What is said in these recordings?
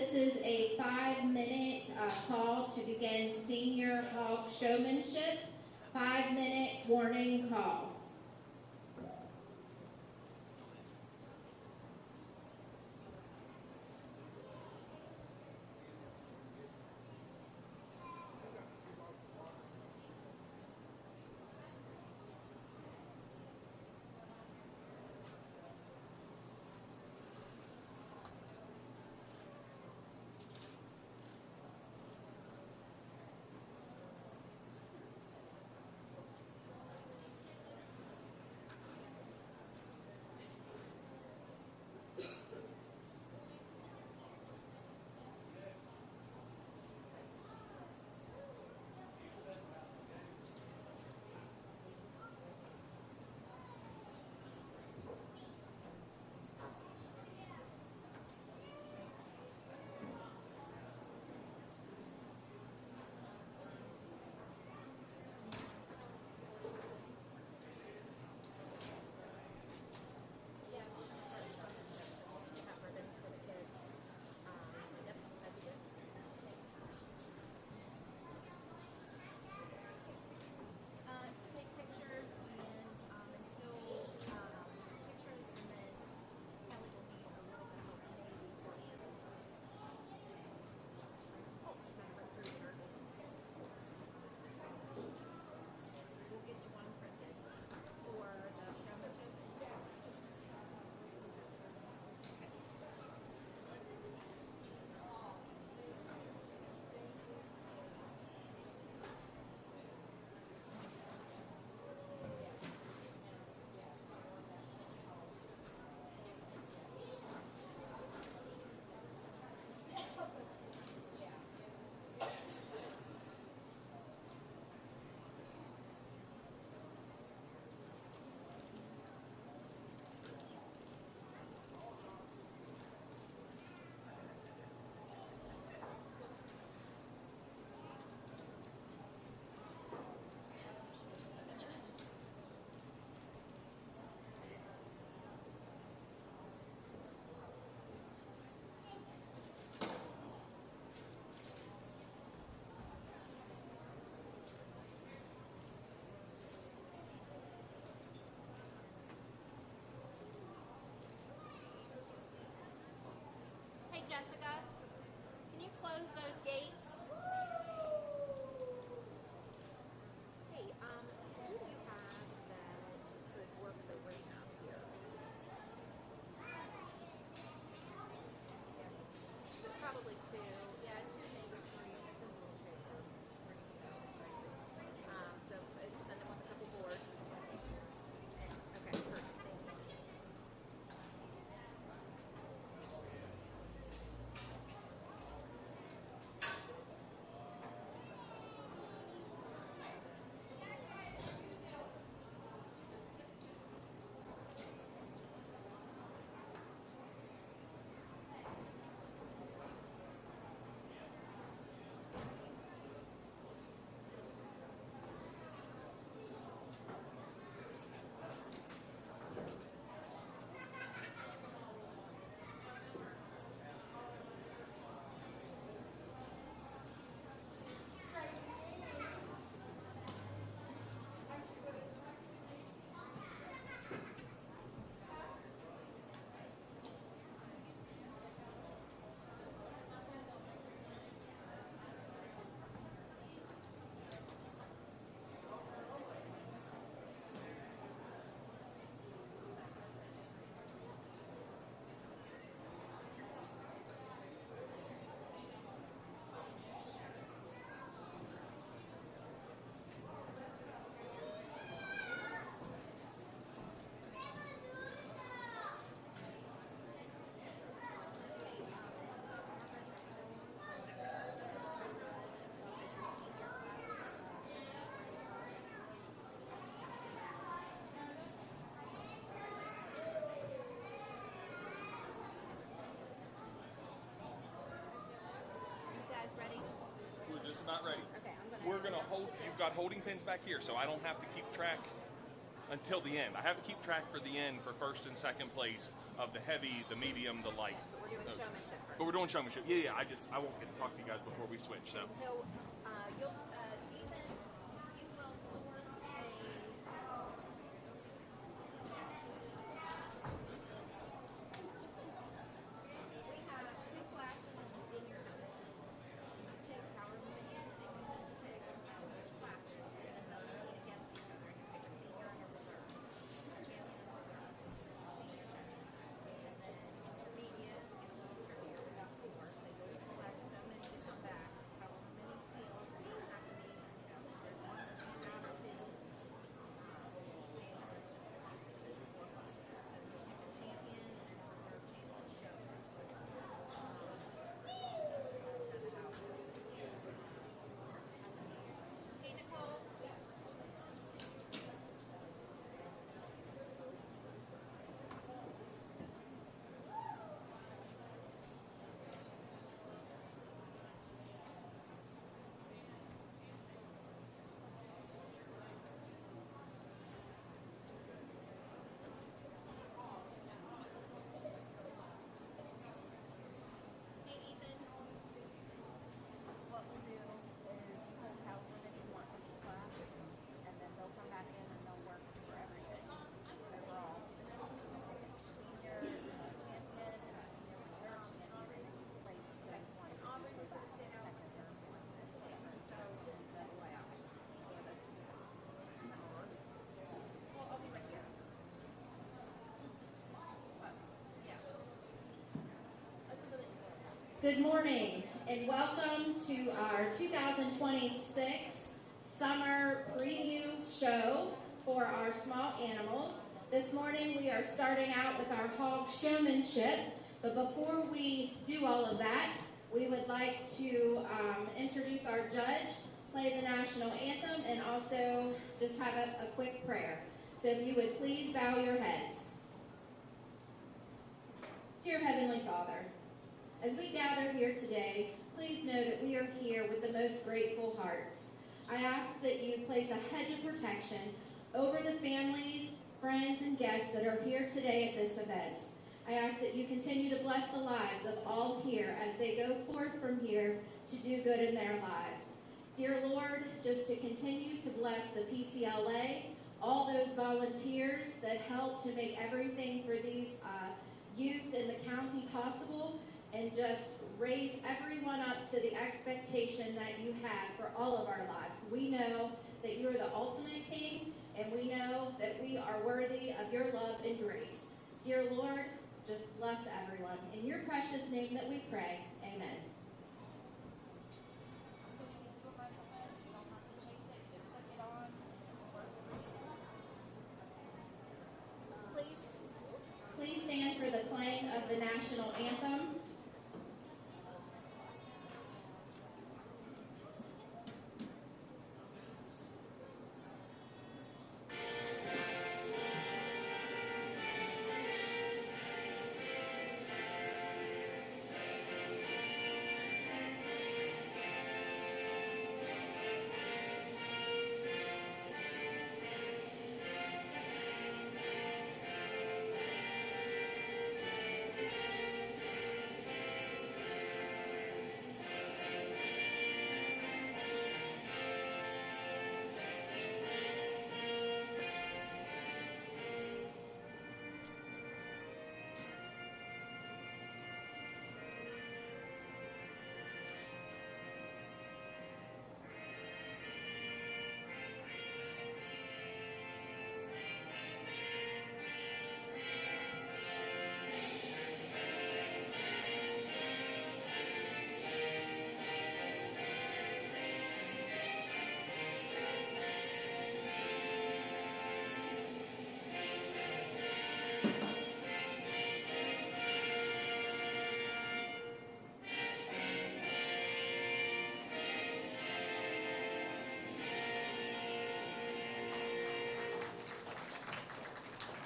this is a 5-minute call to begin senior hog showmanship. 5-minute warning call. Jessica, can you close those gates? Hey, who do you have that could work the ring up here? Probably two. Yeah, two, maybe three. Those little kids are pretty crazy. So send them with a couple boards. Okay, perfect. Thank you. Just about ready. Okay, We're gonna hold. You've got holding pins back here, so I don't have to keep track until the end. I have to keep track for the end for first and second place of the heavy, the medium, the light. Yes, but we're doing No. showmanship first. But we're doing showmanship. Yeah. I won't get to talk to you guys before we switch. So. He'll, Ethan, you will sort a. We have two classes in the senior high. You take however many students you pick out of those classes, and then they'll compete against each other. You pick a senior and a reserve. A champion and a reserve. Senior champion. And then intermediate is a little trickier. We got four, so you'll select so many to come back. However many fields you don't have to be, there's one that's in the round or two. Champion and a reserve champion show. Hey, Nicole. Hey, Ethan. What we'll do is you post however many you want from each class, and then they'll come back in and they'll work for everything overall. Senior champion, senior reserve champion, place those ones that you go back second or fourth. So just as a FYI. Well, I'll be right here. Yeah. Good morning and welcome to our 2026 summer preview show for our small animals. This morning we are starting out with our hog showmanship, but before we do all of that, we would like to introduce our judge, play the national anthem, and also just have a quick prayer. So if you would please bow your heads. Dear Heavenly Father, as we gather here today, please know that we are here with the most grateful hearts. I ask that you place a hedge of protection over the families, friends, and guests that are here today at this event. I ask that you continue to bless the lives of all here as they go forth from here to do good in their lives. Dear Lord, just to continue to bless the PCLA, all those volunteers that help to make everything for these youth in the county possible, and just raise everyone up to the expectation that you have for all of our lives. We know that you are the ultimate King, and we know that we are worthy of your love and grace. Dear Lord, just bless everyone. In your precious name that we pray, amen. Please stand for the playing of the national anthem.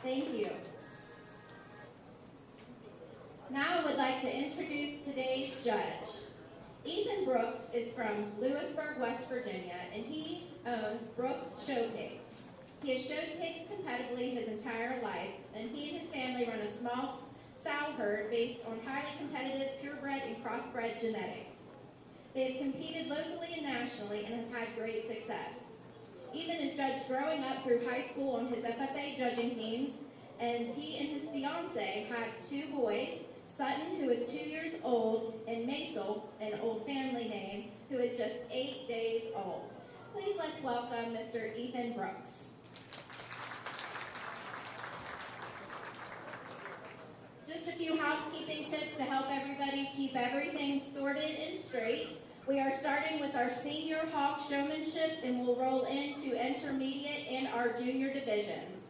Thank you. Now I would like to introduce today's judge. Ethan Brooks is from Lewisburg, West Virginia, and he owns Brooks Show Pigs. He has showed pigs competitively his entire life, and he and his family run a small sow herd based on highly competitive purebred and crossbred genetics. They have competed locally and nationally and have had great success. Ethan has judged growing up through high school on his FFA judging teams, and he and his fiance have 2 boys, Sutton, who is 2 years old, and Maisel, an old family name, who is just 8 days old. Please let's welcome Mr. Ethan Brooks. Just a few housekeeping tips to help everybody keep everything sorted and straight. We are starting with our senior hawk showmanship and we'll roll into intermediate and our junior divisions.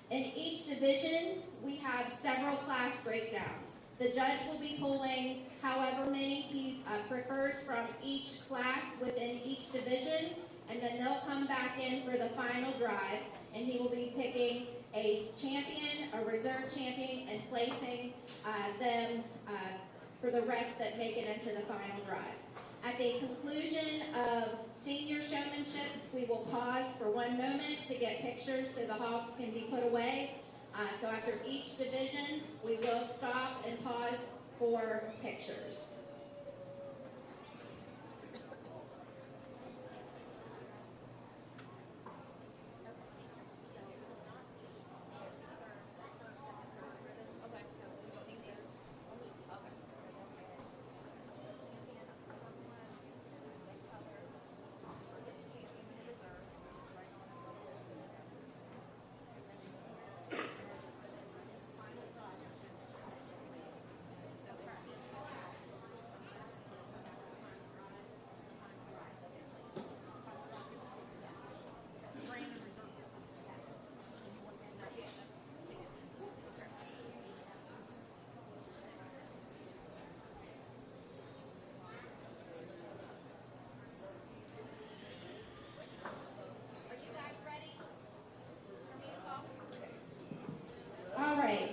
In each division, we have several class breakdowns. The judge will be pulling however many he prefers from each class within each division, and then they'll come back in for the final drive, and he will be picking a champion, a reserve champion, and placing them for the rest that make it into the final drive. At the conclusion of senior showmanship, we will pause for 1 moment to get pictures so the hawks can be put away. So after each division, we will stop and pause for pictures.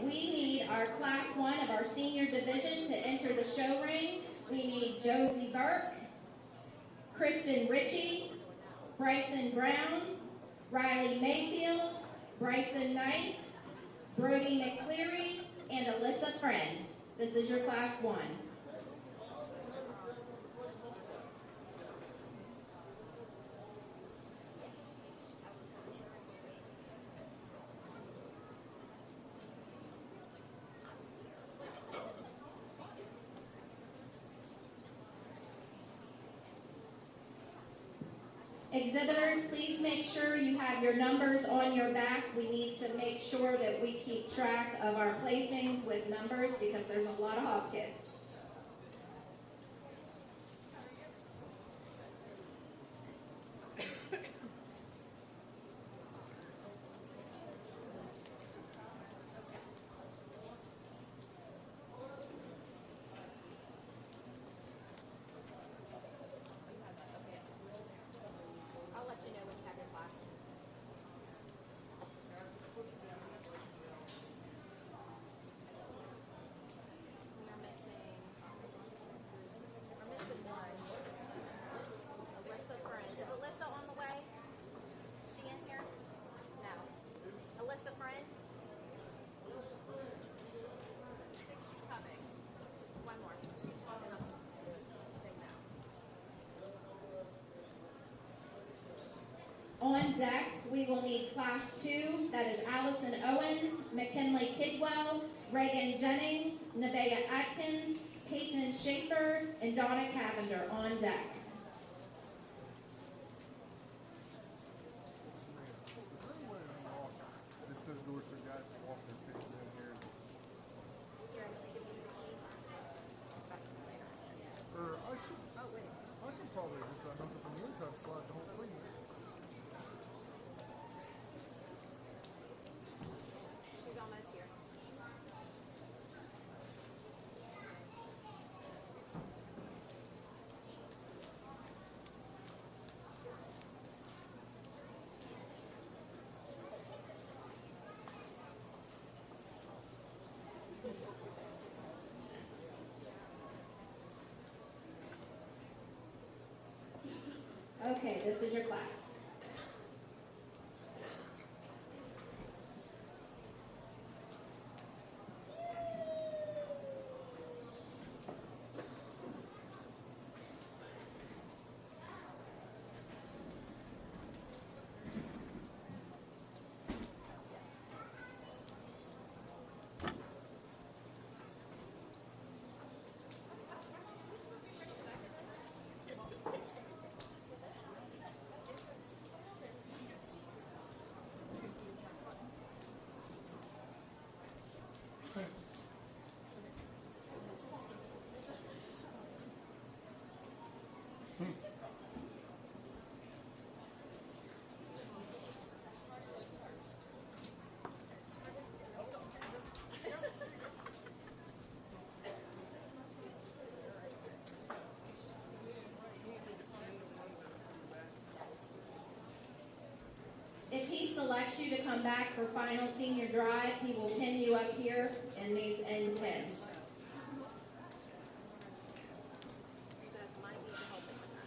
We need our class 1 of our senior division to enter the show ring. We need Josie Burke, Kristen Ritchie, Bryson Brown, Riley Mayfield, Bryson Nice, Brody McCleary, and Alyssa Friend. This is your class 1. Exhibitors, please make sure you have your numbers on your back. We need to make sure that we keep track of our placings with numbers because there's a lot of hog kids. On deck, we will need Class 2, that is Allison Owens, McKinley Kidwell, Reagan Jennings, Nevaeh Atkins, Peyton Schaefer, and Donna Cavender on deck. Okay, this is your class. selects you to come back for final senior drive, he will pin you up here in these end pins. You guys might need help with that.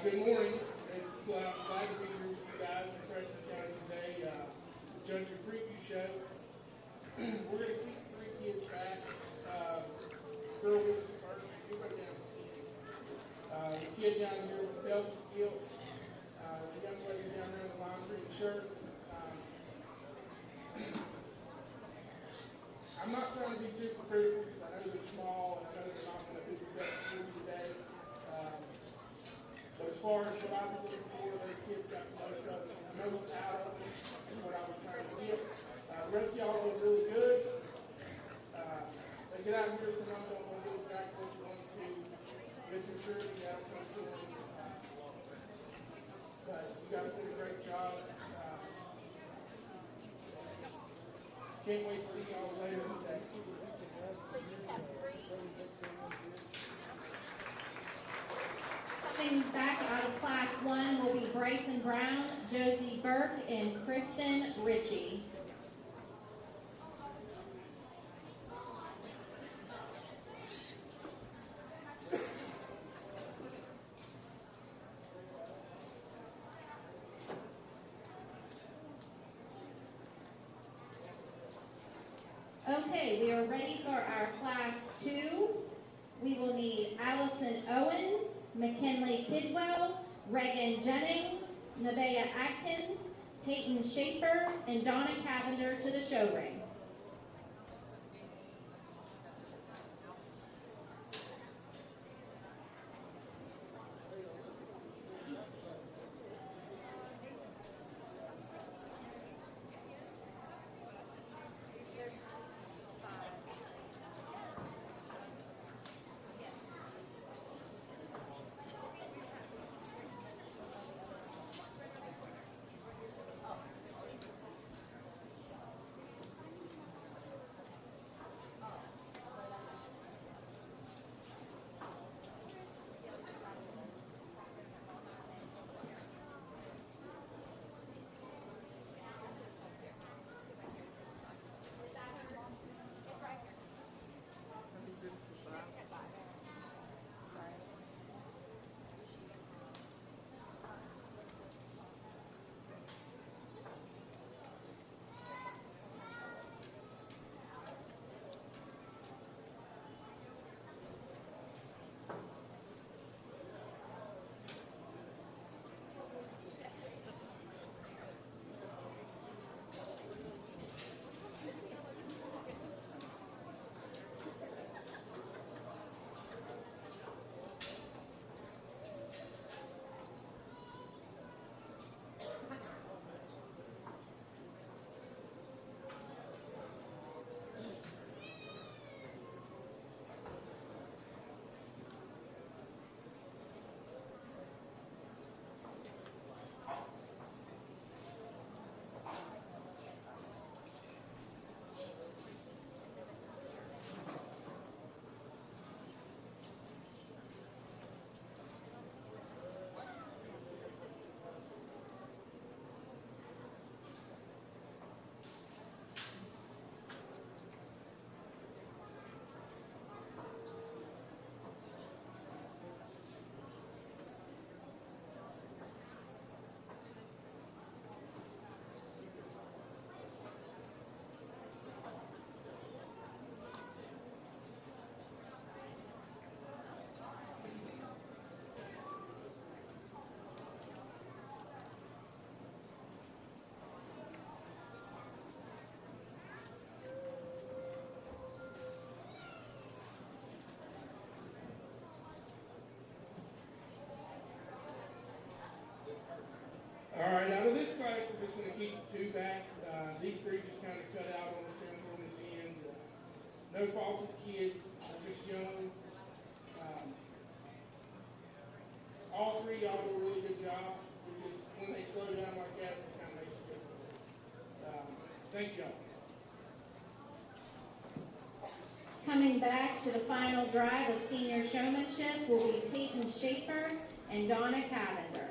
Good morning. It's glad to be here with you guys in Preston County today. Judge your preview show. We're going to keep 3 kids back. Girl with us first. You go down. The kid down here with belt and guilt. The young lady down there in the lime green shirt. I'm not trying to be super critical because I know they're small and I know they're not going to do the best for you today. But as far as what I was looking for, those kids got most of it, most out of it, and what I was trying to get. The rest of y'all did really good. They get out here, some of them will do exactly what you want to do. Get your maturity out of them. But you guys did a great job. Can't wait to see y'all later today. So you have 3. Coming back out of class 1 will be Bryson Brown, Josie Burke, and Kristen Ritchie. Okay, we are ready for our class 2. We will need Allison Owens, McKinley Kidwell, Reagan Jennings, Nevaeh Atkins, Peyton Schaefer, and Donna Cavender to the show ring. All right, out of this class, we're just going to keep two back. These three just kind of cut out on this end. No fault of the kids, they're just young. All three y'all do a really good job. Because when they slow down like that, it just kind of makes it difficult. Thank y'all. Coming back to the final drive of senior showmanship will be Peyton Schaefer and Donna Cavender.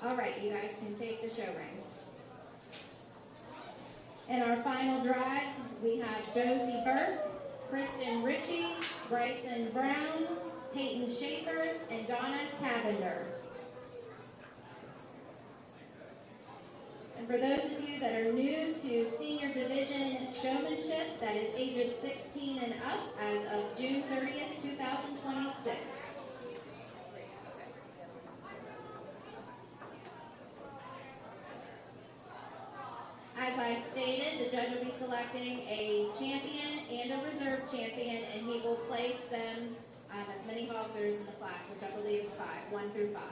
All right, you guys can take the show ring. In our final drive, we have Josie Burke, Kristen Ritchie, Bryson Brown, Peyton Schaefer, and Donna Cavender. And for those of you that are new to senior division showmanship, that is ages 16 and up as of June 30th, 2026. As I stated, the judge will be selecting a champion and a reserve champion, and he will place them as many boxers in the class, which I believe is 5, 1 through 5.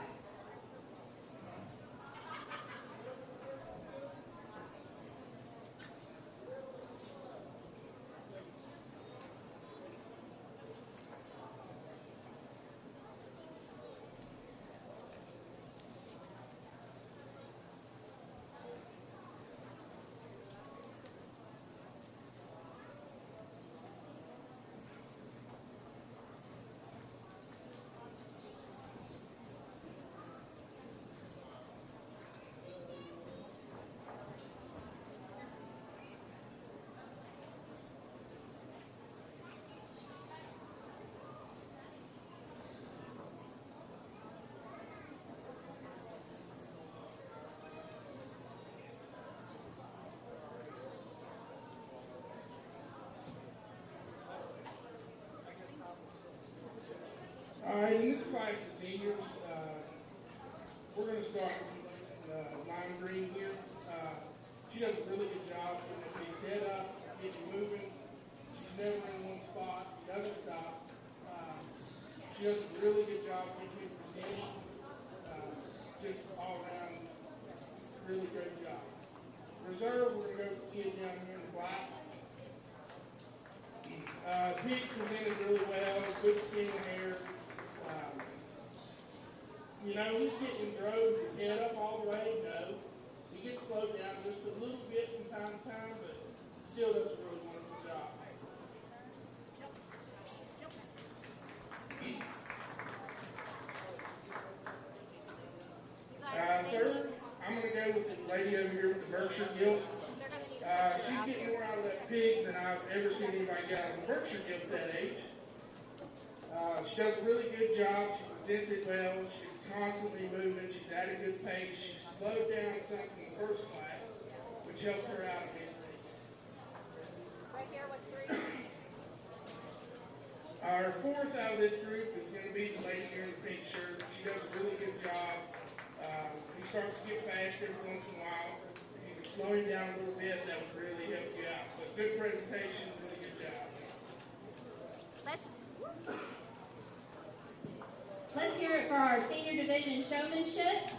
All right, in this class of seniors, we're going to start with Lime Green here. She does a really good job getting the kids' head up, getting moving. She's never in one spot. She doesn't stop. She does a really good job getting people presented. Just all around, really great job. Reserve, we're going to go with the kid down here in the black. Pig presented really well, good skin and hair. You know, he's getting droves his head up all the way. No. He gets slowed down just a little bit from time to time, but still does a really wonderful job. Third, I'm going to go with the lady over here with the Berkshire gilt. She's getting more out of that pig than I've ever seen anybody get out of the Berkshire gilt at that age. She does a really good job. She presents it well. She's constantly moving. She's at a good pace. She slowed down some from the first class, which helped her out immensely. Right here was 3. Our fourth out of this group is going to be the lady here in the pink shirt. She does a really good job. He starts to get fast every once in a while. If you can slow him down a little bit, that would really help you out. But good presentation, really good job. Let's hear it for our senior division showmanship.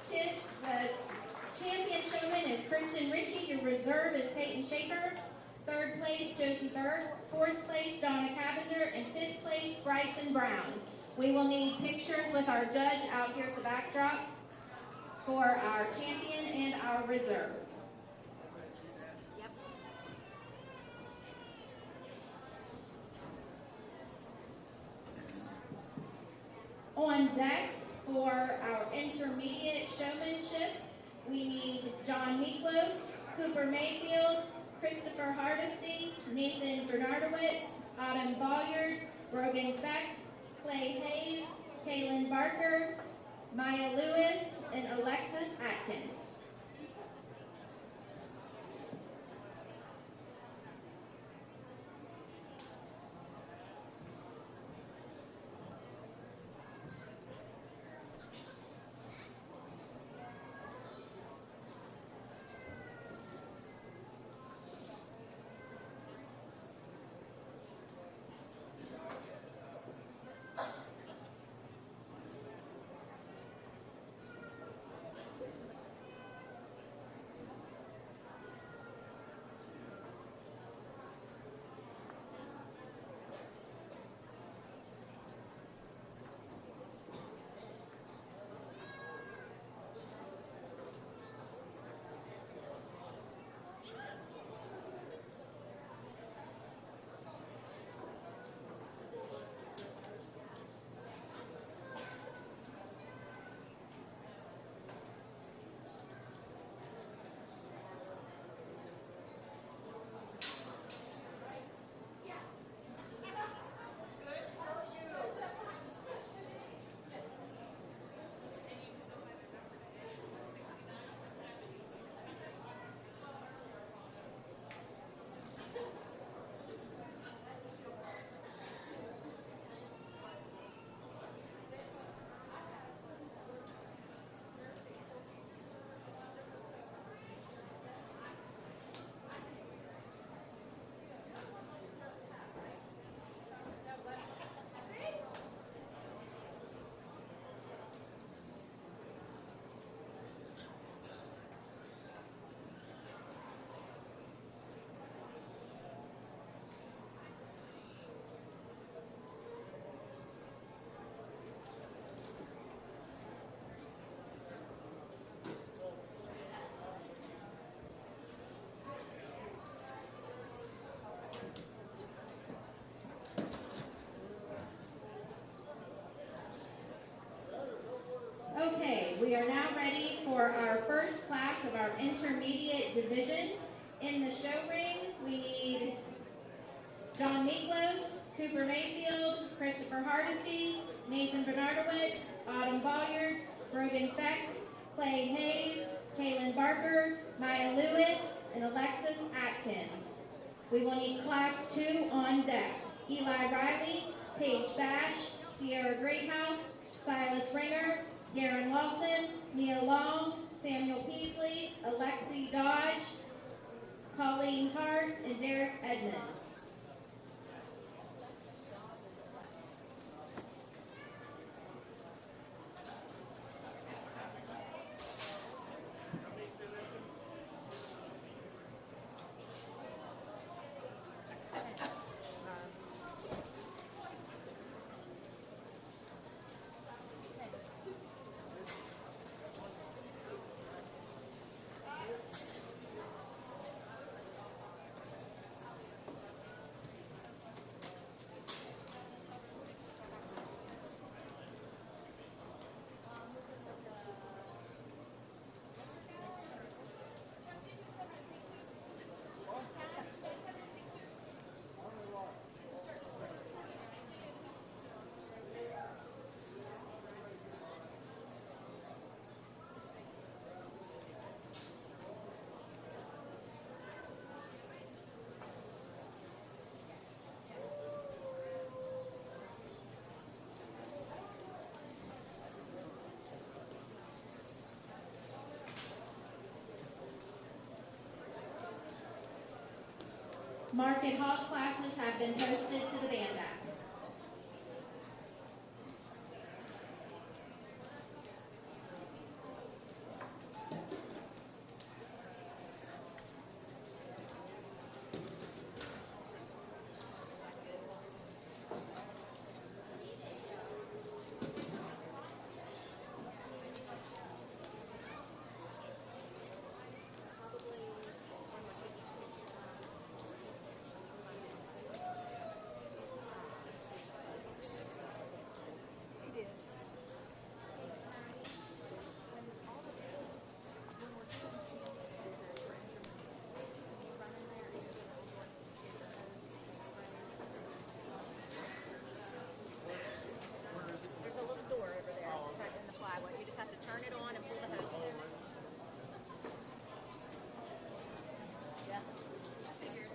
Kids, the champion showman is Kristen Ritchie. Your reserve is Peyton Schaefer. Third place, Josie Burke. Fourth place, Donna Cavender. And fifth place, Bryson Brown. We will need pictures with our judge out here at the backdrop for our champion and our reserve. On deck for our intermediate showmanship, we need John Miklos, Cooper Mayfield, Christopher Hardesty, Nathan Bernardowitz, Autumn Bolyard, Brogan Beck, Clay Hayes, Kaylin Barker, Maya Lewis, and Alexis Atkins. our intermediate division. In the show ring, we need John Miklos, Cooper Mayfield, Christopher Hardesty, Nathan Bernardowitz, Autumn Bolyard, Brogan Feck, Clay Hayes, Kaylin Barker, Maya Lewis, and Alexis Atkins. We will need Class 2 on deck. Eli Riley, Paige Bash, Sierra Greathouse, Silas Ringer, Garen Lawson, Nia Long, Samuel Peasley, Alexi Dodge, Colleen Hart, and Derek Edmonds. Market Hawk classes have been posted to the band app. There's a little door over there in the plywood. You just have to turn it on and pull the hose in. Yeah. I figured.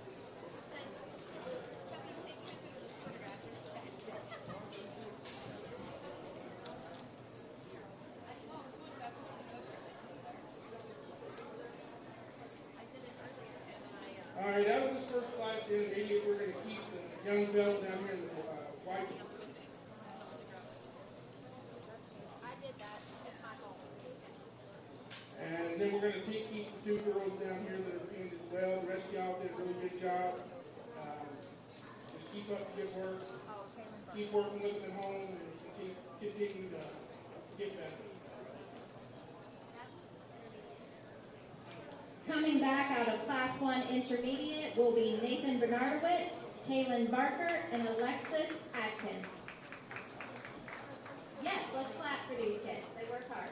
All right, out of this first class intermediate, we're going to keep the young fellow down here in the white. I did that. It's my fault. And then we're going to keep the two girls down here that are doing as well. The rest of y'all did a really good job. Just keep up the good work. Oh, Kaylin. Keep working with them at home and continue to get better. Coming back out of Class 1 Intermediate will be Nathan Bernardowitz, Kaylin Barker, and Alexis Atkins. Yes, let's clap for these kids. They work hard.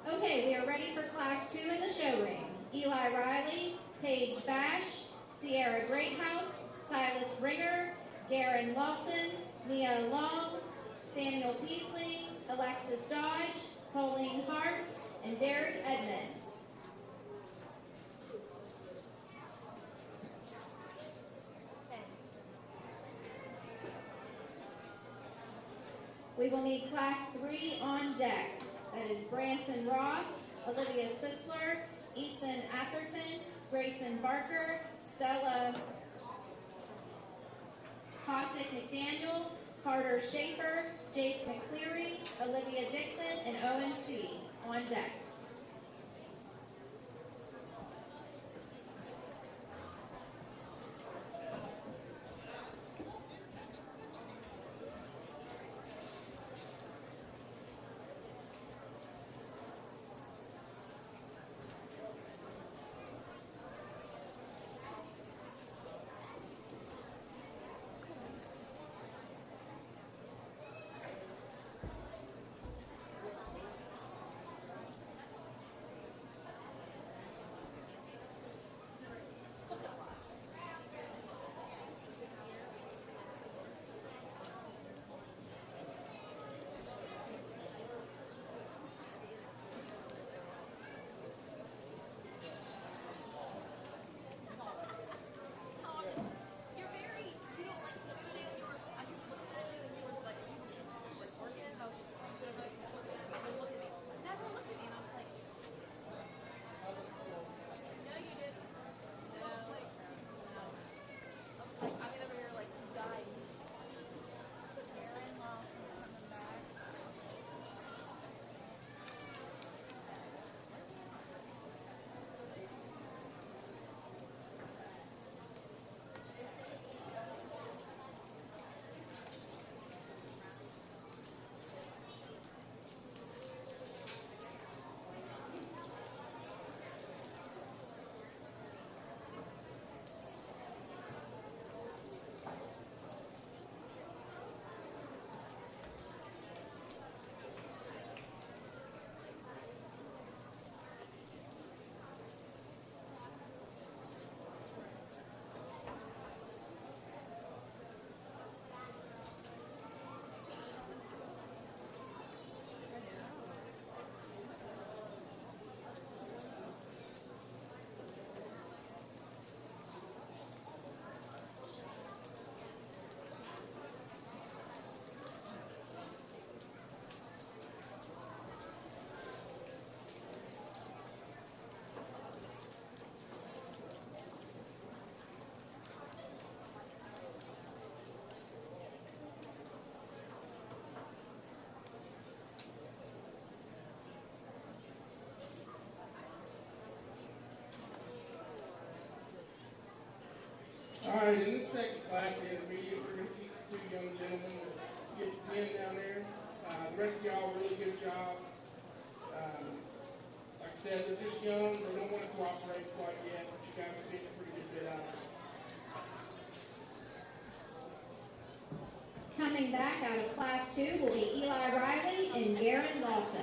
Okay, we are ready for Class 2 in the show ring. Eli Riley, Paige Bash, Sierra Greathouse, Silas Ringer, Garen Lawson, Nia Long, Samuel Peasley, Alexis Dodge, Colleen Hart, and Derek Edmonds. We will need Class 3 on deck. That is Branson Roth, Olivia Sisler, Eason Atherton, Grayson Barker, Stella Cossack McDaniel, Carter Schaefer, Jace McCleary, Olivia Dixon, and Owen C. on deck. All right, in this second class, the intermediate, we're going to keep the two young gentlemen that get 10 down there. The rest of y'all, really good job. Like I said, they're just young. They don't want to cooperate quite yet, but you guys are getting a pretty good bit out of it. Coming back out of Class 2 will be Eli Riley and Garen Lawson.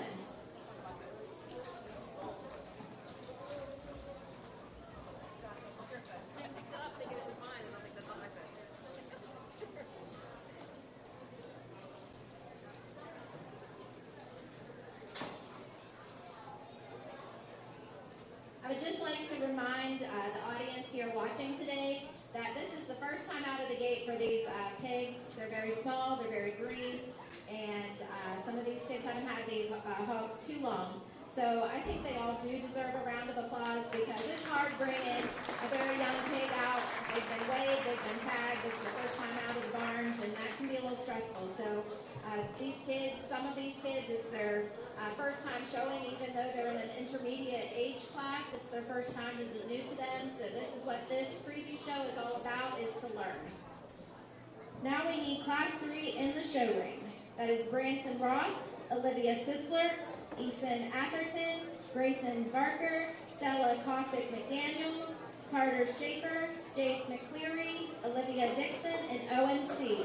I would just like to remind the audience here watching today that this is the first time out of the gate for these pigs. They're very small, they're very green, and some of these kids haven't had these hogs too long. So I think they all do deserve a round of applause because it's hard bringing a very young pig out. They've been weighed, they've been tagged, this is the first time out of the barns, and that can be a little stressful. So these kids, some of these kids, it's their first time showing, even though they're in an intermediate age class. It's their first time, this is new to them. So this is what this preview show is all about, is to learn. Now we need Class 3 in the show ring. That is Branson Roth, Olivia Sisler, Eason Atherton, Grayson Barker, Stella Cossack McDaniel, Carter Schaefer, Jace McCleary, Olivia Dixon, and Owen C.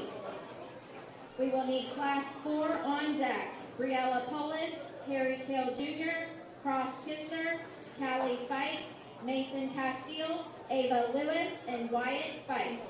We will need Class 4 on deck. Briella Polis, Harry Kale Jr., Cross Kistner, Callie Fife, Mason Castile, Ava Lewis, and Wyatt Fife.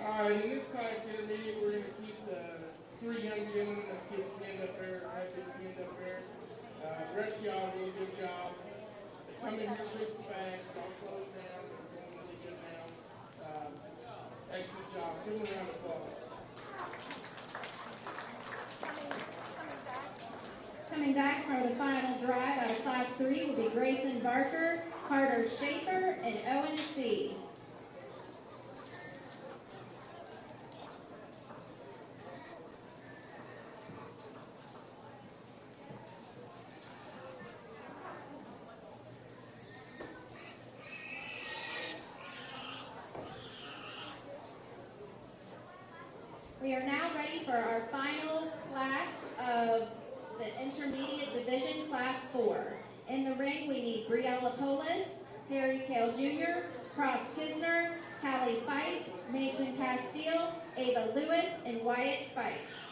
All right, in this class intermediate, we're going to keep the three young gentlemen that's getting pinned up there, have been pinned up there. The rest of y'all really good job. They come in here super fast, don't slow it down, they're doing really good now. Excellent job. Give them a round of applause. Coming back for the final drive out of Class 3 will be Grayson Barker, Carter Schaefer, and Owen C. We are now ready for our final class of the Intermediate Division, Class 4. In the ring, we need Briella Polis, Harry Cale Jr., Cross Kisner, Callie Fife, Mason Castile, Ava Lewis, and Wyatt Fife.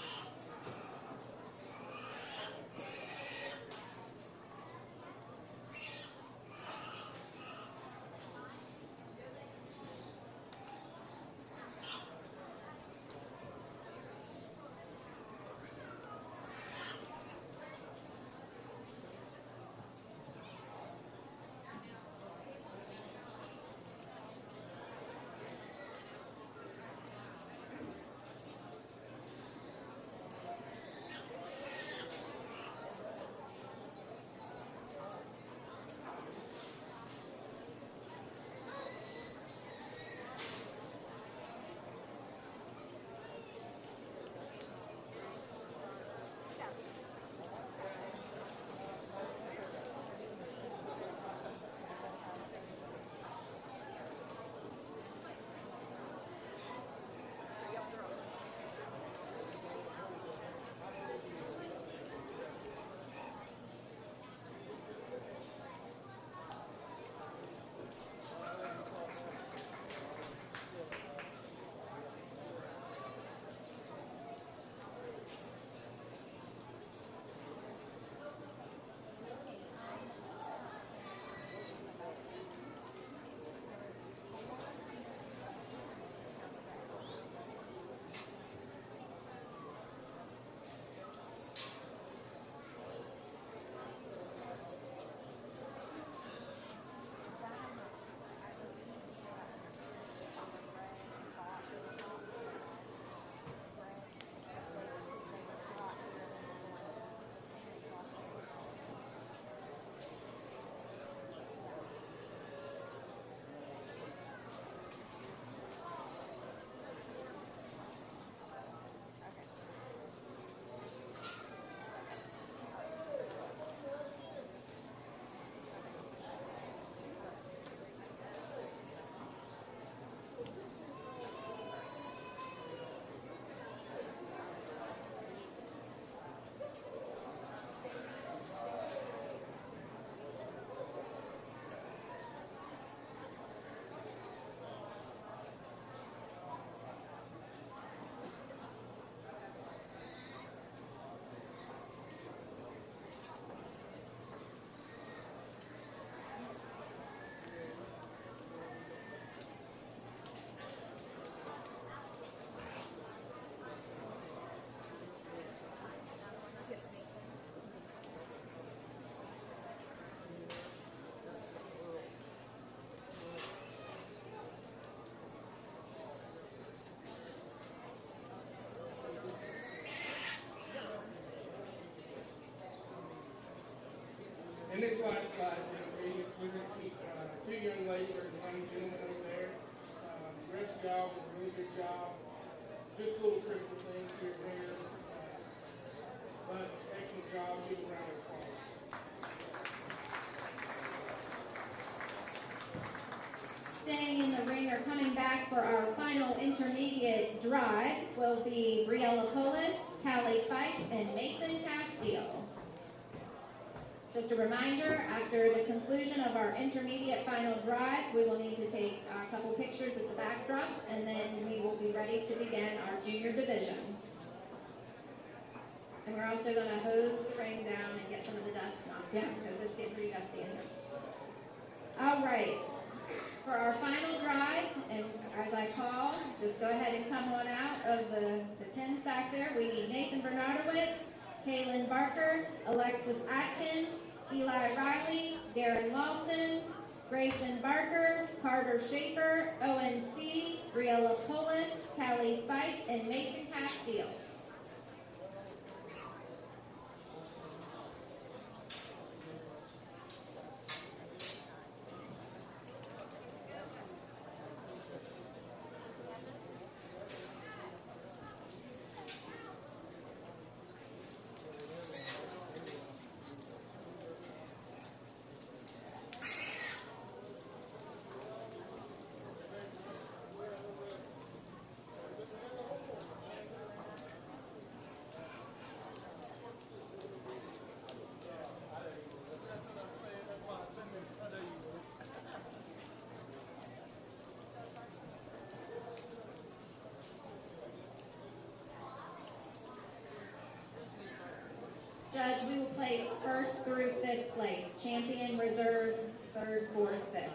In this last class, we're going to keep two young ladies and one gentleman over there. The rest of y'all did a really good job. Just little tricky things here and there. But excellent job. Give a round of applause. Staying in the ring or coming back for our final intermediate drive will be Briella Polis, Callie Fife, and Mason Castile. Just a reminder, after the conclusion of our intermediate final drive, we will need to take a couple pictures of the backdrop, and then we will be ready to begin our junior division. And we're also going to hose the ring down and get some of the dust knocked down, because it's getting pretty dusty in here. All right, for our final drive, and as I call, just go ahead and come on out of the pins back there. We need Nathan Bernardowitz, Kaylin Barker, Alexis Atkins, Eli Riley, Darren Lawson, Grayson Barker, Carter Schaefer, Owen C., Briella Polis, Callie Fife, and Mason Castile. place first through fifth place. Champion, reserve, third, fourth, fifth.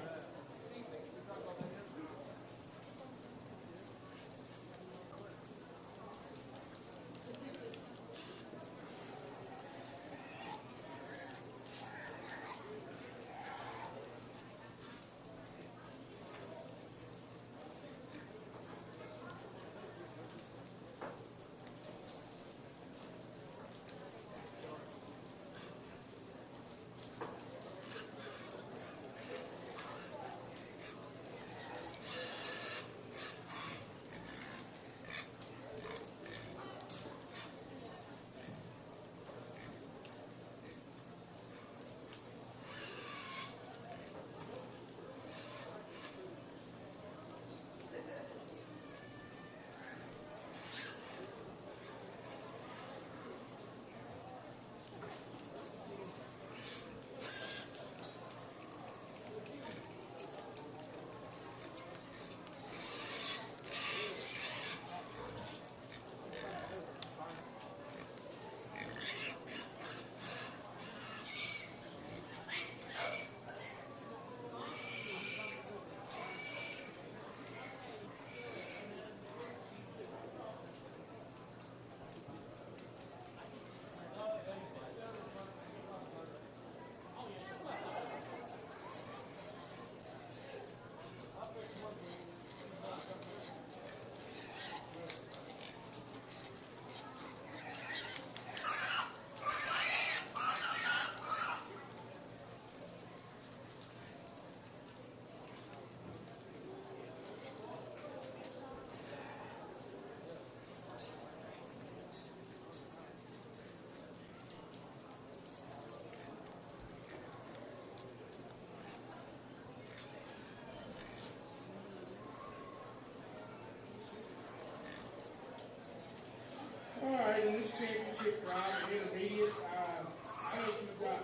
All right, in this championship drive, intermediate, I think we've got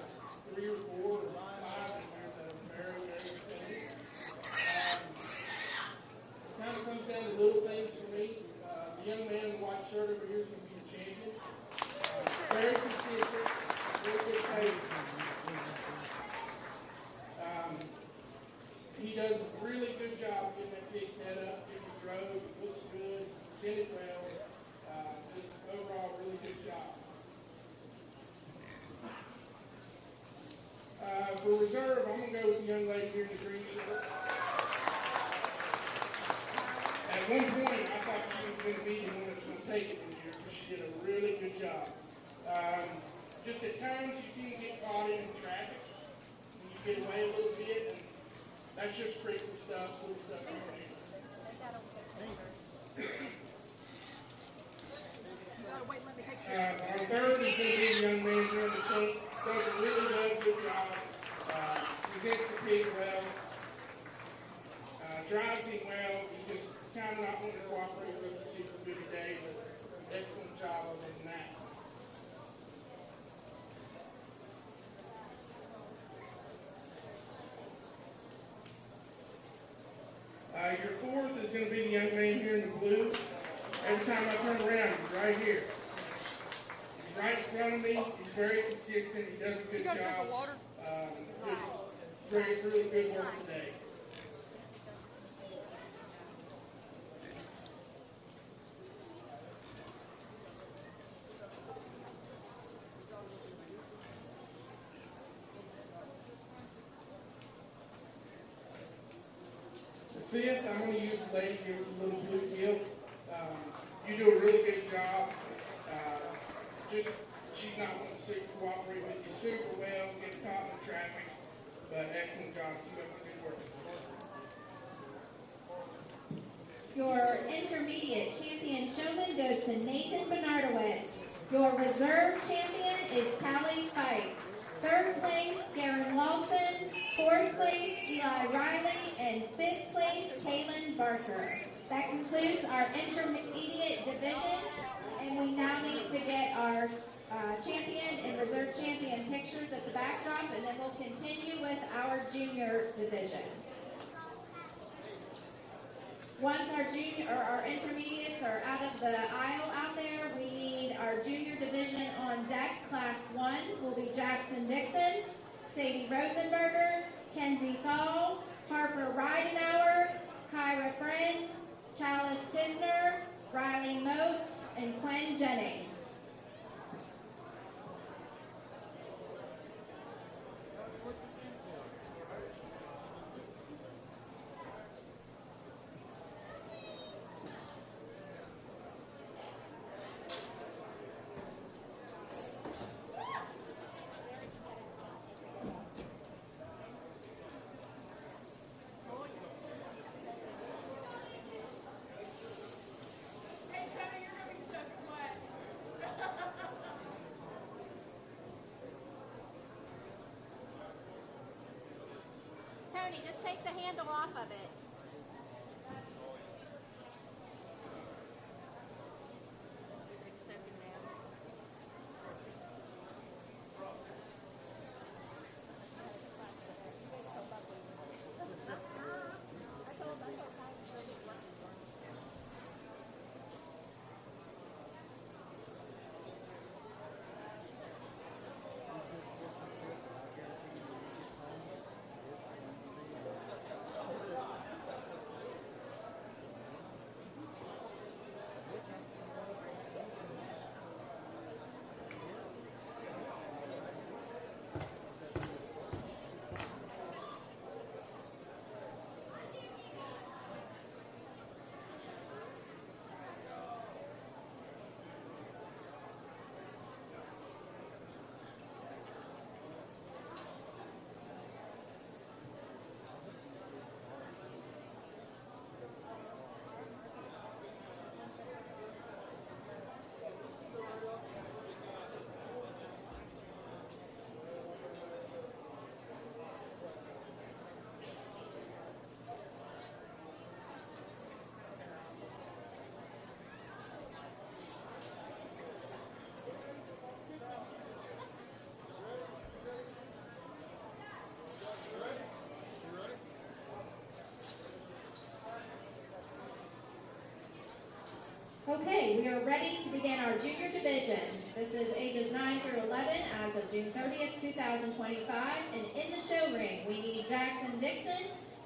3 or 4 or 5 in here that are very, very exciting. It kind of comes down to little things for me. The young man in the white shirt over here is going to be the champion. Very consistent, very good pace. He does a really good job getting that pig's head up, getting it drove, it looks good, did it well. Just overall, really good job. For reserve, I'm going to go with the young lady here in the green shirt. At one point, I thought she was going to be the one that's going to take it in here because she did a really good job. Just at times, you seem to get caught in traffic, and you get away a little bit, and that's just critical stuff, little stuff you can do. Our third is going to be the young man here in the front. Does a really good job. Presents the pig well. Drives him well. He's just kind of not wanting to cooperate with us super good today, but excellent job other than that. Your fourth is going to be the young man here in the blue. Every time I turn around, he's right here. He's right in front of me. He's very consistent. He does a good job. Just really good work today. The fifth, I'm going to use the lady here with a little blue gift. You do a really good job. She's not wanting to cooperate with you super well, get caught in traffic, but excellent job. Keep up the good work. Your intermediate champion showman goes to Nathan Bernardowitz. Your reserve champion is Callie Fife. Third place, Darren Lawson. Fourth place, Eli Riley. And fifth place, Kaylin Barker. That concludes our intermediate division. And we now need to get our champion and reserve champion pictures at the backdrop, and then we'll continue with our junior division. Once our junior or our intermediates are out of the aisle out there, we need our junior division on deck. Class 1 will be Jackson Dixon, Sadie Rosenberger, Kenzie Thal, Harper Ridenauer, Kyra Friend, Chalice Kisner, Riley Moats, and Quinn Jennings. Tony, just take the handle off of it. Okay, we are ready to begin our junior division. This is ages 9 through 11 as of June 30th, 2025. And in the show ring, we need Jackson Dixon,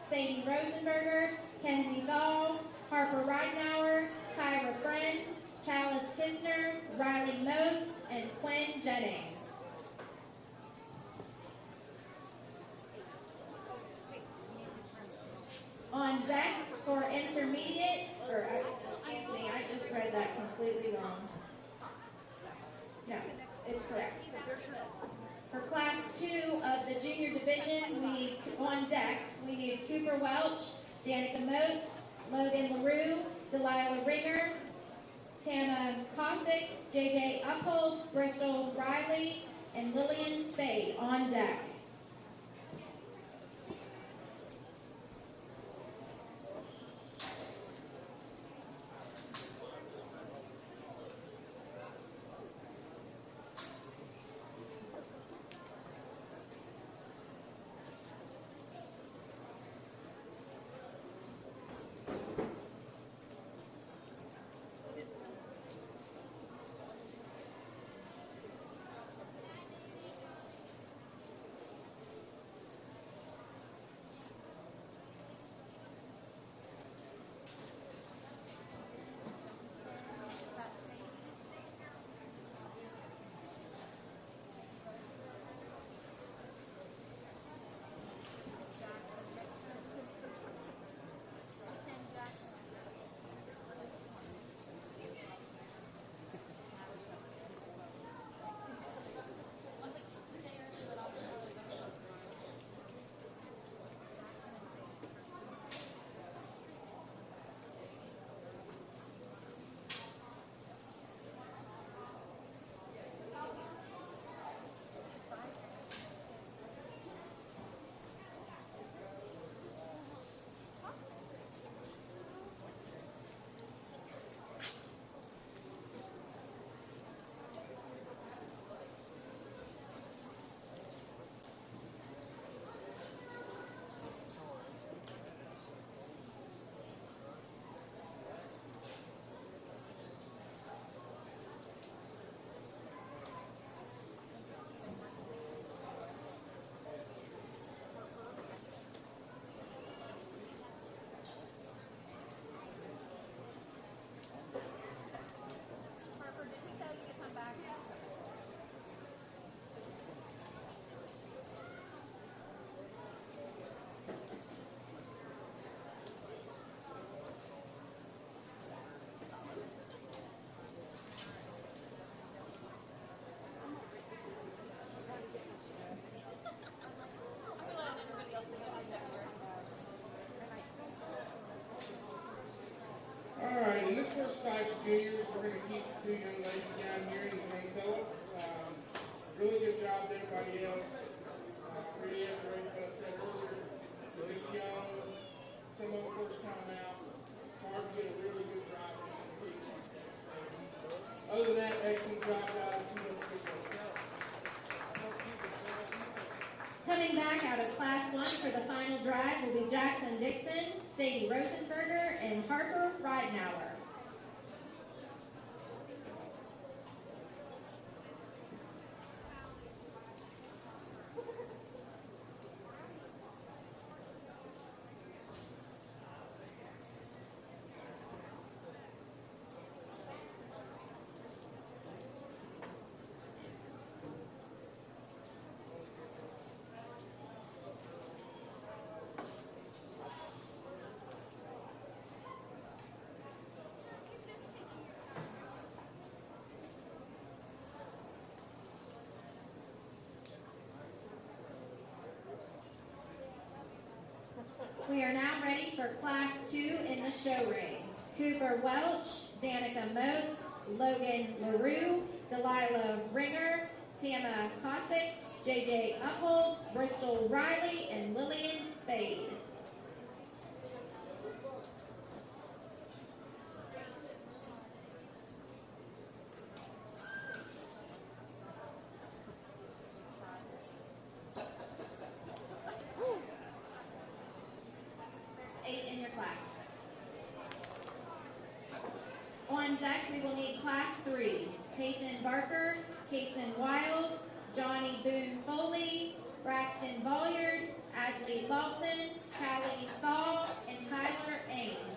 Sadie Rosenberger, Kenzie Thal, Harper Ridenauer, Kyra Friend, Chalice Kisner, Riley Moats, and Quinn Jennings. On deck for intermediate, excuse me, I just read that completely wrong. No, it's correct. For class 2 of the junior division, on deck, we need Cooper Welch, Danica Moats, Logan LaRue, Delilah Ringer, Tana Cossack, JJ Uphold, Bristol Riley, and Lillian Spade on deck. Spice Juniors, we're going to keep two young ladies down here and one fellow. Really good job to everybody else. Reiterate what I said earlier. They're just young, some of them first time out. It's hard to get a really good job in some kids like that. So, other than that, excellent job, guys. Keep up the good work. Coming back out of Class 1 for the final drive will be Jackson Dixon, Sadie Rosenberger, and Harper Ridenauer. We are now ready for Class 2 in the show ring. Cooper Welch, Danica Motes, Logan LaRue, Delilah Ringer, Tama Cossack, JJ Uphold, Bristol Riley, and Lillian Spade. On deck, we will need Class 3. Peyton Barker, Kason Wiles, Johnny Boone Foley, Braxton Bolliard, Adley Lawson, Callie Thaw, and Kyler Ames.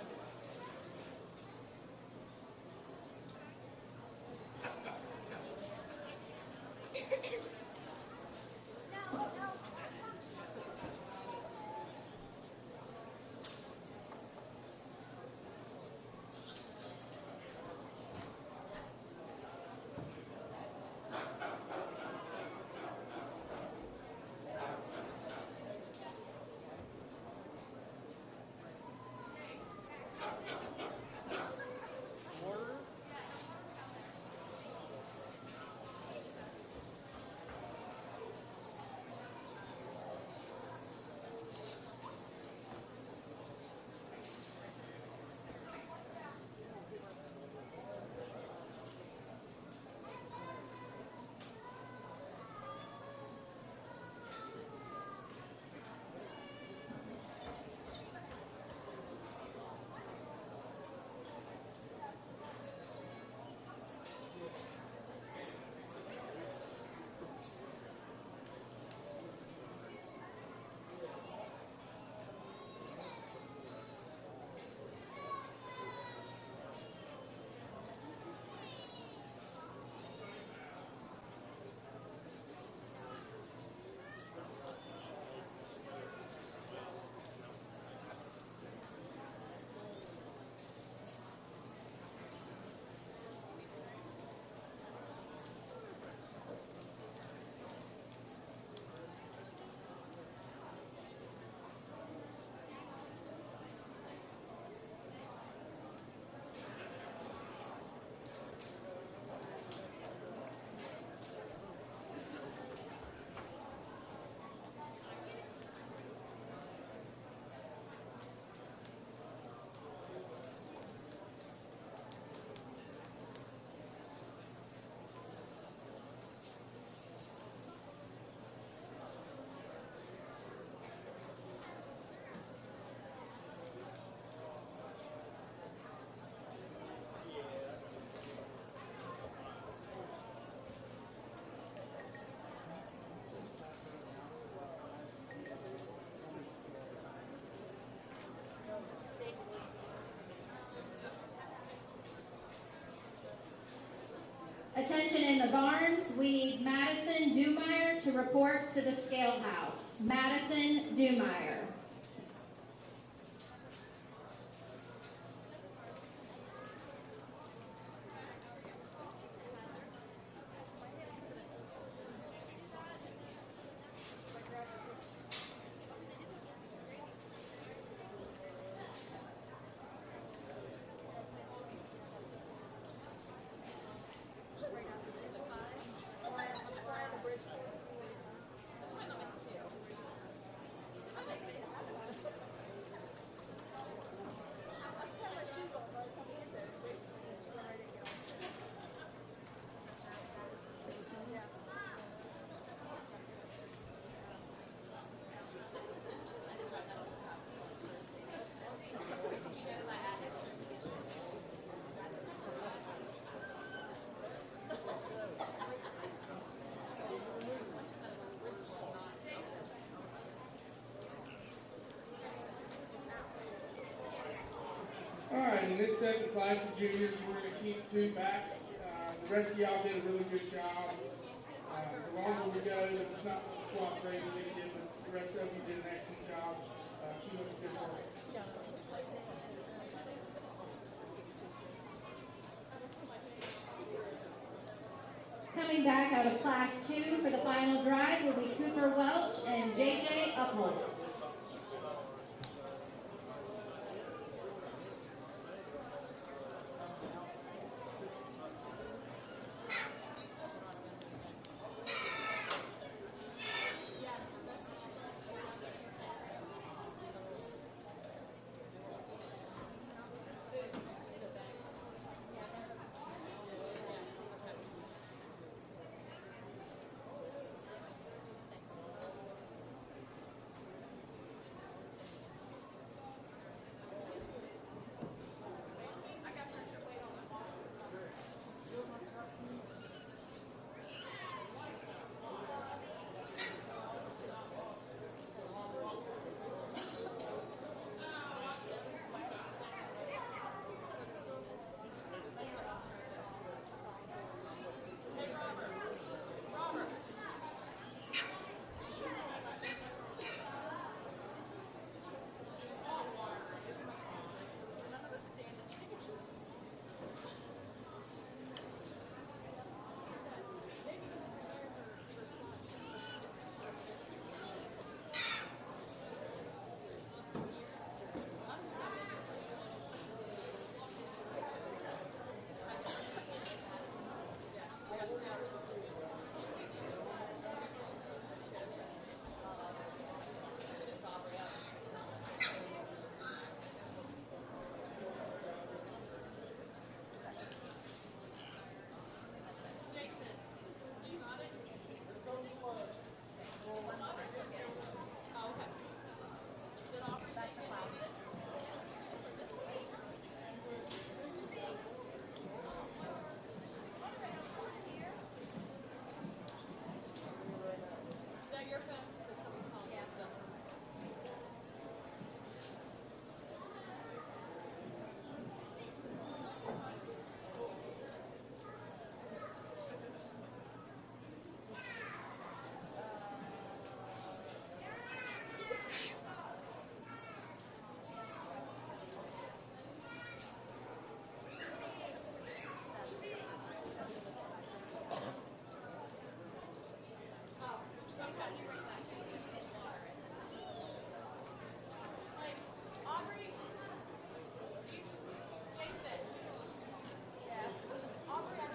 Attention in the barns, we need Madison Dumeyer to report to the scale house. Madison Dumeyer. this second class of juniors, we're going to keep 2 back. The rest of y'all did a really good job. The longer we go, it's not cooperating with you, but the rest of you did an excellent job. Keep up the good work. Coming back out of Class 2 for the final drive will be Cooper Welch and JJ Uphold.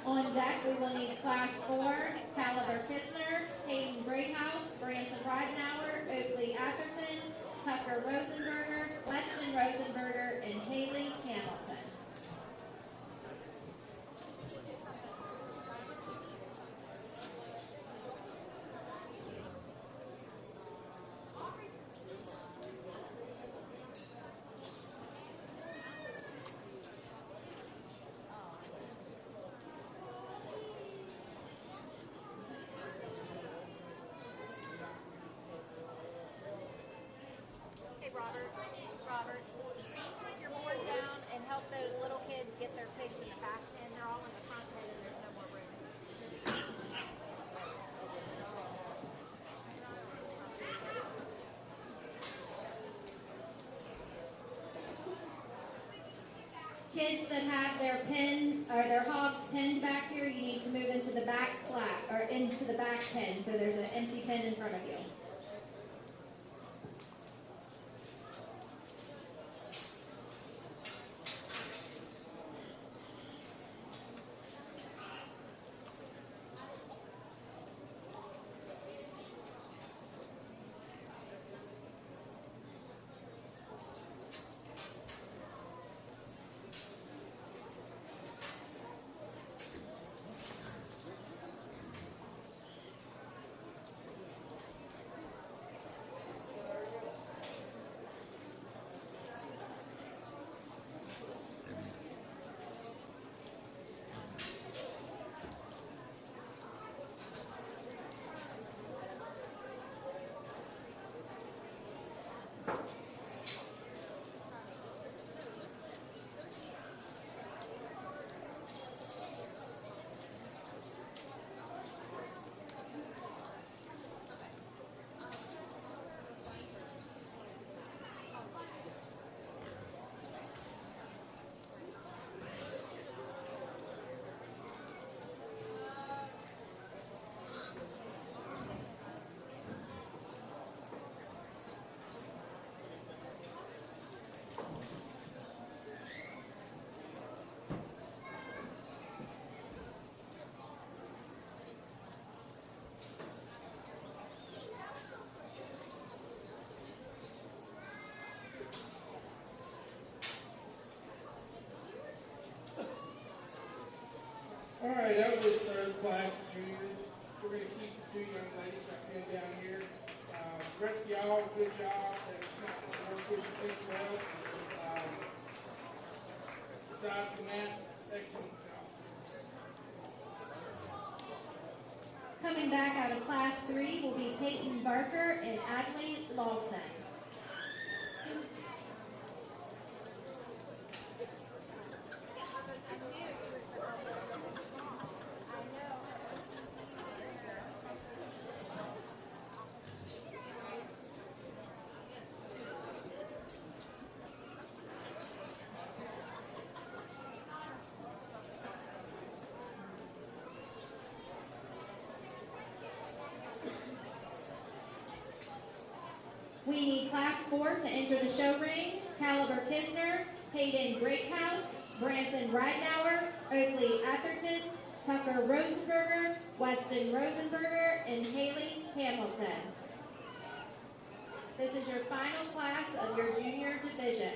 On deck, we will need Class 4, Caliber Kistner, Hayden Greathouse, Branson Ridenauer, Oakley Atherton, Tucker Rosenberger, Weston Rosenberger, and Haley Hamilton. Hey, Robert, please put your board down and help those little kids get their pigs in the back pen. They're all in the front pen and there's no more room. Kids that have their pen or their hogs pinned back here, you need to move into the back flat or into the back pen. So there's an empty pen in front of you. right, that was his third class, juniors. We're going to keep the two young ladies that been down here. The rest of y'all, good job. That's not going to work with you well. Aside from that, excellent job. Coming back out of Class 3 will be Peyton Barker and Adley Lawson. We need Class 4 to enter the show ring. Caliber Kisner, Hayden Greathouse, Branson Ridenauer, Oakley Atherton, Tucker Rosenberger, Weston Rosenberger, and Haley Hamilton. This is your final class of your junior division.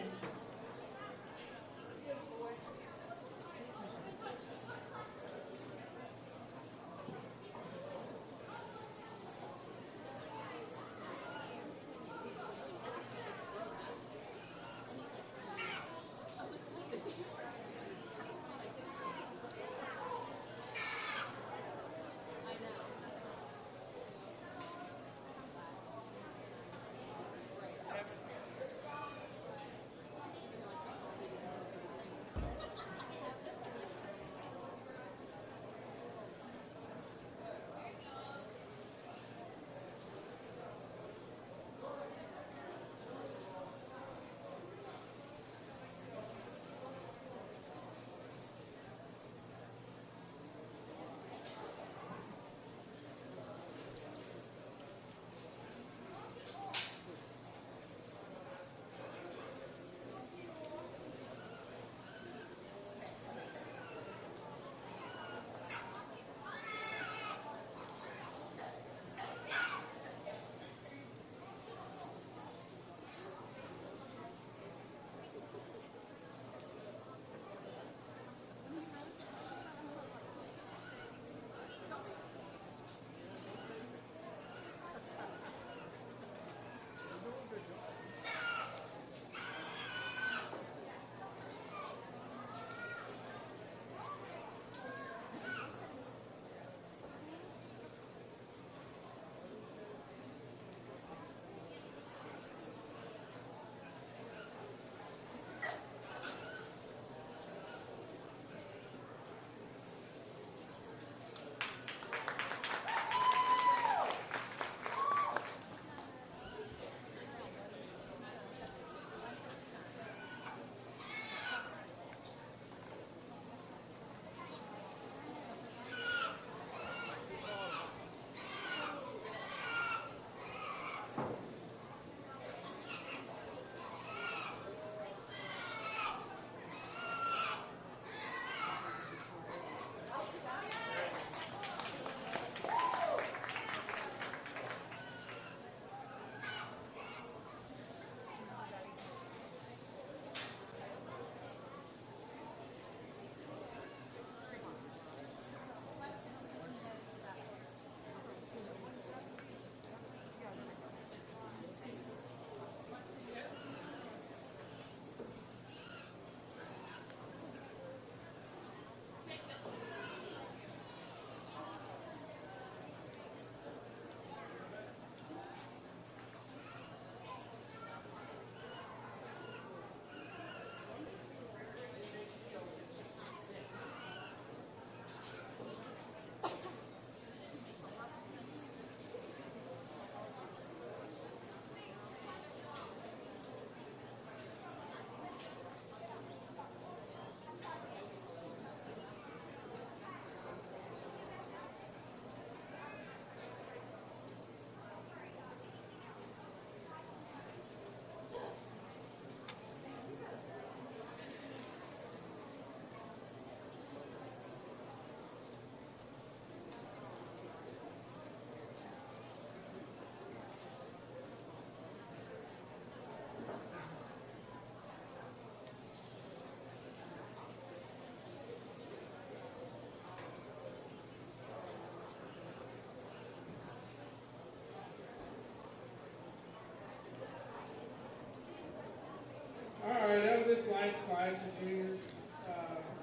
guys and juniors.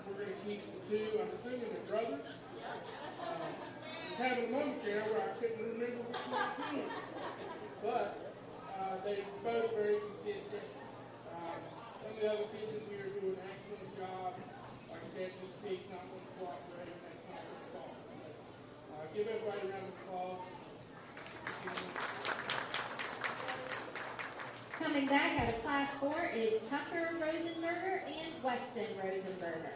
We're going to keep the two, I'm assuming they're brothers. Was having a moment there where I couldn't remember which one it was. But they're both very consistent. Some of the other kids in here do an excellent job. Like I said, just Steve's not going to cooperate, and that's not their fault. Give everybody a round of applause. Coming back out of Class 4 is Tucker Rosenberger and Weston Rosenberger.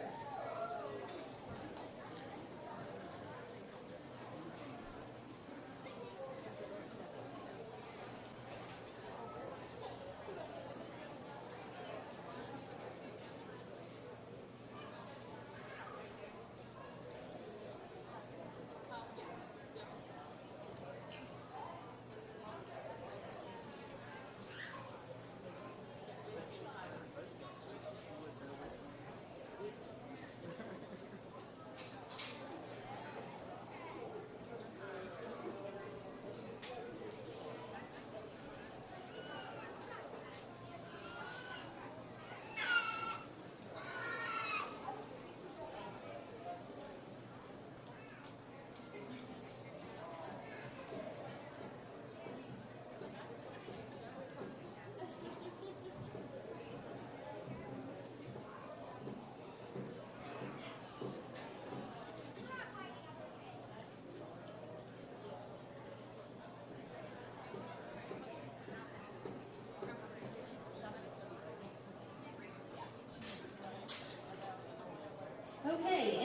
Okay,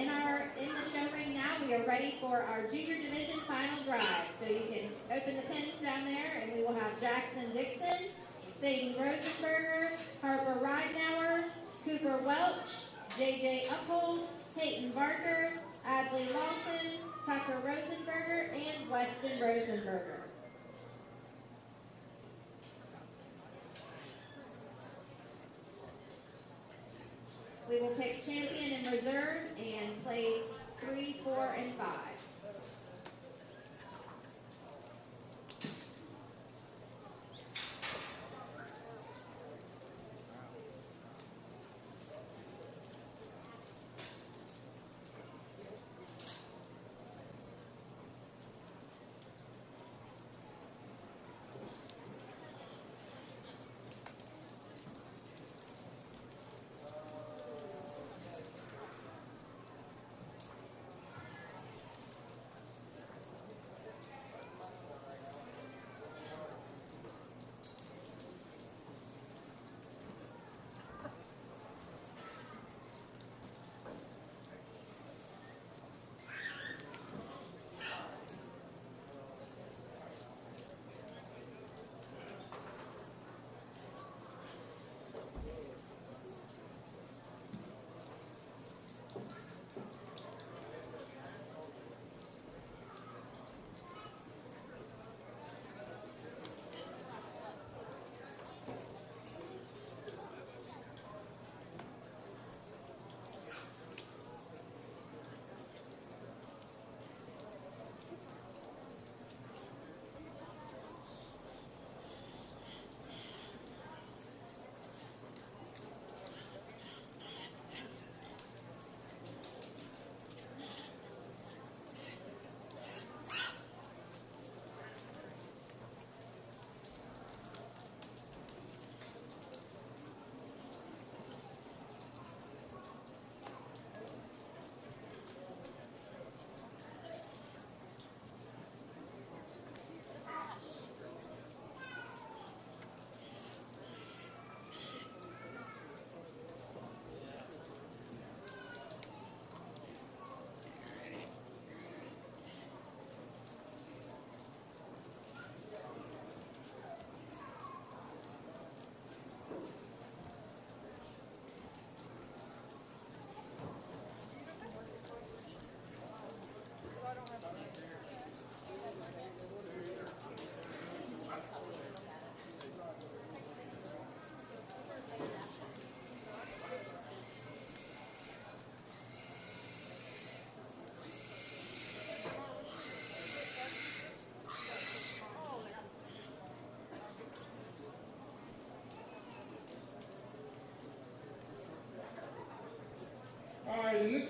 in the show ring now, we are ready for our junior division final drive. So you can open the pins down there, and we will have Jackson Dixon, Sadie Rosenberger, Harper Ridenauer, Cooper Welch, JJ Uphold, Peyton Barker, Adley Lawson, Tucker Rosenberger, and Weston Rosenberger. We will pick champion and reserve and place 3, 4, and 5.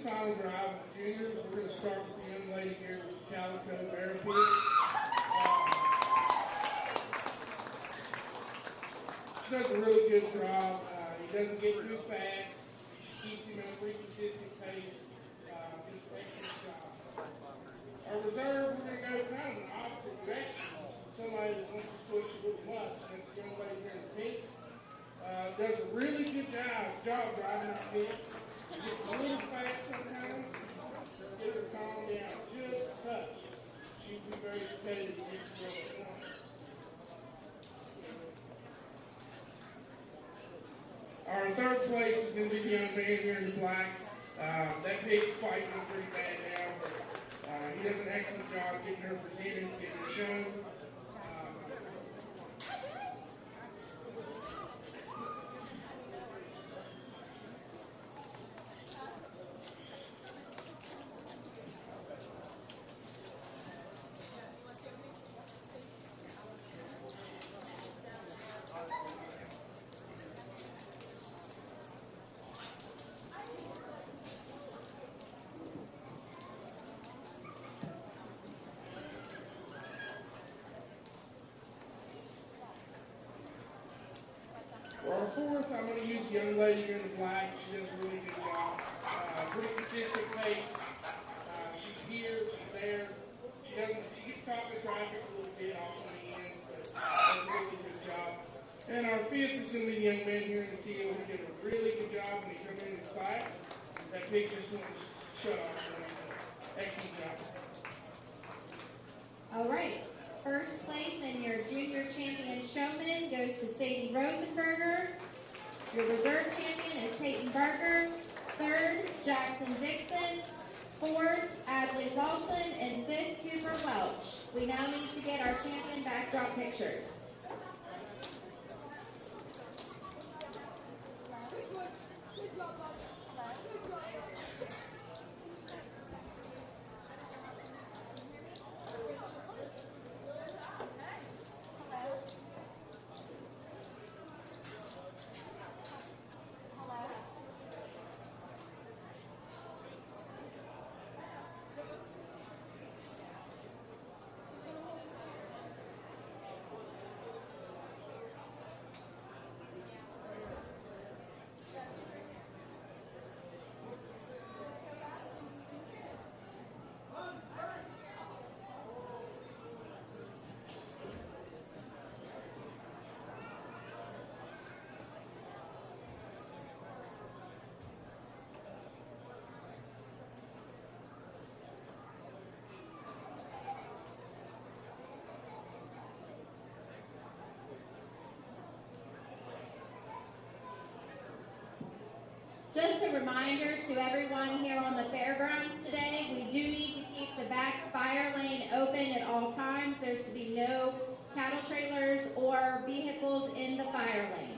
freestyle drive with the juniors. We're going to start with the young lady here with the Calico Barracuda. She does a really good job. He doesn't get too fast. She keeps him at a pretty consistent pace. Just excellent job. Our reserve, we're going to go kind of an opposite direction. Somebody that wants to push a little much. That's the young lady here in the pink. Does a really good job driving our pit. Gets a little fast sometimes. Get her to calm down just a touch. She'll be very competitive against the other one. Our third place is going to be the young man here in the black. That pig's fighting him pretty bad now, but he does an excellent job getting her presented, getting her shown. For our fourth, I'm going to use the young lady here in the black. She does a really good job. Pretty consistent pace. She's here, she's there. She gets caught in the traffic a little bit off on the ends, but does a really good job. And our fifth is going to be the young man here in the teal. He did a really good job when he came in his class. That pig just went shut off. Excellent job. All right. First place in your junior champion showman goes to Sadie Rosenberger. Your reserve champion is Peyton Barker. Third, Jackson Dixon. Fourth, Adley Lawson. And fifth, Cooper Welch. We now need to get our champion backdrop pictures. Just a reminder to everyone here on the fairgrounds today, we do need to keep the back fire lane open at all times. There's to be no cattle trailers or vehicles in the fire lane.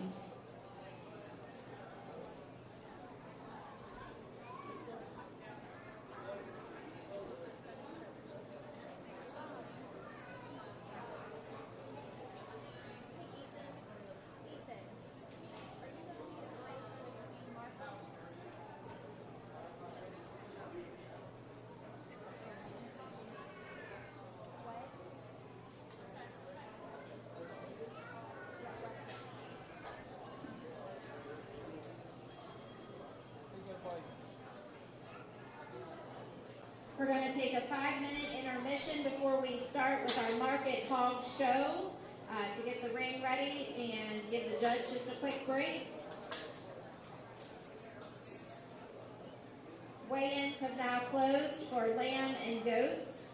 We're going to take a 5-minute intermission before we start with our market hog show to get the ring ready and give the judge just a quick break. Weigh-ins have now closed for lamb and goats.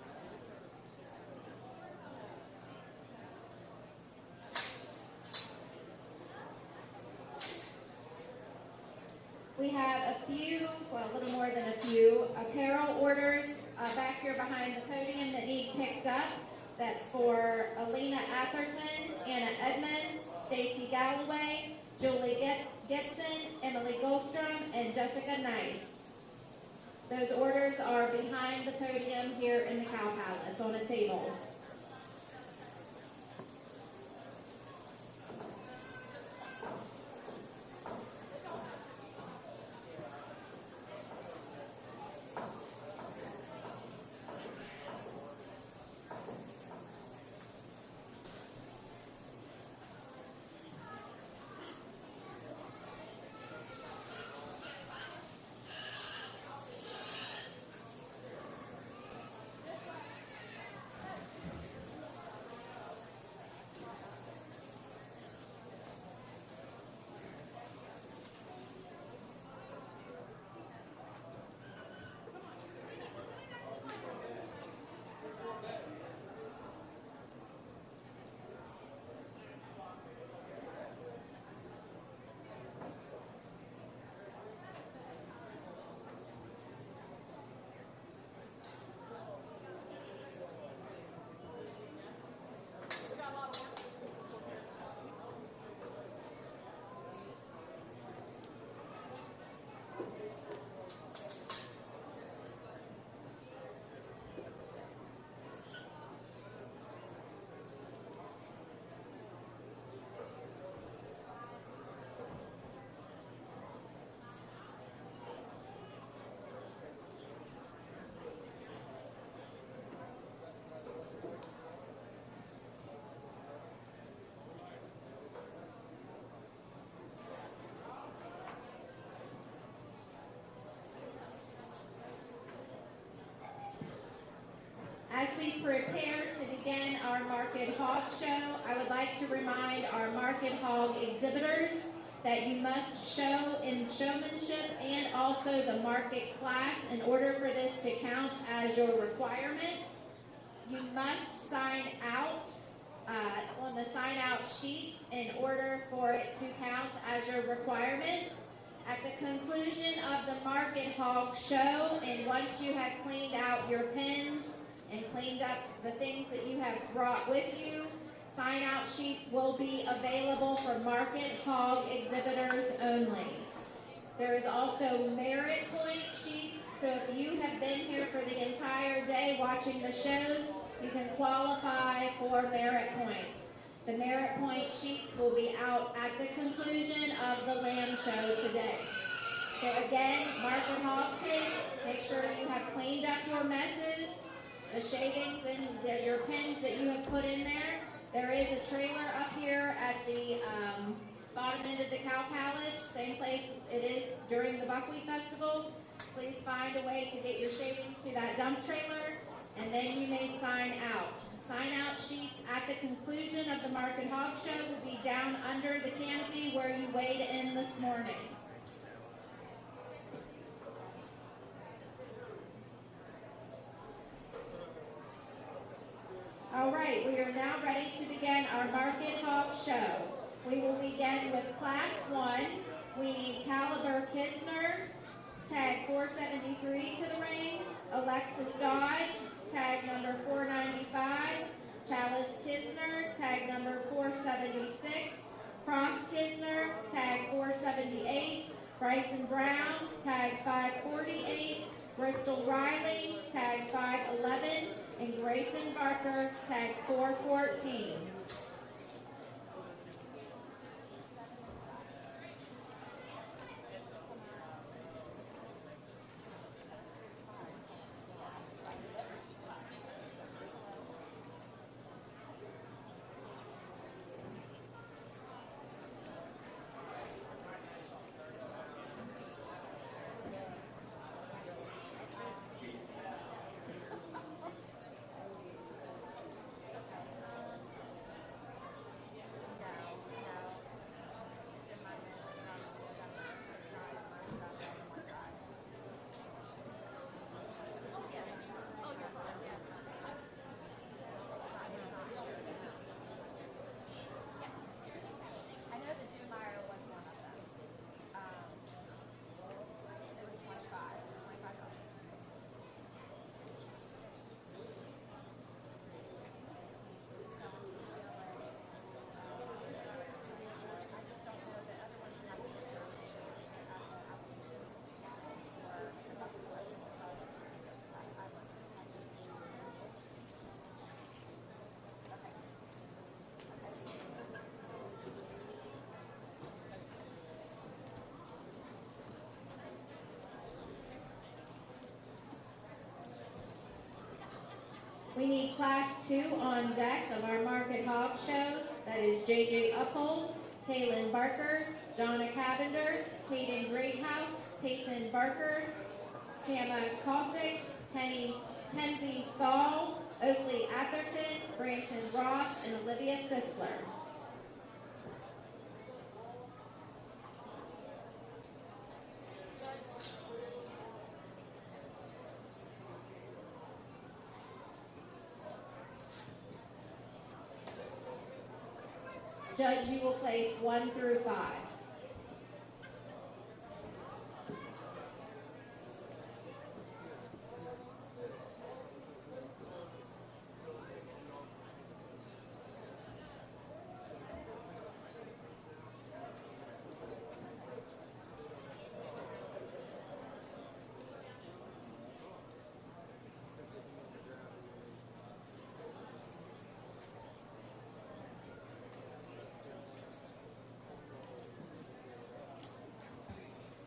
We have a few, well, a little more than a few, apparel orders back here behind the podium that need picked up. That's for Alina Atherton, Anna Edmonds, Stacy Galloway, Julie Gibson, Emily Goldstrom, and Jessica Nice. Those orders are behind the podium here in the Cow Palace on a table. As we prepare to begin our Market Hog Show, I would like to remind our Market Hog exhibitors that you must show in showmanship and also the market class in order for this to count as your requirement. You must sign out on the sign out sheets in order for it to count as your requirement. At the conclusion of the Market Hog Show, and once you have cleaned out your pens and cleaned up the things that you have brought with you, sign out sheets will be available for Market Hog exhibitors only. There is also merit point sheets, so if you have been here for the entire day watching the shows, you can qualify for merit points. The merit point sheets will be out at the conclusion of the lamb show today. So again, Market Hog kids, make sure you have cleaned up your messes, the shavings and your pens that you have put in there. There is a trailer up here at the bottom end of the Cow Palace, same place it is during the Buckwheat Festival. Please find a way to get your shavings to that dump trailer, and then you may sign out. Sign out sheets at the conclusion of the Market Hog Show will be down under the canopy where you weighed in this morning. All right, we are now ready to begin our Market Hog Show. We will begin with Class 1. We need Caliber Kisner, tag 473 to the ring. Alexis Dodge, tag number 495. Chalice Kisner, tag number 476. Cross Kisner, tag 478. Bryson Brown, tag 548. Bristol Riley, tag 511. And Grayson Barker, tag 414. We need Class 2 on deck of our Market Hog Show. That is JJ Uphold, Kaylin Barker, Donna Cavender, Hayden Greathouse, Peyton Barker, Tama Kosick, Penzie Thal, Oakley Atherton, Branson Roth, and Olivia Sisler. Judge, you will place 1 through 5.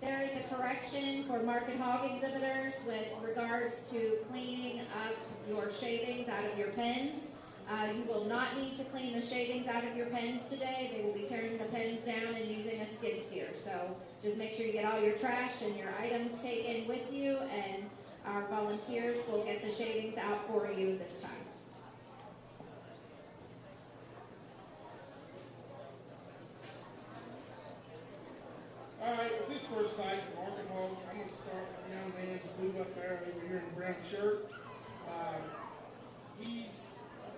There is a correction for Market Hog exhibitors with regards to cleaning up your shavings out of your pens. You will not need to clean the shavings out of your pens today. They will be tearing the pens down and using a skid steer. So just make sure you get all your trash and your items taken with you, and Our volunteers will get the shavings out for you this time. All right, with this first class of Arkansas, I'm going to start with the young man who blew up there over here in the brown shirt. He's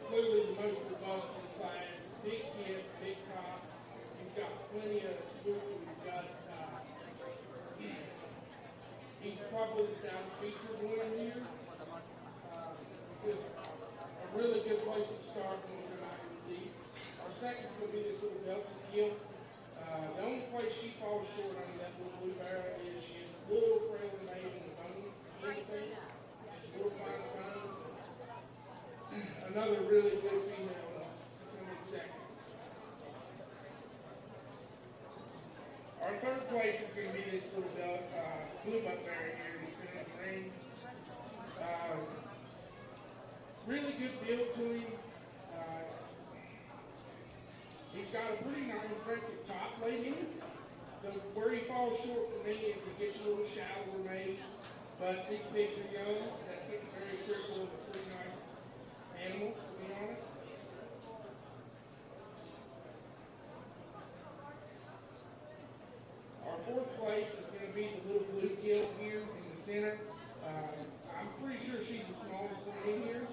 clearly the most robust in the class. Big kid, big top. He's got plenty of swoop. He's probably the stoutest feature one here. Just a really good place to start when we come out of the deep. Our second's going to be this little Delta skill. The only place she falls short on that little blue barrel is she is a little frailer made in the bone. She's a little fine bone. Another really good female coming second. Our third place is going to be this little blue buckberry here in the center of the ring. Really good build to him. He's got a pretty impressive top weight in him. Where he falls short for me is he gets a little shallower made, but these pigs are young. That's very critical of a pretty nice animal, to be honest. Our fourth place is going to be the little bluegill here in the center. I'm pretty sure she's the smallest one in here.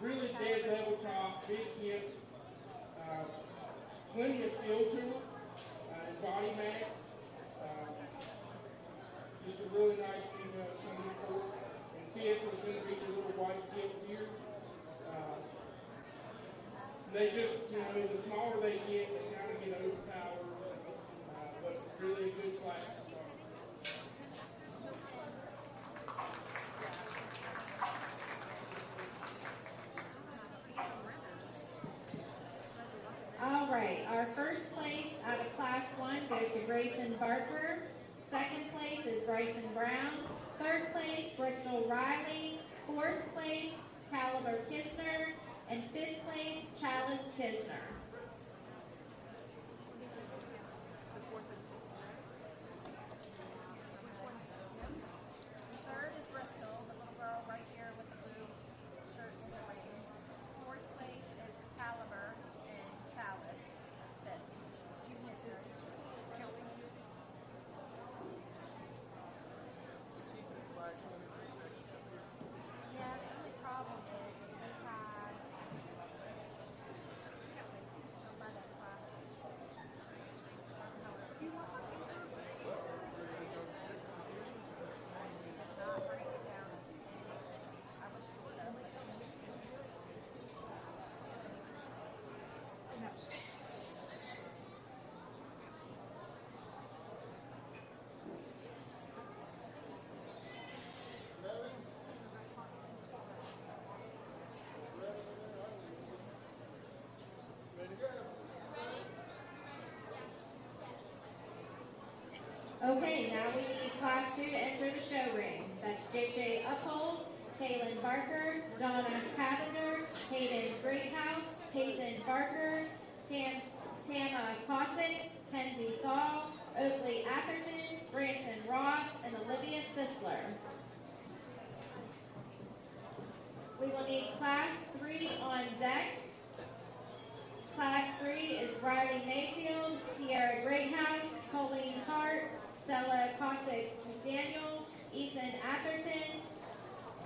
Really dead level top, big hip, plenty of feel to her, and body mass. Just a really nice female coming forward. And fifth is going to be the little white kid here. They just, the smaller they get, they kind of get overpowered, but really a good class to start. All right, our first place out of Class 1 goes to Grayson Barker. Second place is Bryson Brown. Third place, Bristol Riley. Fourth place, Caliber Kisner. And fifth place, Chalice Kisner. Third is Bristol, the little girl right here with the blue shirt in the ring. Fourth place is Caliber, and Chalice is fifth. Yeah, the only problem is we have Monday classes. She did not break it down as many. I wish she would have, but she Okay, now we need Class 2 to enter the show ring. That's JJ Uphold, Kaylin Barker, Donna Cavender, Hayden Greathouse, Peyton Barker, Tama Cossack, Kenzie Saul, Oakley Atherton, Branson Roth, and Olivia Sisler. We will need Class 3 on deck. Class 3 is Riley Mayfield, Sierra Greathouse, Colleen Hart, Stella Cossack McDaniel, Ethan Atherton,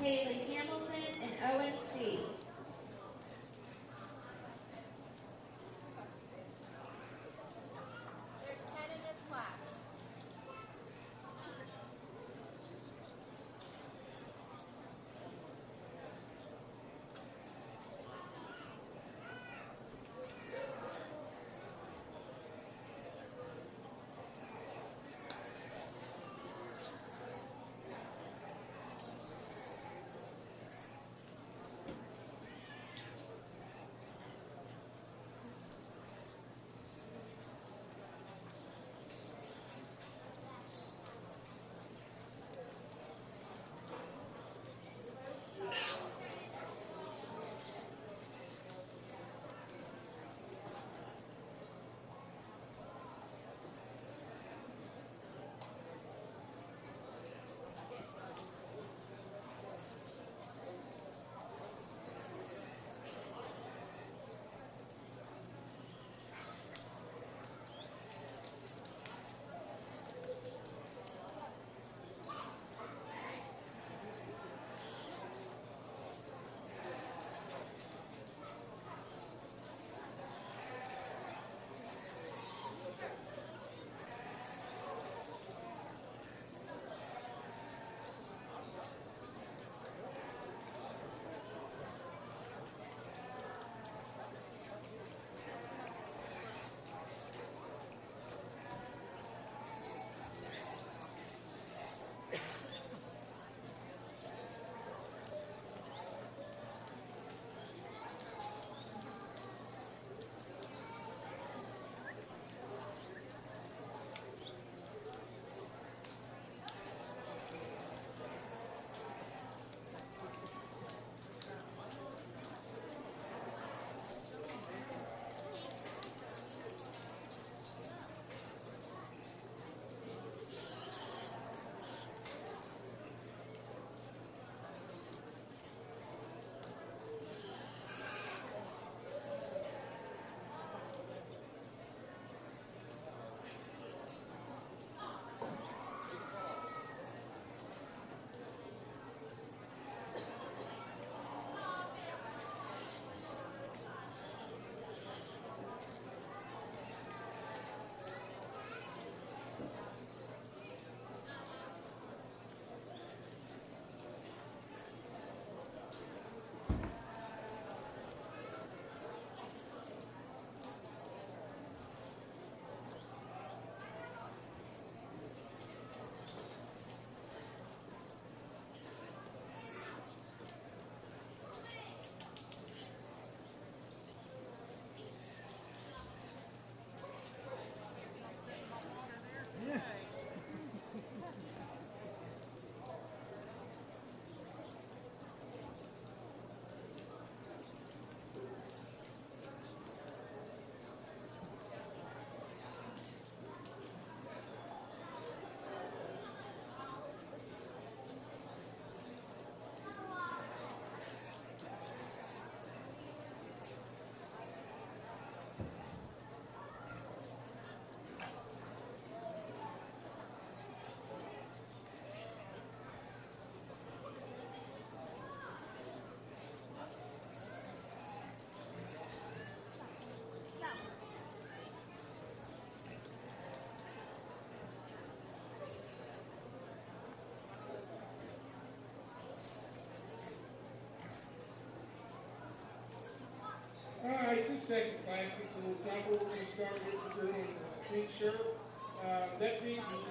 Haley Hamilton, and Owen C. There's 10 in this class. second class gets a little tougher. We're going to start with the girl in the pink shirt. That pink is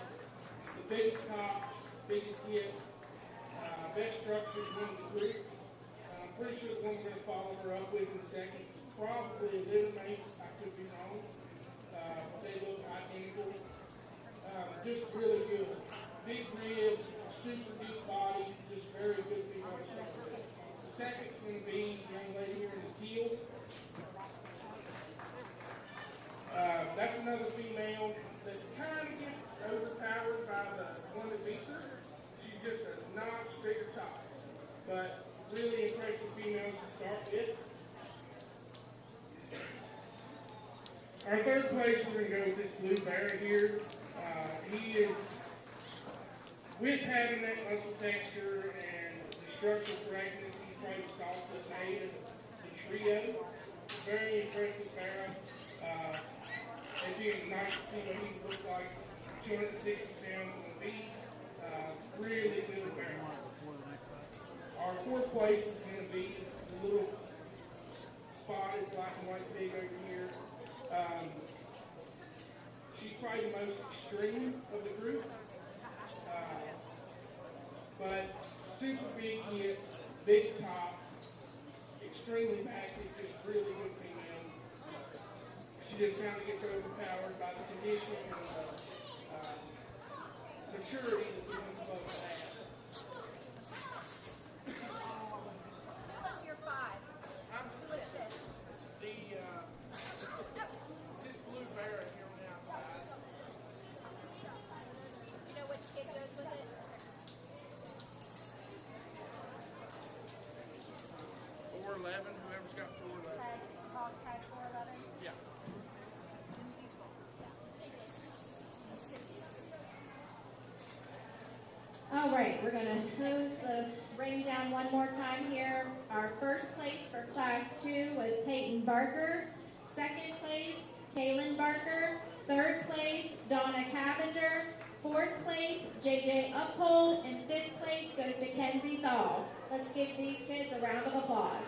the biggest top, biggest hit, best structured one of the group. I'm pretty sure the one we're going to follow her up with in a second is probably a litter mate. I could be wrong. They look identical. Just really good. Big ribs, super deep body, just very good female structure. The second's going to be the young lady here in the teal. That's another female that kind of gets overpowered by the one that beats her. She's just a notch bigger top, but really impressive females to start with. Our third place, we're going to go with this blue bear here. He is, with having that muscle texture and the structural correctness, he's probably the softest made of the trio. Very impressive bear. It'd be nice to see what he would look like, 260 pounds on the beat. Really good bear. Our fourth place is going to be the little spotted black and white pig over here. She's probably the most extreme of the group, but super big hit, big top, extremely massive, just really good female. She just kind of gets overpowered by the condition and the maturity that the ones above us have. Who was your 5? Who was fifth? This blue bear here on the outside. You know which kid goes with it? 411, whoever's got 411. Tag 411. Yeah. All right, we're going to hose the ring down one more time here. Our first place for Class 2 was Peyton Barker. Second place, Kaylin Barker. Third place, Donna Cavender. Fourth place, JJ Uphold. And fifth place goes to Kenzie Thal. Let's give these kids a round of applause.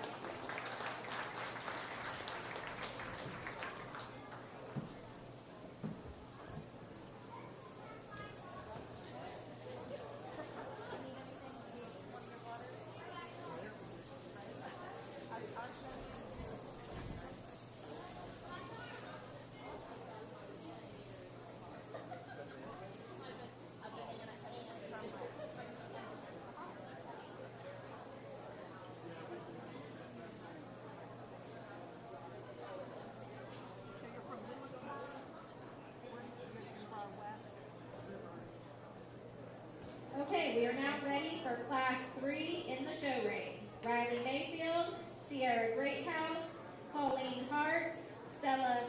Okay, we are now ready for Class 3 in the show ring. Riley Mayfield, Sierra Greathouse, Pauline Hart, Stella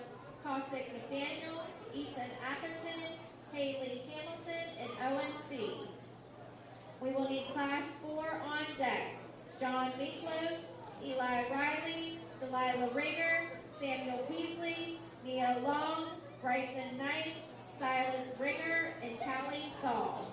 Cossack McDaniel, Ethan Atherton, Haley Hamilton, and Owen C. We will need Class 4 on deck. John Miklos, Eli Riley, Delilah Ringer, Samuel Peasley, Mia Long, Bryson Nice, Silas Ringer, and Callie Thal.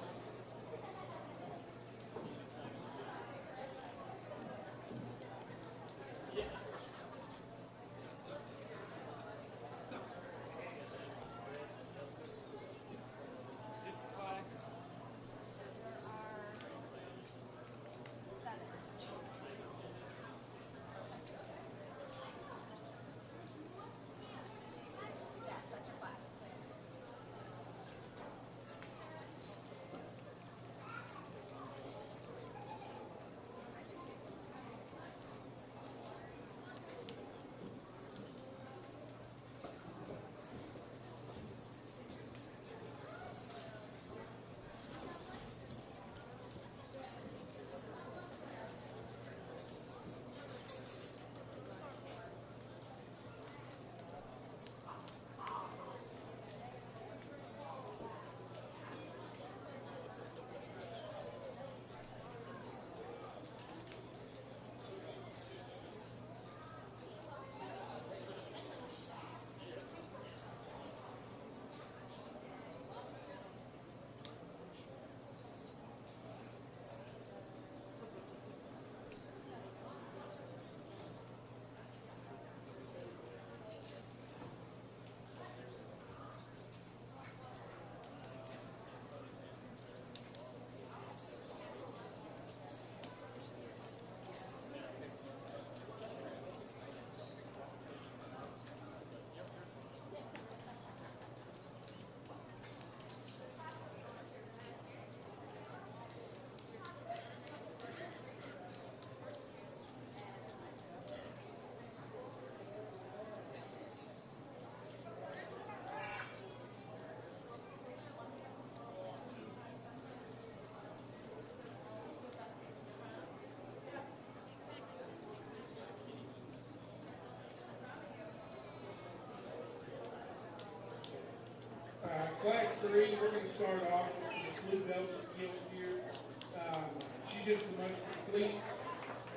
3, we're going to start off with the blue belt kid here. She did the most complete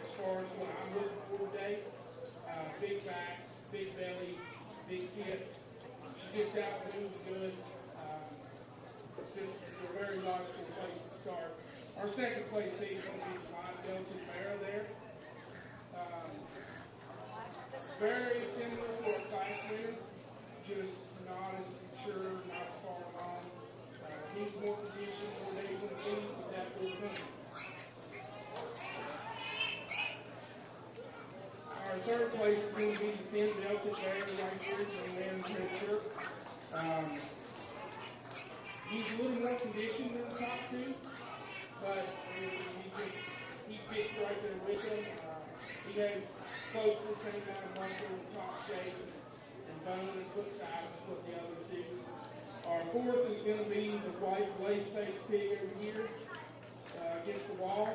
as far as what I'm looking for today. Big back, big belly, big hip. She gets out and moves good. It's just a very logical place to start. Our second place team is going to be the live belted mare there. Very similar to our class winner, just not as mature, not as far along. Needs more condition, more days in the lead, but that will come. Our third place is going to be the thin belted mare right here, the man's red shirt. He's a little more conditioned than the top two, but he fits right there with him. He has close to the same amount of muscle and top shape and bone and foot size as what the others do. Our fourth is going to be the white blaze face pig over here against the wall.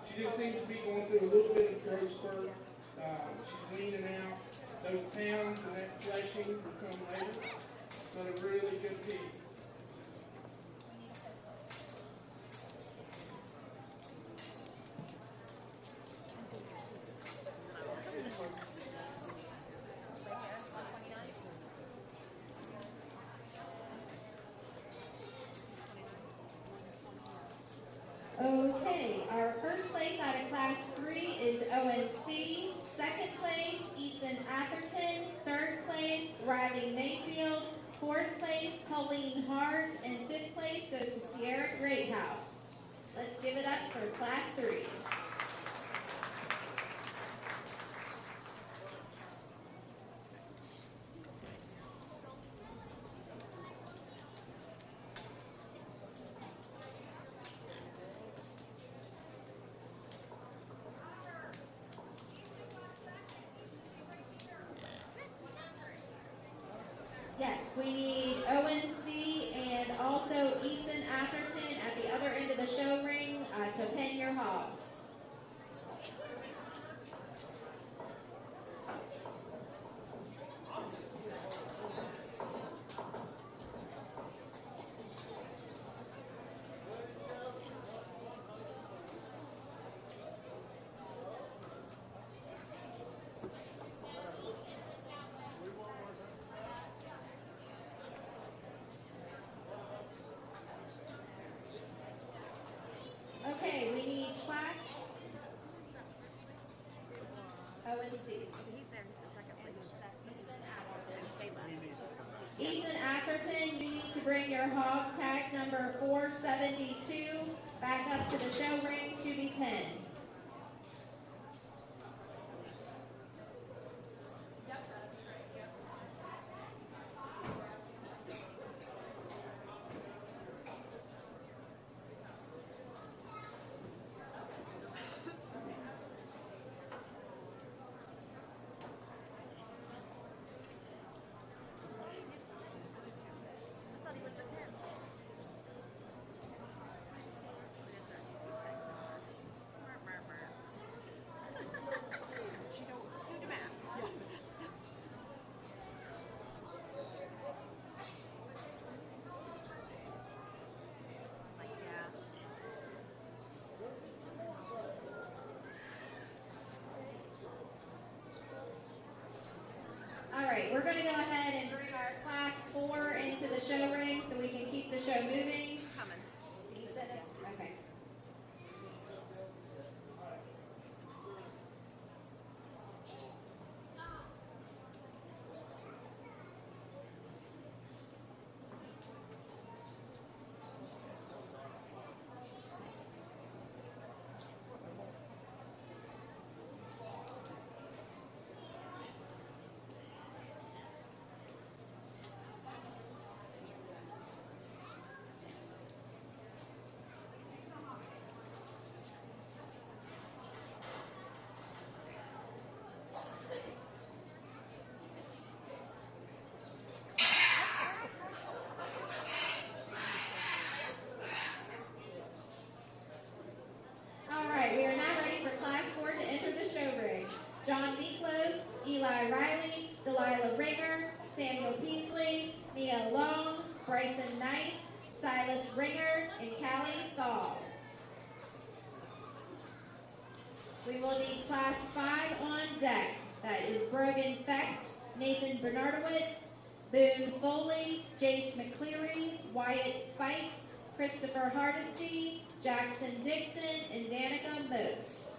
She just seems to be going through a little bit of growth spurt. She's leaning out. Those pounds and that fleshing will come later, but a really good pig. Okay, our first place out of class 3 is ONC. Second place, Easton Atherton. Third place, Riley Mayfield. Fourth place, Colleen Hart. And fifth place goes to Sierra Greathouse. Let's give it up for class 3. Yes, we need ONC and also Easton Atherton at the other end of the show ring to pin your hogs. Okay, we need class ONC. He's there in second place. Easton Atherton, you need to bring your hog tag number 472 back up to the show ring to be pinned. I thought he was with him. All right, we're going to go ahead and bring our class 4 into the show ring so we can keep the show moving. Coming. Okay. Madison Nice, Silas Ringer, and Callie Thal. We will need Class 5 on deck. That is Brogan Feck, Nathan Bernardowitz, Boone Foley, Jace McCleary, Wyatt Fike, Christopher Hardesty, Jackson Dixon, and Danica Moats.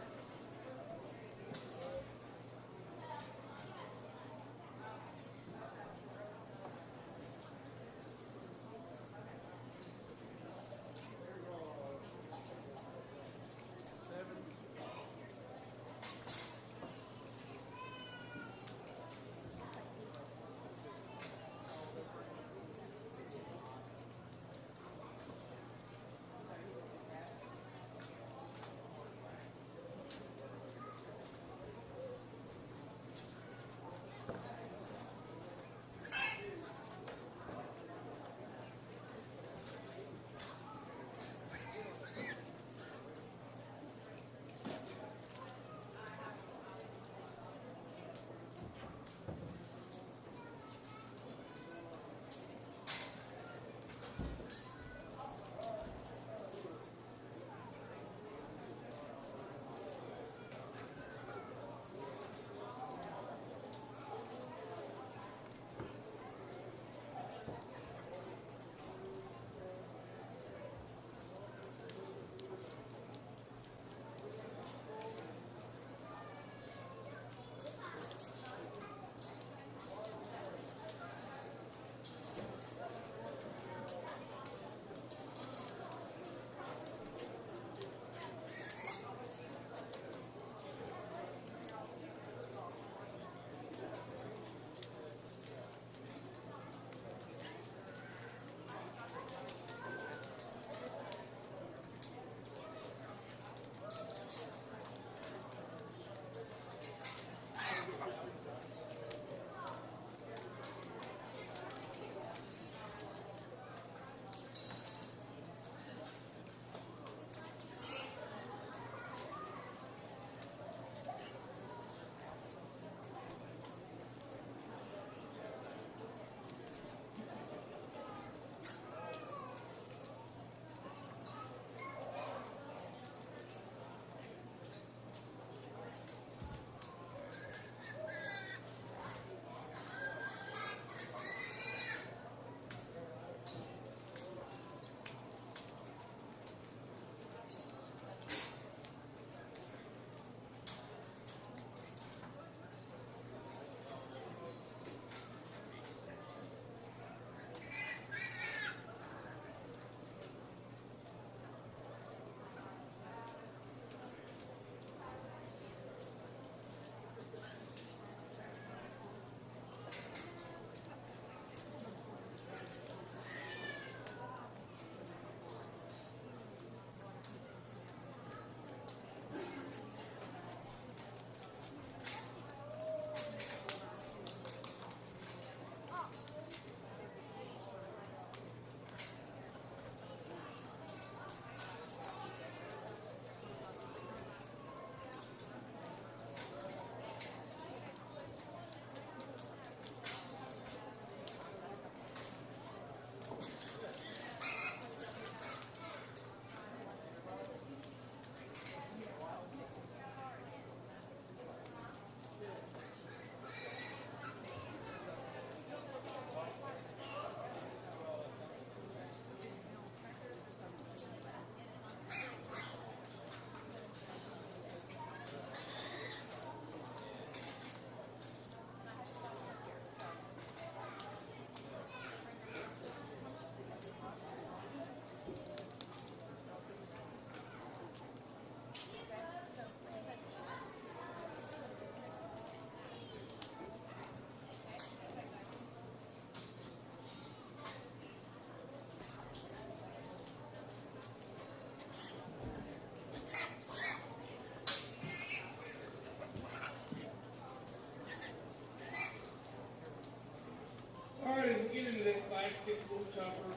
Get into this fight, gets a little tougher.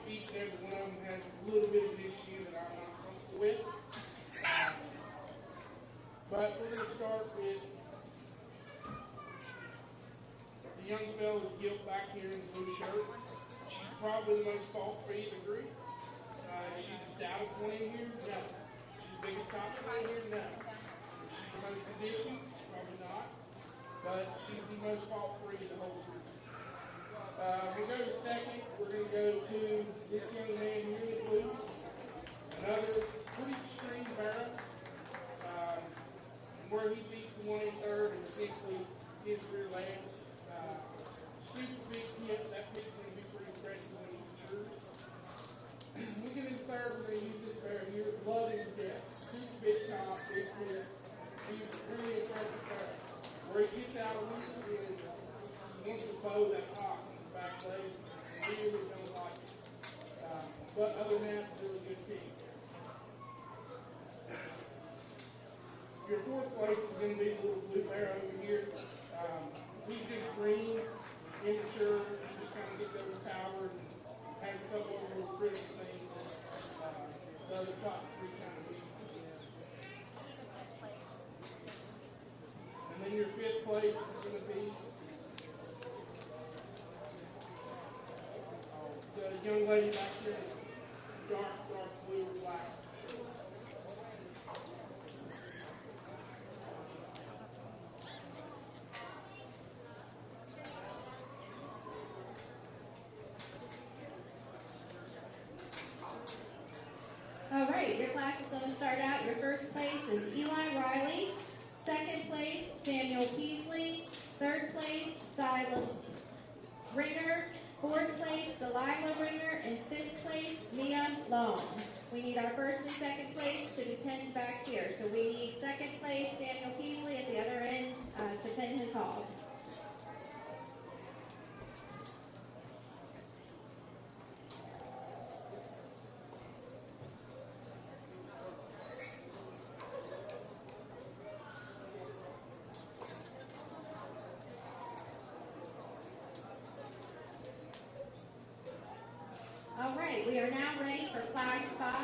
Each and every one of them has a little bit of an issue that I'm not comfortable with. But we're going to start with the young fella's guilt back here in the blue shirt. probably the most fault-free of the group. Is she the stoutest one in here? No. She's the biggest top one in here? No. She's the most conditioned? Probably not. But she's the most fault-free of the whole group. We'll go to second. We're going to go to this young man here in the blue. Another pretty extreme barrel. Where he beats the one in third and simply his rear legs. Super big hip. That pit's going to be pretty impressive when he matures. We get in third, we're going to use this barrel here. Love him to death. Super big top, big hip. He's a really impressive barrel. Where he gets out of wind is he wants to bow that hawk on his back legs. Really don't like it. But other than that, really good pick. Your fourth place is going to be the little blue bear over here. He's just green, immature. He just kind of gets overpowered and has a couple of little critical things that the other top three kind of beat. And then your fifth place is going to be the young lady back here in dark blue or black. All right, your class is going to start out. Your first place is Eli Riley. Second place, Samuel Peasley. Third place, Silas Ringer. Fourth place, Delilah Ringer. And fifth place, Mia Long. We need our first and second place to be pinned back here. So we need second place, Samuel Peasley at the other end to pin his hog. All right, we are now ready for Class 5.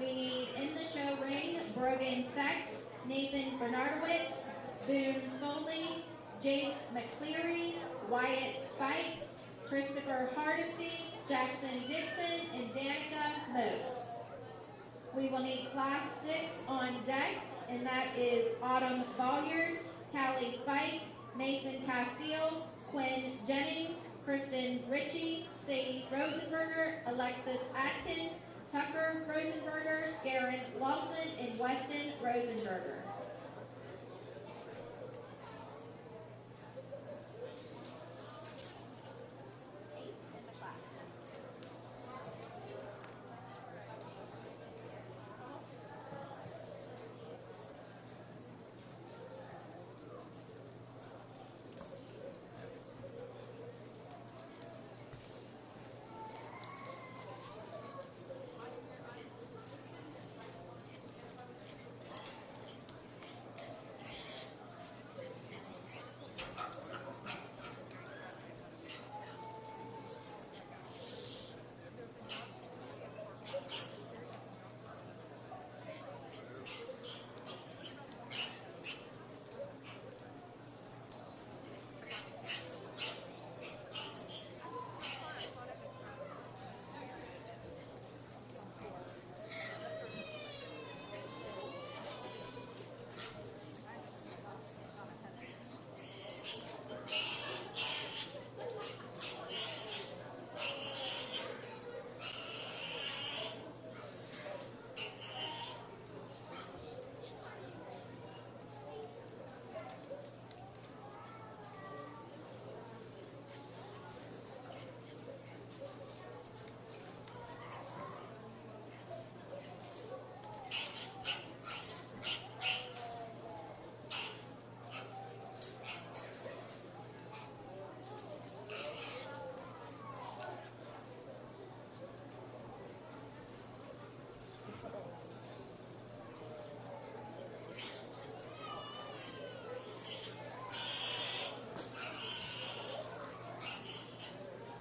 We need in the show ring, Brogan Fecht, Nathan Bernardowitz, Boone Foley, Jace McCleary, Wyatt Fike, Christopher Hardesty, Jackson Dixon, and Danica Moats. We will need Class 6 on deck, and that is Autumn Bolliard, Callie Fike, Mason Castile, Quinn Jennings, Kristen Ritchie, Sadie Rosenberger, Alexis Atkins, Tucker Rosenberger, Garen Lawson, and Weston Rosenberger.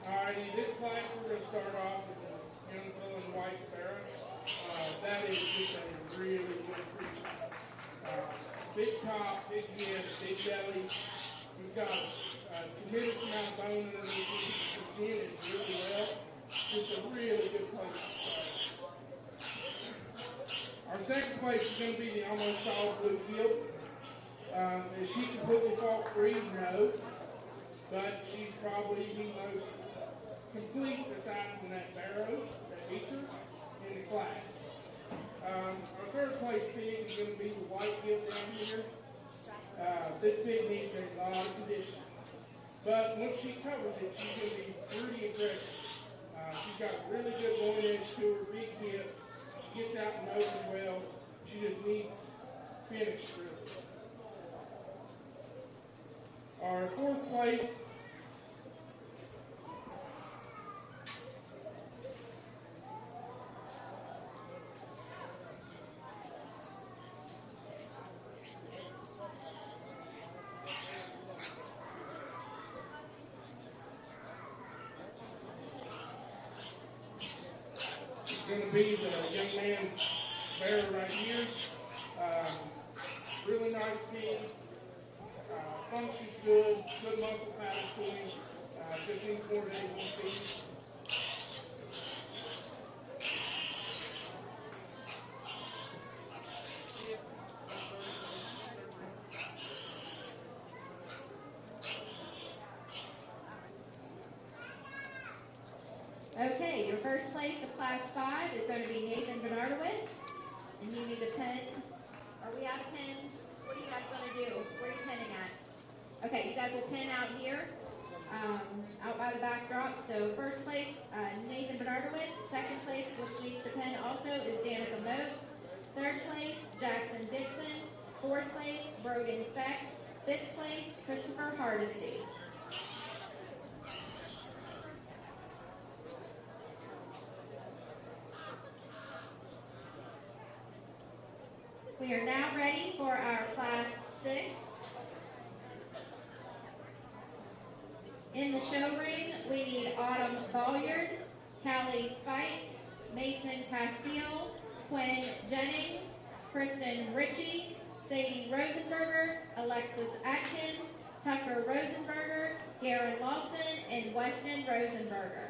Alrighty, this class we're going to start off with the young bull and white sparrow. That is just a really good creature. Big top, big head, big belly. He's got a tremendous amount of bone underneath him. He's presented really well. place. Our second place is going to be the almost solid blue kid. Is she completely fault-free? No. But she's probably the most complete aside from that barrow, that feature, in the class. Our third place pig is going to be the white kid down here. This pig needs a lot of conditioning. But once she covers it, she's going to be pretty aggressive. She's got a really good going edge to her, big hip. She gets out and moves well. She just needs finish, really. Our fourth place is going to be the young man's bear right here. Really nice pig. Functions good muscle pattern to him. Just needs more days on feed. Okay, your first place of Class 5 is going to be Nathan Bernardowitz. And you need a pen. Are we out of pens? What are you guys going to do? Where are you penning at? Okay, you guys will pin out here, out by the backdrop. So first place, Nathan Bernardowitz. Second place, which needs to pin also, is Danica Moats. Third place, Jackson Dixon. Fourth place, Brogan Beck. Fifth place, Christopher Hardesty. We are now ready for our Class 6. In the show ring, we need Autumn Bolliard, Callie Fike, Mason Castile, Quinn Jennings, Kristen Ritchie, Sadie Rosenberger, Alexis Atkins, Tucker Rosenberger, Garen Lawson, and Weston Rosenberger.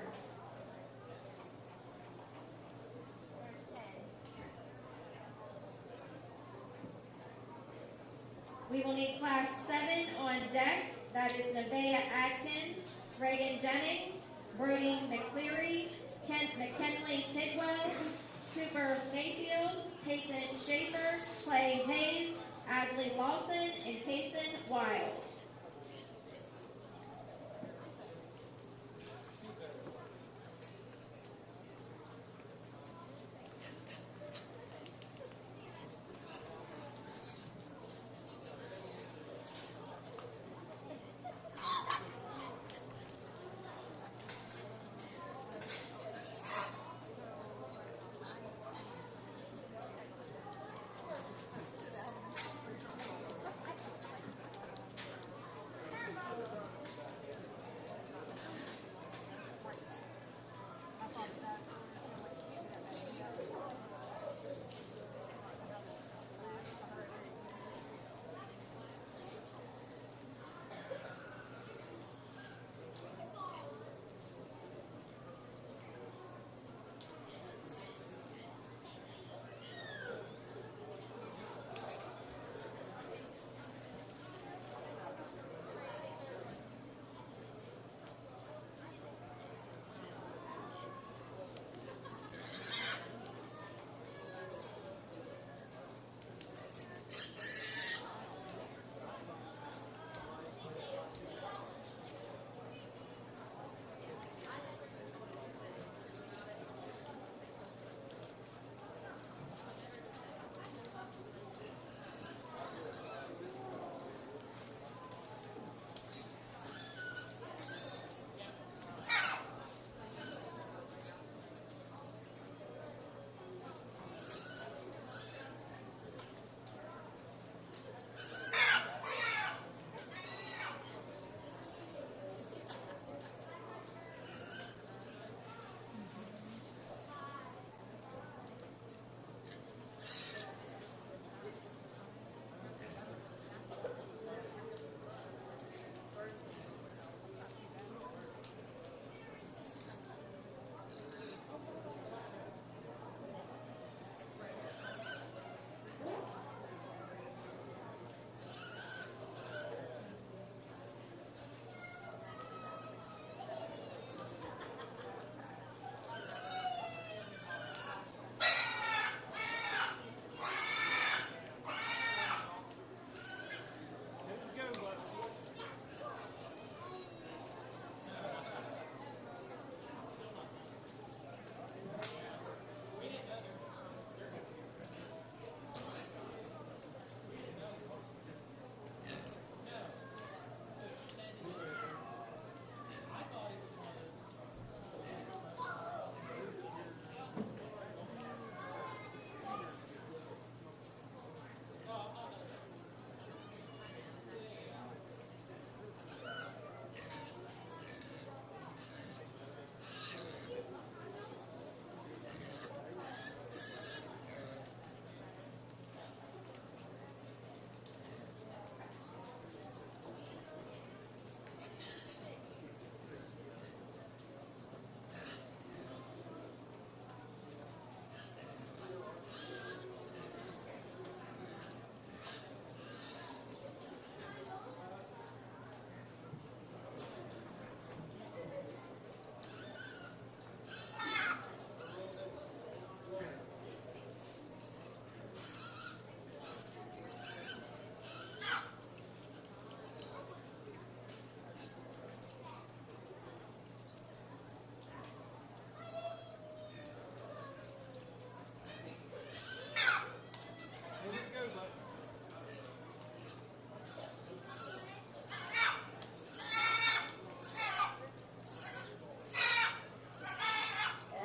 We will need Class 7 on deck. That is Nevaeh Atkins, Reagan Jennings, Brody McCleary, Kent McKinley Tidwell, Cooper Mayfield, Peyton Schaefer, Clay Hayes, Adley Lawson, and Kason Wiles.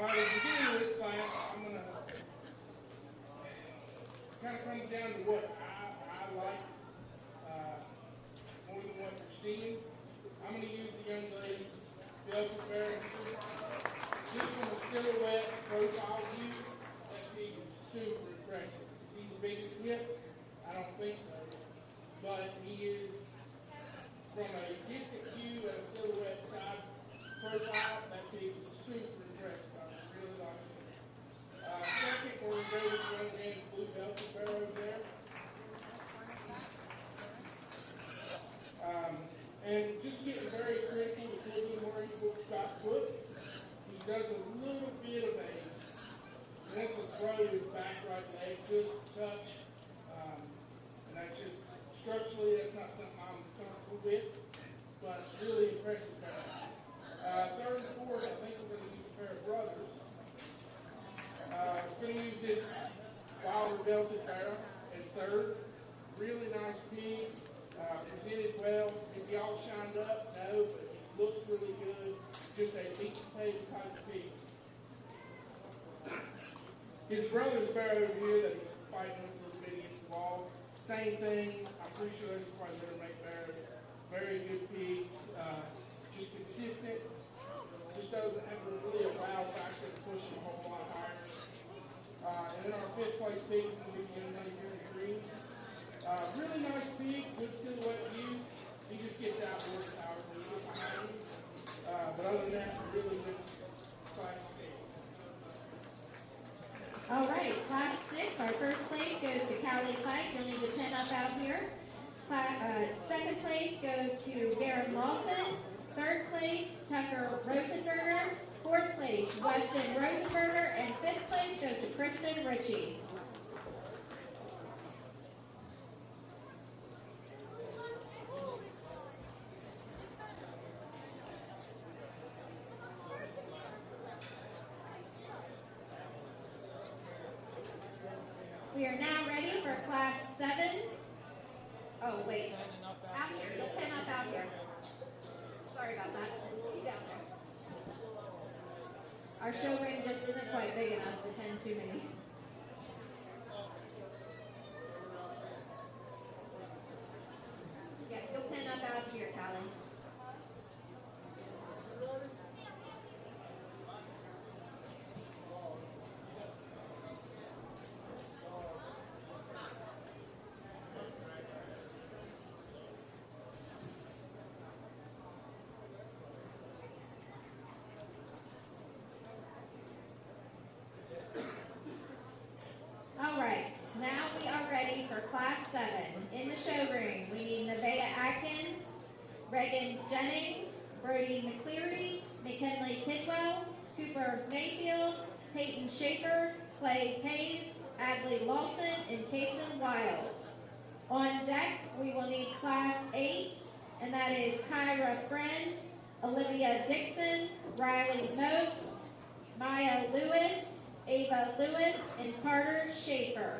All right, at the beginning of this class, I'm going to kind of comes down to what I like more than what you're seeing. I'm going to use the young lady's Delta Fairgrounds. Just from a silhouette profile view, that pig is super impressive. Is he the biggest whip? I don't think so. But he is, from a distant view and a silhouette side profile, that pig is super impressive. I really like it. Second, we're going to go with the young man's blue Delta Barrow there. And just getting very critical with looking where he's got foot. He does a little bit of a, wants to throw his back right leg just a touch. And that's just, structurally, that's not something I'm comfortable with, but really impressive. Third and fourth, I think we're going to use a pair of brothers. We're going to use this Wilder Belted Barrow as third. Really nice pig. Presented well. Is he all shined up? No, but he looks really good. Just a meat and potatoes type of pig. His brother's barrow here that he's fighting with a little bit against the wall. Same thing. I'm pretty sure those are probably better make barrows. Very good pigs. Just consistent. Just doesn't have really a wow factor to push him a whole lot higher. And then our fifth place pig is going to be the young lady here in the green. Really nice pig, good silhouette view. He just gets out horsepower when you get behind him. But other than that, really good class pig. All right, class 6, our first place goes to Callie Pike. You'll need to pin up out here. Second place goes to Darren Lawson. Third place, Tucker Rosenberger. Fourth place, Weston Rosenberger. And fifth place goes to Kristen Ritchie. We are now ready for class 7. Oh, wait. Out here. You'll pin up out here. Sorry about that. See you down there. Our show ring just isn't quite big enough to tend too many. Yeah, you'll pin up out here, Callie. Now we are ready for class 7. In the show ring, we need Nevaeh Atkins, Reagan Jennings, Brody McCleary, McKinley Kidwell, Cooper Mayfield, Peyton Schaefer, Clay Hayes, Adley Lawson, and Kason Wiles. On deck, we will need class 8, and that is Kyra Friend, Olivia Dixon, Riley Moats, Maya Lewis, Ava Lewis, and Carter Schaefer.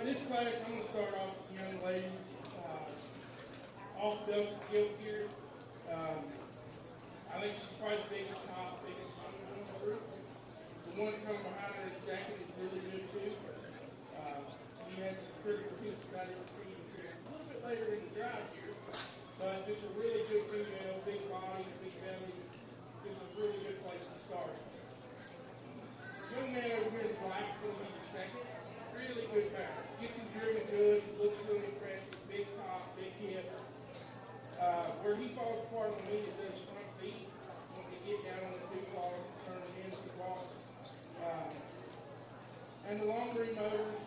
this class, I'm going to start off with the young ladies. Off Delta Guild here. I think she's probably the biggest one in the group. The one coming behind her in second is really good too. She had some critical pieces I didn't see a little bit later in the drive here. But just a really good female, big body, big belly. Just a really good place to start. Young man over here in black is going to be the second. Really good pass. Gets him driven good. Looks really impressive. Big top, big hip. Where he falls apart on me is his front feet. When they get down on the two balls, turn them in as he walks. And the long green motors,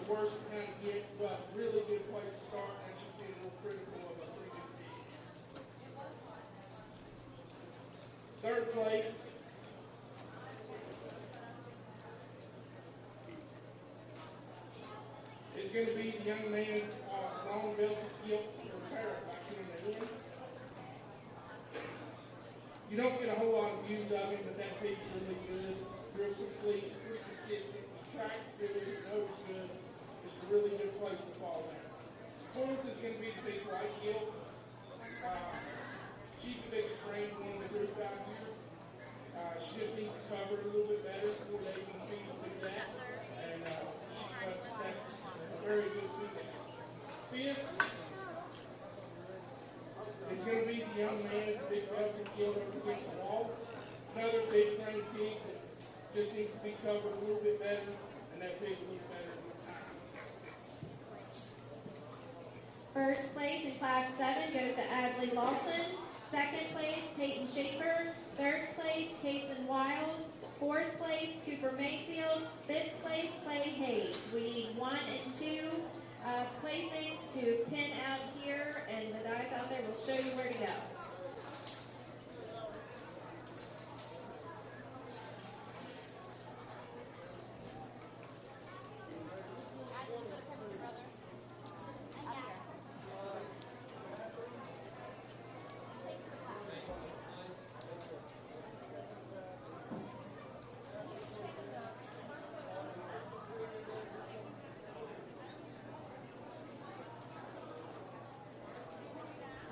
the worse it kind of gets, but really good place to start. And she's being real critical of a pretty good team. Third place. It's going to be the young man's long belted gilt repair back here in the end. You don't get a whole lot of views of him, but that pig's really good, real complete, pretty consistent. Track's good, nose good. It's a really good place to fall there. Fourth is going to be the big white gilt. She's the biggest range one in the group out here. She just needs to cover it a little bit better before they can feed to do that. And that's a very good female. Fifth is going to be the young man's big belted gilt over against the wall. Another big frame pig that just needs to be covered a little bit better, and that pig will look better with time. First place in Class 7 goes to Adley Lawson. Second place, Peyton Schaefer. Third place, Kason Wiles. Fourth place, Cooper Mayfield. Fifth place, Clay Hayes. We need 1 and 2 placings to pin out here, and the guys out there will show you where to go.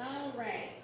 All right.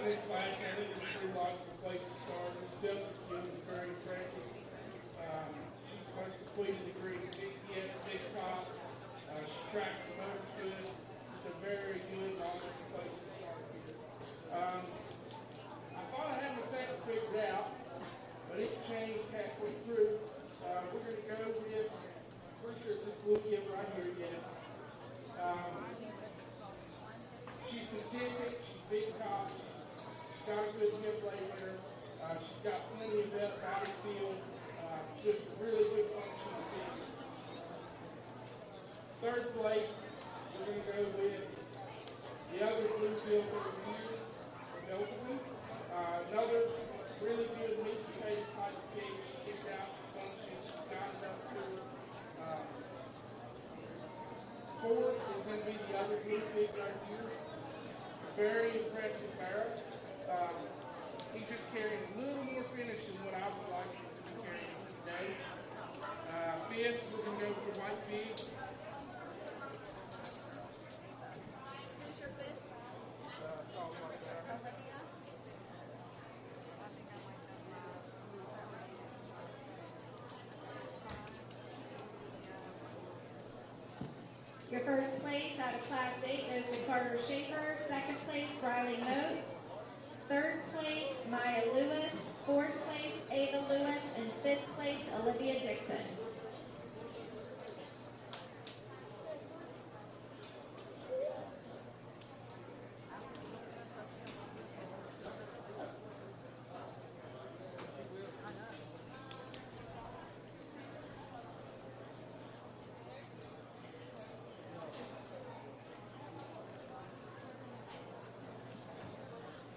this class, I think there's pretty logical place to start. This Delta kid is very impressive. She's most completed degree in K.V.F.D, big top. She tracks the motor good. It's a very good, logical place to start here. I thought I had my second figured out, but it changed halfway through. We're going to go with, pretty sure it's this blue kid right here, yes. She's consistent, she's big top, she's got a good hip labor, she's got plenty of body feel, just a really good function of thing. Third place, we're going to go with the other blue field over here, Delta. Another really good meat and potatoes type of pig. She gets out, she functions, she's got enough to her. Fourth is going to be the other blue pig right here. Very impressive barrel. He's just carrying a little more finish than what I would like him to be carrying today. Fifth, we're going to go for white pig. Who's your fifth? Olivia? Your first place out of Class 8 goes to Carter Schaefer. Second place, Riley Moats. Third place, Maya Lewis. Fourth place, Ava Lewis. And fifth place, Olivia Dixon.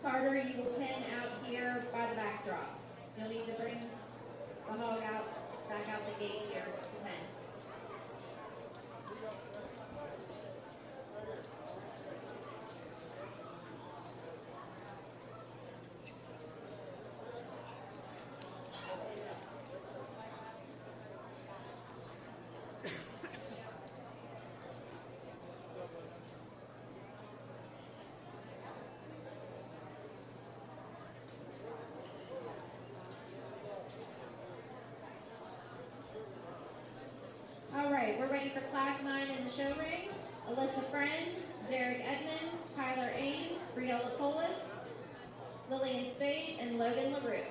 Carter, you will pin out here by the backdrop. You'll need to bring the hog out, back out the gate here to pin. All right, we're ready for Class 9 in the show ring. Alyssa Friend, Derek Edmonds, Tyler Ames, Briella Polis, Lillian Spade, and Logan LaRue.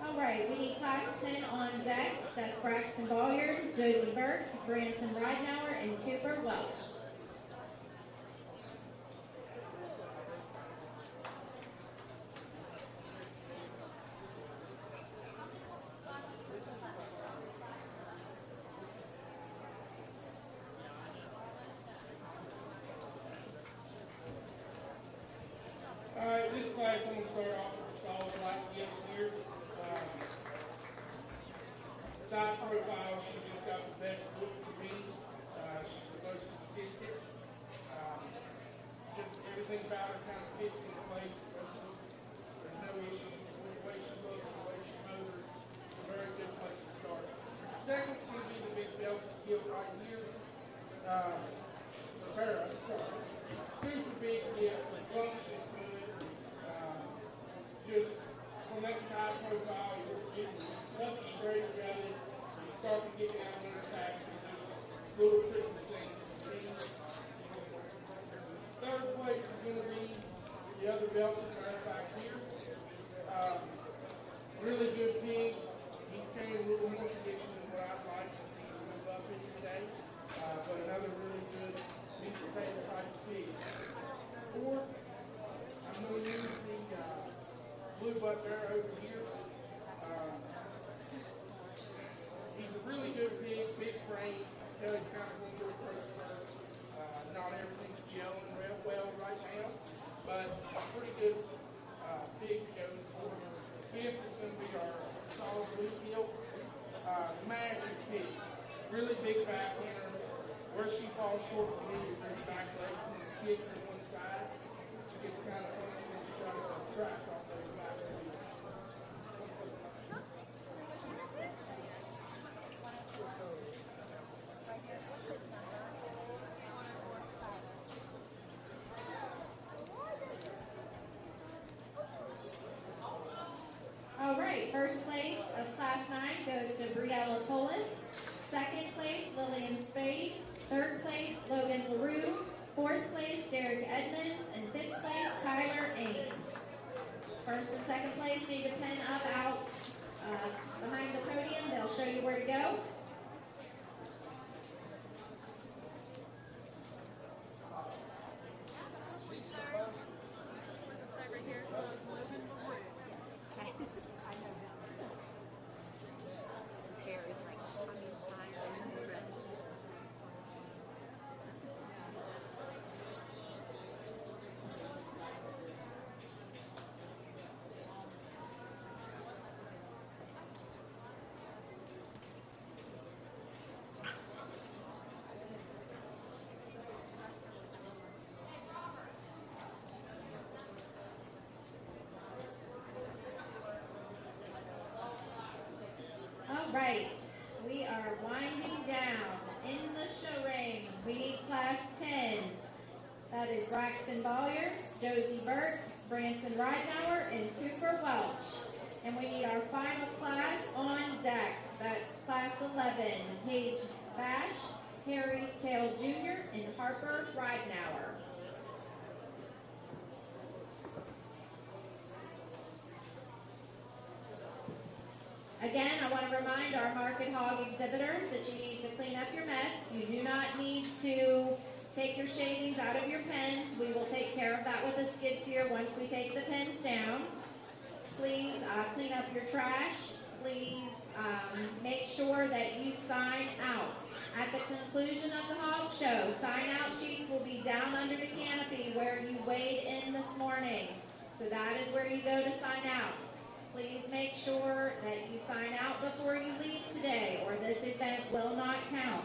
All right, we need Class 10 on deck. That's Braxton Bolliard, Josie Burke, Branson Ridenauer, and Cooper Welch. All right, this class I'm going to start off with a solid black gift here. Side profile, she just got the best look to me. She's the most consistent. powder kind of fits in place. There's no issues with the way she looks, the way she moves. It's a very good place to start. Second's going to be the big belt kit right here. Super big kit, function good. Just from that side profile, you're getting nothing straight about it. You start to get down to the fact little critical things. Third place is going to be the other belt right back here. Really good pig. He's carrying a little more tradition than what I'd like to see him move up in today. But another really good meat potato type pig. Fourth, I'm going to use the blue butt bear over here. He's a really good pig, big frame. He's kind of going through a growth. Not everything's gelling real well right now, but a pretty good pig to go for. Fifth is going to be our solid blue gill. Massive pig, really big back hander. Where she falls short for me is her back legs and the kick to one side. She gets kind of funny when she tries to track off those back legs. All right, first place of Class 9 goes to Briella Polis. Second place, Lillian Spade. Third place, Logan LaRue. Fourth place, Derek Edmonds. And fifth place, Tyler Ames. First and second place need to pin up out behind the podium. They'll show you where to go. Right, we are winding down in the show ring. We need Class 10. That is Braxton Bollier, Josie Burke, Branson Ridenauer, and Cooper Welch. And we need our final class on deck. That's Class 11, Paige Bash, Harry Cale Jr., and Harper Ridenauer. Again, I want to remind our market hog exhibitors that you need to clean up your mess. You do not need to take your shavings out of your pens. We will take care of that with the skid steer once we take the pens down. Please clean up your trash. Please make sure that you sign out. At the conclusion of the hog show, sign-out sheets will be down under the canopy where you weighed in this morning. So that is where you go to sign out. Please make sure that you sign out before you leave today, or this event will not count.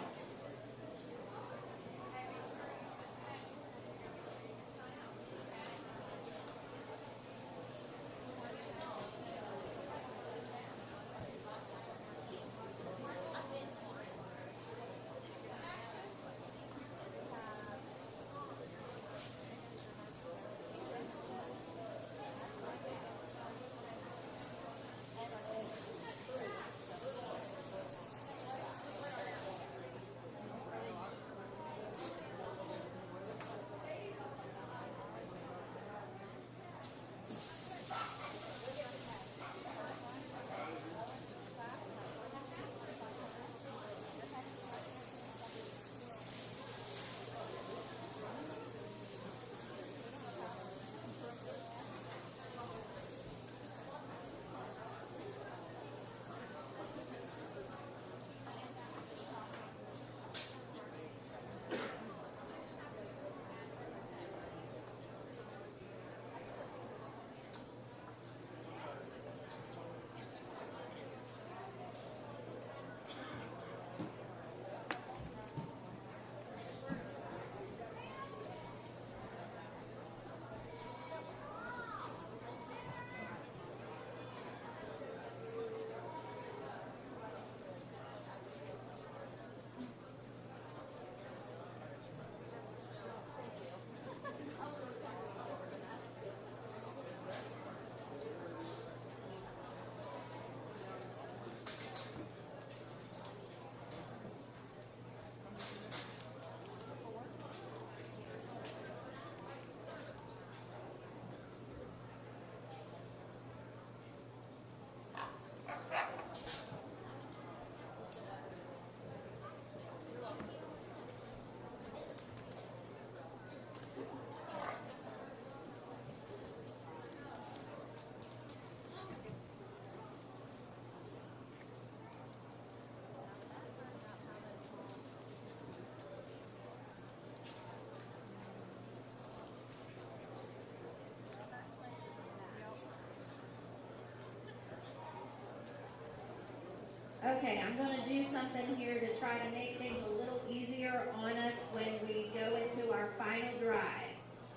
Okay, I'm gonna do something here to try to make things a little easier on us when we go into our final drive.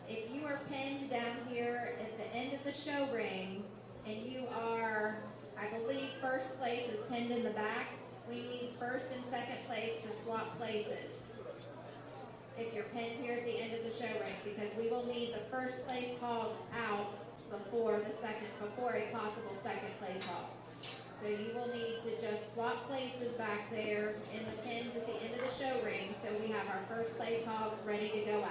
If you are pinned down here at the end of the show ring, and you are, I believe first place is pinned in the back, we need first and second place to swap places. If you're pinned here at the end of the show ring, because we will need the first place hogs out before a possible second place hog. So you will need to just swap places back there in the pins at the end of the show ring so we have our first place hogs ready to go out.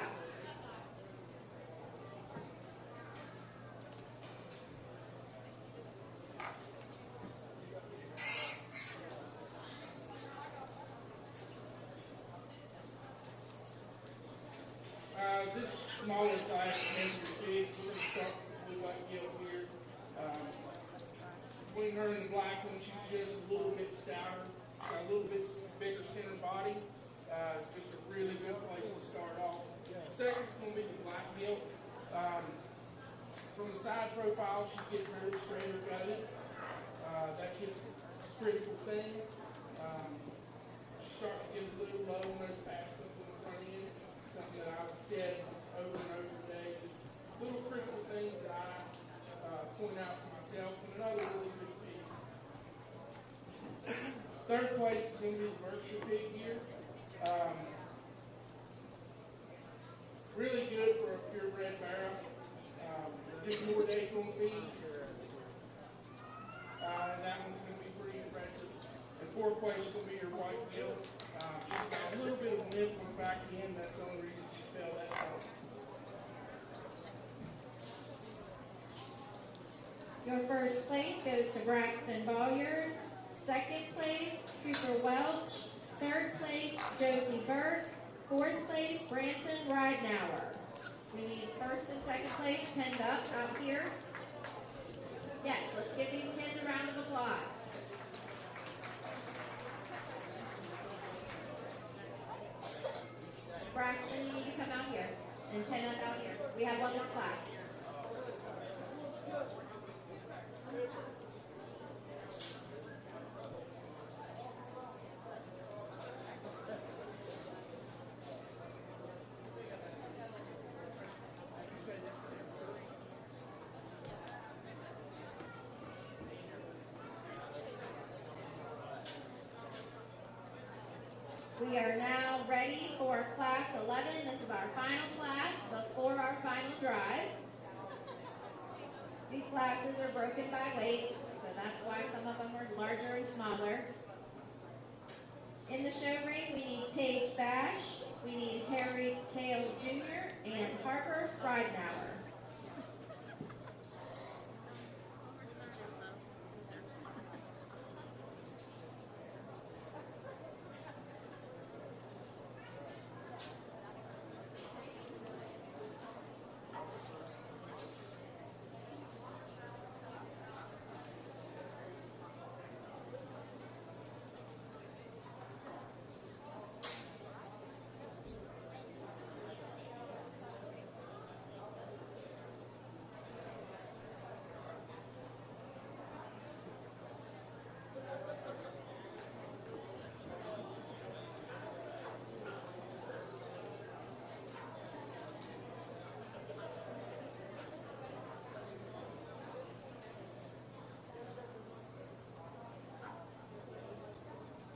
This smaller class is big. We're going to start with Blue White Gill here. Between her and the black one, she's just a little bit stouter, got a little bit bigger center body. Just a really good place to start off. Second's going to be the black gill. From the side profile, she gets very straighter gutted. That's just a critical thing. She's starting to get a little low on those fast stuff on the front end. Something that I've said over and over today. Just little critical things that I point out for myself and another really big pig. Third place is going to be the Berkshire pig here. Really good for a purebred barrow. Just more days on feed. And that one's going to be pretty impressive. And fourth place is going to be your white gill. She's got a little bit of a nip on the back end. That's the only reason she fell that far. Your first place goes to Braxton Bolliard. Second place, Cooper Welch. Third place, Josie Burke. Fourth place, Branson Ridenauer. We need first and second place pinned up out here. Yes, let's give these kids a round of applause. Braxton, you need to come out here and pin up out here. We have one more class. We are now ready for class 11. This is our final class before our final drive. These classes are broken by weights, so that's why some of them are larger and smaller. In the show ring, we need Paige Bash, we need Harry Cale Jr., and Harper Ridenauer.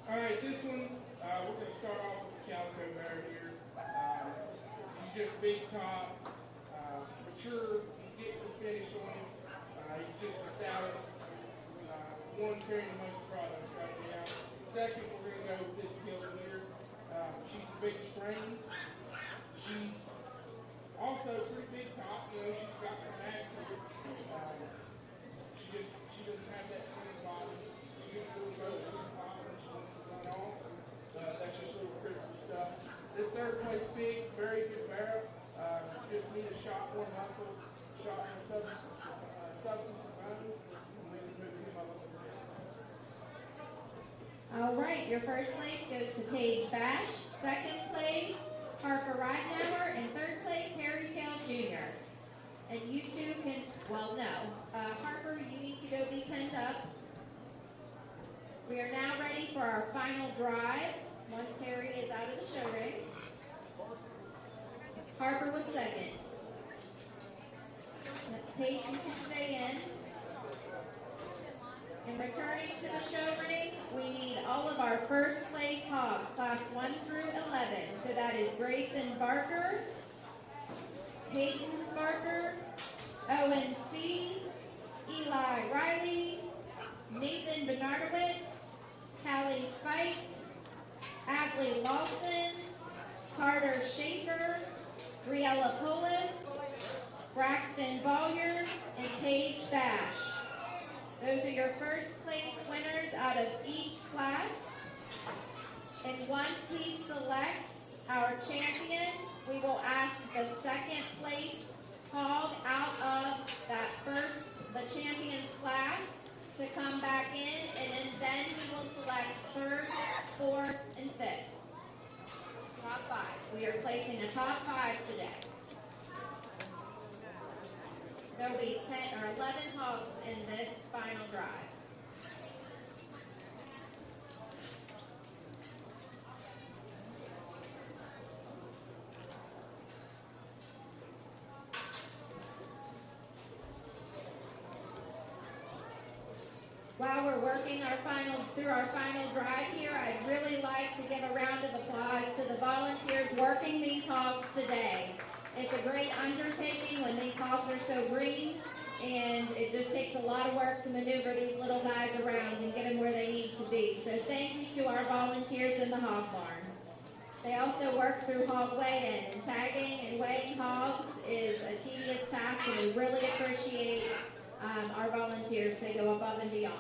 All right, this one, we're going to start off with the calico bear here. He's just big top, mature, he's getting some finish on him. He's just the stoutest, one carrying the most products right now. Second, we're going to go with this gill here. She's the biggest frame. She's also pretty big top, you know, she's got some mass to it. She doesn't have that same body. She gets a little boat on top when she wants to run off. That's just little critical stuff. This third place pig, very good barrow. Just need a shot one muscle, shot one substance of bone, and we can move him up a little bit. All right, your first place goes to Paige Bash. Second place, Harper Ridenauer. And third place, Harry Cale Jr. And you two can, well, no. Harper, you need to go be pinned up. We are now ready second. Paige, you can stay in. And returning to the show ring, we need all of our first place hogs, class 1 through 11. So that is Grayson Barker, Peyton Barker, Owen C., Eli Riley, Nathan Bernardowitz, Callie Fike, Adley Lawson, Carter Schaefer, Briella Polis, Braxton Bollier, and Paige Bash. Those are your first place winners out of each class. And once he selects our champion, we will ask the second place hog out of the champion's class to come back in, and then we will select third, fourth, and fifth. Top 5. We are placing a top 5 today. There will be 10 or 11 hogs in this final drive. While we're working through our final drive here, I'd really like to give a round of applause to the volunteers working these hogs today. It's a great undertaking when these hogs are so green, and it just takes a lot of work to maneuver these little guys around and get them where they need to be. So thank you to our volunteers in the hog barn. They also work through hog weigh-in, and tagging and weighing hogs is a tedious task, and we really appreciate our volunteers. They go above and beyond.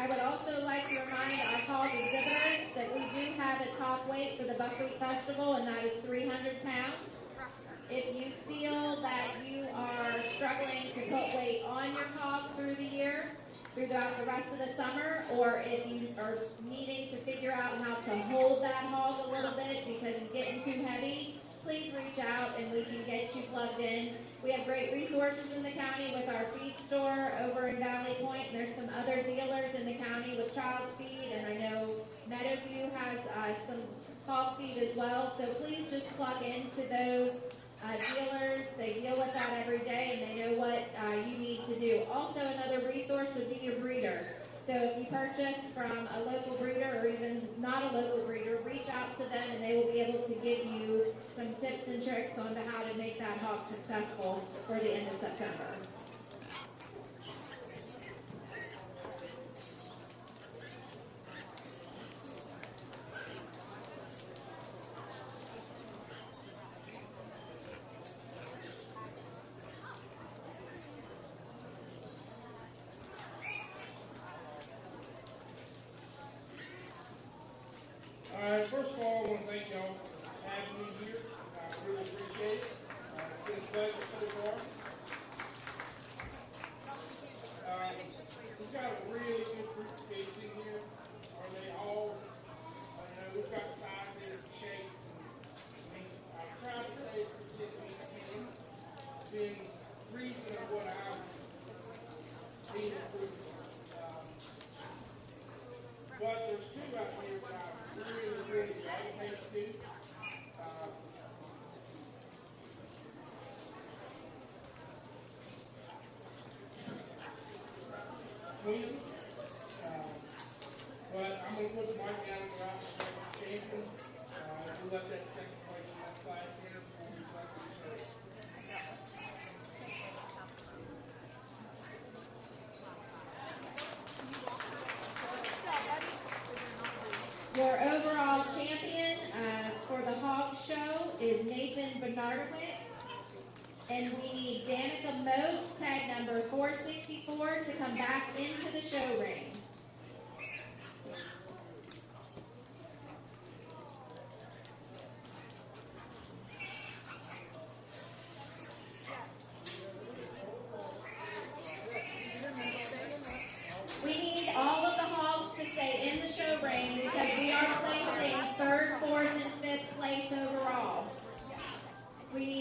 I would also like to remind our hog exhibitors that we do have a top weight for the Buckwheat Festival, and that is 300 pounds. If you feel that you are struggling to put weight on your hog through the year, throughout the rest of the summer, or if you are needing to figure out how to hold that hog a little bit because it's getting too heavy, please reach out and we can get you plugged in. We have great resources in the county with our feed store over in Valley Point, and there's some other dealers in the county with Child's Feed, and I know Meadowview has some hog feed as well, so please just plug into those dealers. They deal with that every day, and they know what you need to do. Also, another resource would be your breeder. So if you purchase from a local breeder or even not a local breeder, reach out to them and they will be able to give you some tips and tricks on how to make that hog successful for the end of September. First of all, I want to thank y'all for having me here. I really appreciate it. It's been a pleasure so far. We've got a really good group of kids in here. Are they all, we've got sizes, shapes, and I've tried to say as consistent as I can. Been reason of what I've seen improved. But there's two out here that I really gravitate to. Queen. But I'm going to put Mike down for our second champion. We'll let that second place in that class here before we select the third. Your overall champion for the hog show is Nathan Bernardowitz. And we need Danica Moats, tag number 464, to come back into the show ring. We need all of the hogs to stay in the show ring because we are placing third, fourth, and fifth place overall. We need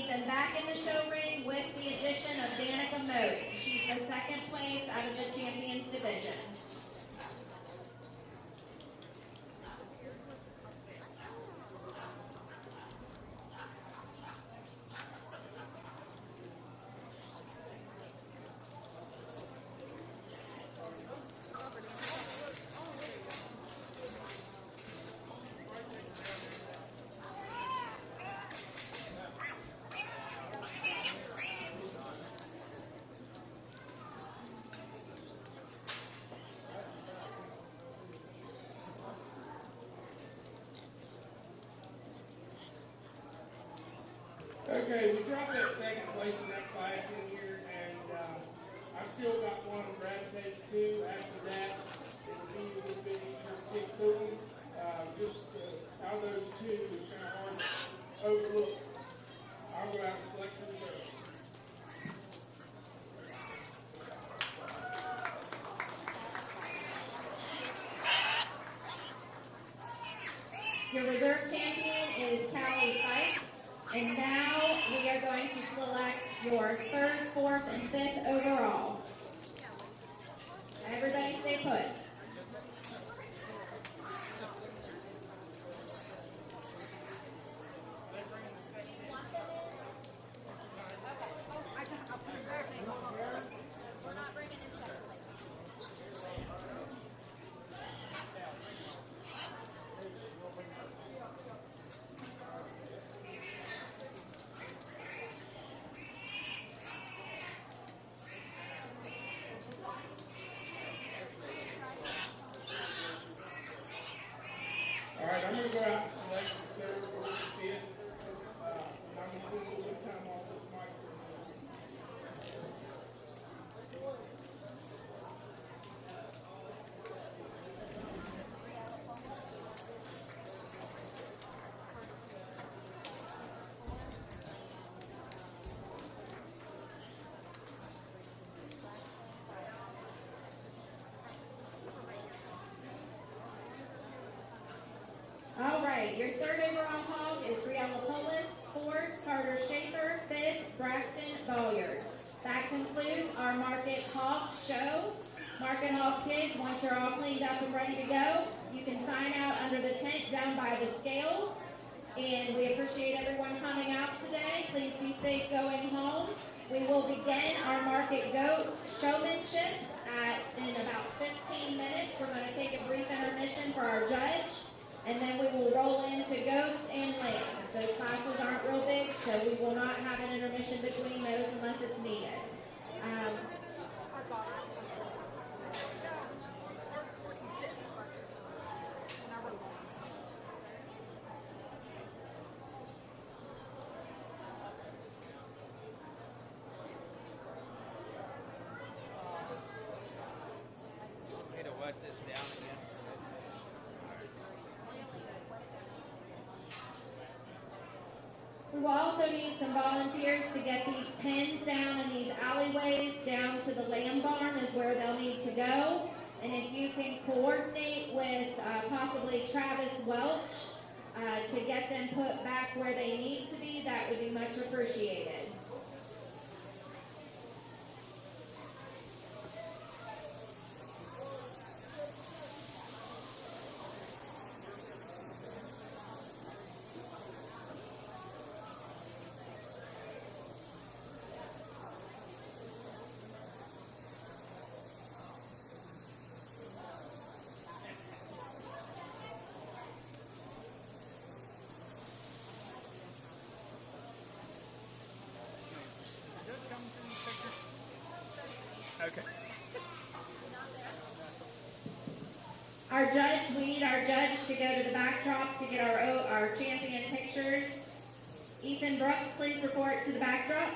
Okay, we dropped that second place in that class in here, and I still got one to gravitate to. After that, it would be a little bit easier to pick through them. Out of those two, it's kind of hard to overlook. I'll go out and select the reserve. Your reserve champion is K.V.F.D. And now we are going to select your third, fourth, and fifth overall. Everybody stay put. We're not bringing in second place. All right, I'm going to go out and select the third, fourth, and fifth. And I'm going to spend a little bit of time off this mic. All right, your third overall hog is Briella Polis, fourth, Carter Schaefer, fifth, Braxton Bolliard. That concludes our Market Hog show. Market Hog kids, once you're all cleaned up and ready to go, you can sign out under the tent down by the scales. And we appreciate everyone coming out today. Please be safe going home. We will begin our Market Goat showmanship in about 15 minutes. We're going to take a brief intermission for our judge. And then we will roll into goats and lambs. Those classes aren't real big, so we will not have an intermission between those unless it's needed. Way to wet this down again. We will also need some volunteers to get these pins down in these alleyways down to the lamb barn is where they'll need to go. And if you can coordinate with possibly Travis Welch to get them put back where they need to be, that would be much appreciated. Okay. Our judge, we need our judge to go to the backdrop to get our champion pictures. Ethan Brooks, please report to the backdrop.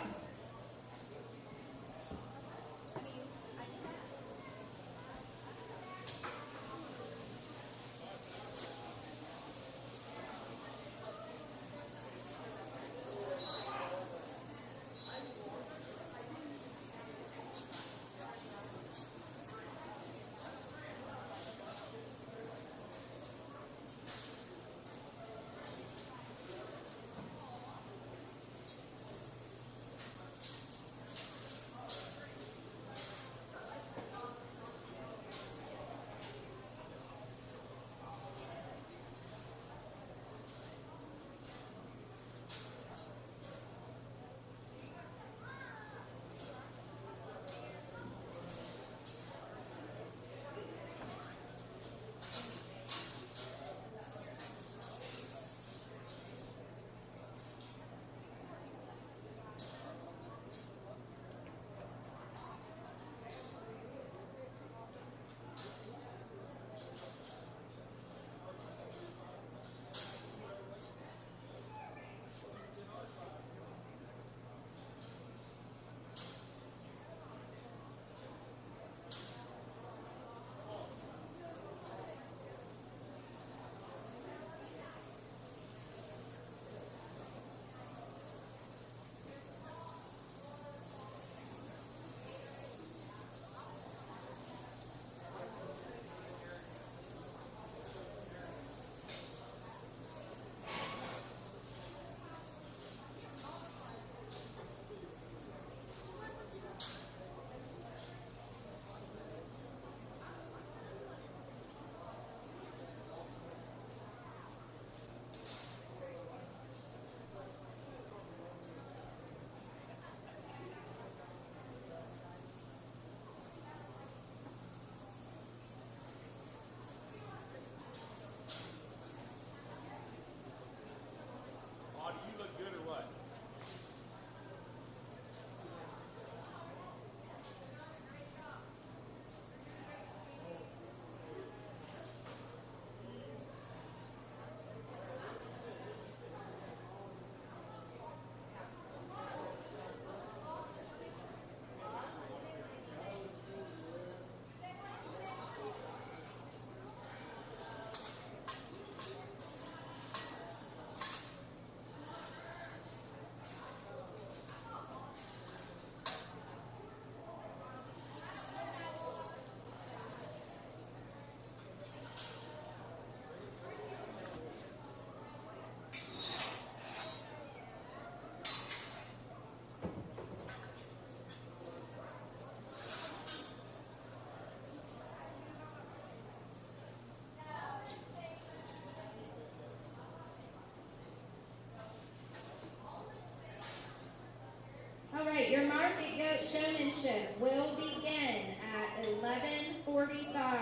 showmanship will begin at 11:45.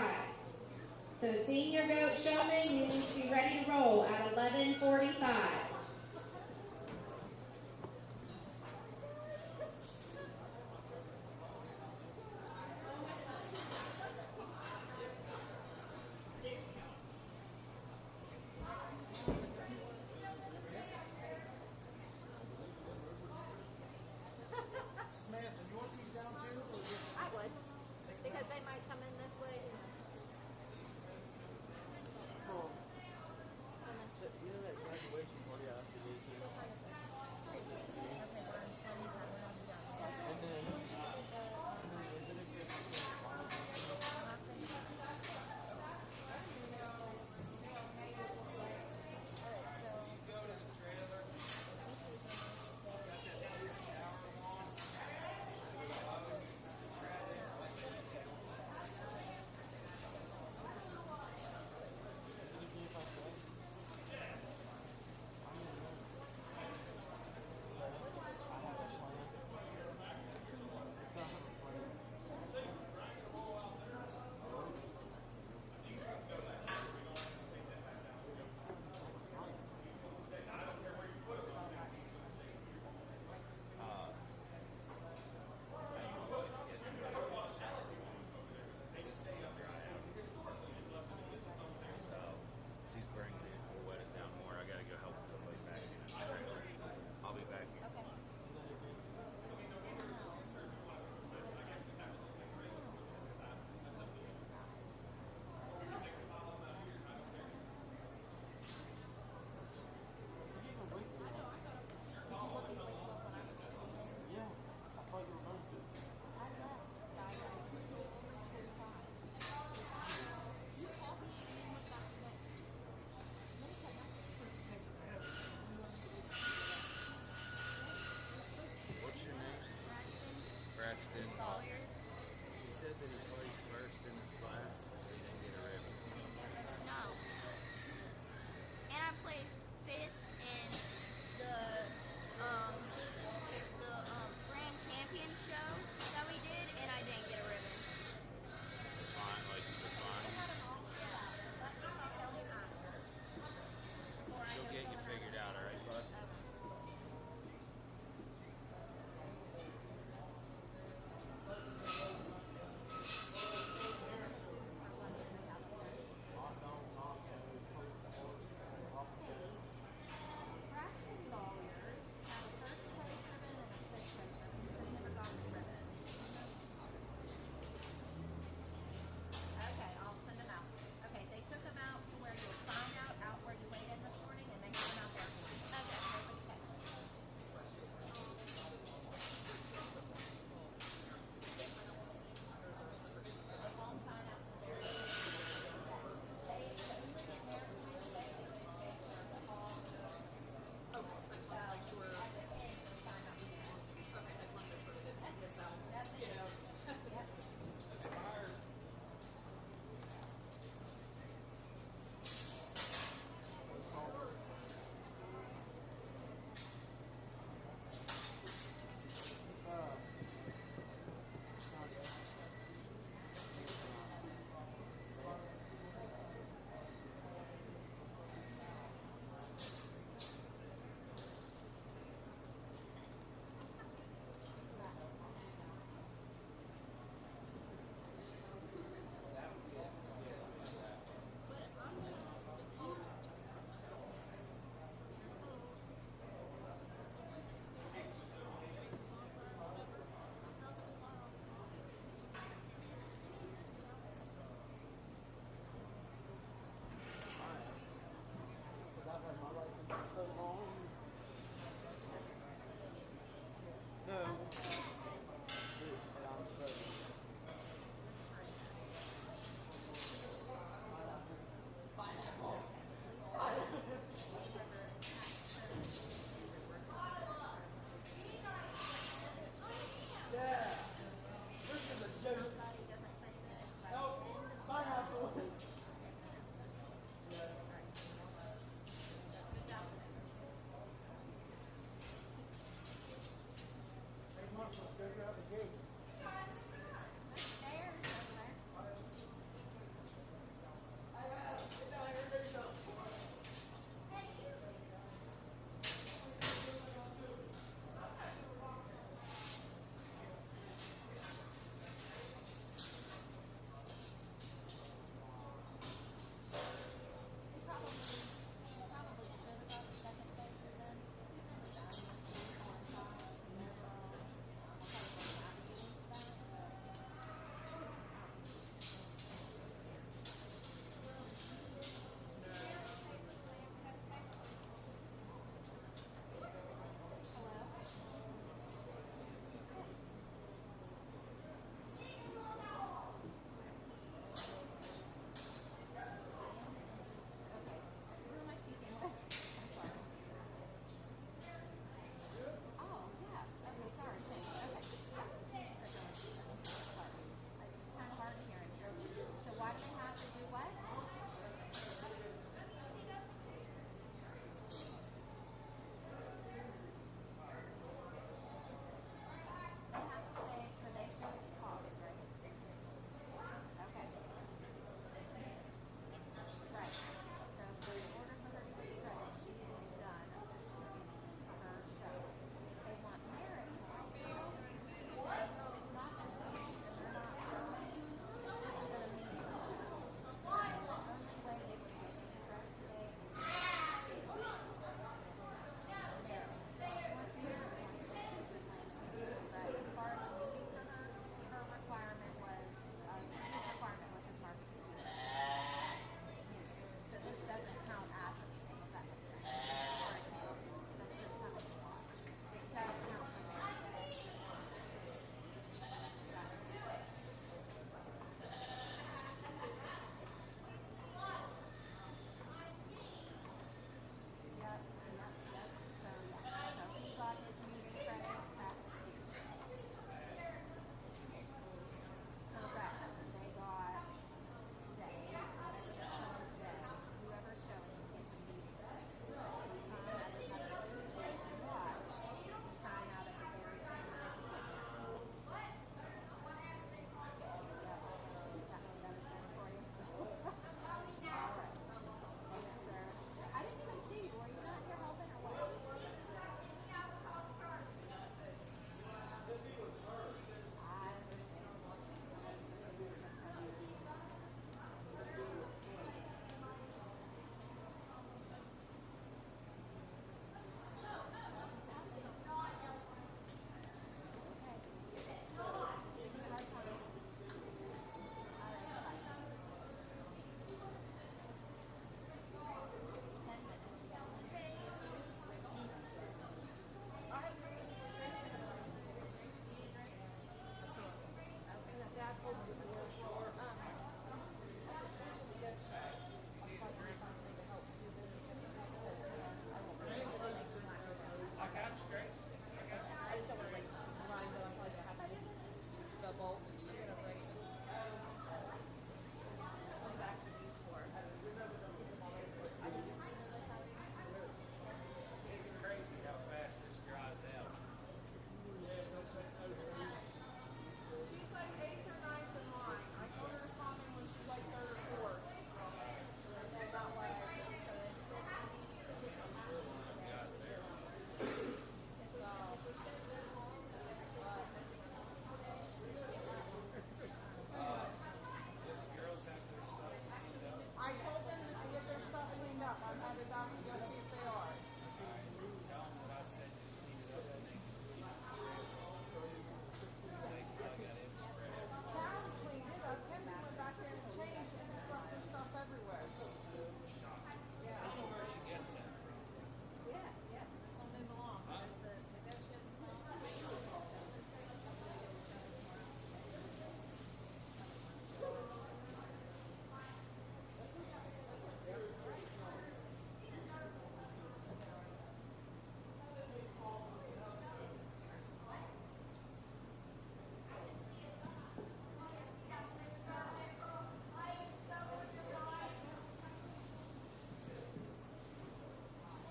So senior goat showman, you need to be ready to roll at 11:45. Samantha, you want these down too, or just? I would, because they might come in this way. You know that graduation party I have to go to? And then, is it a good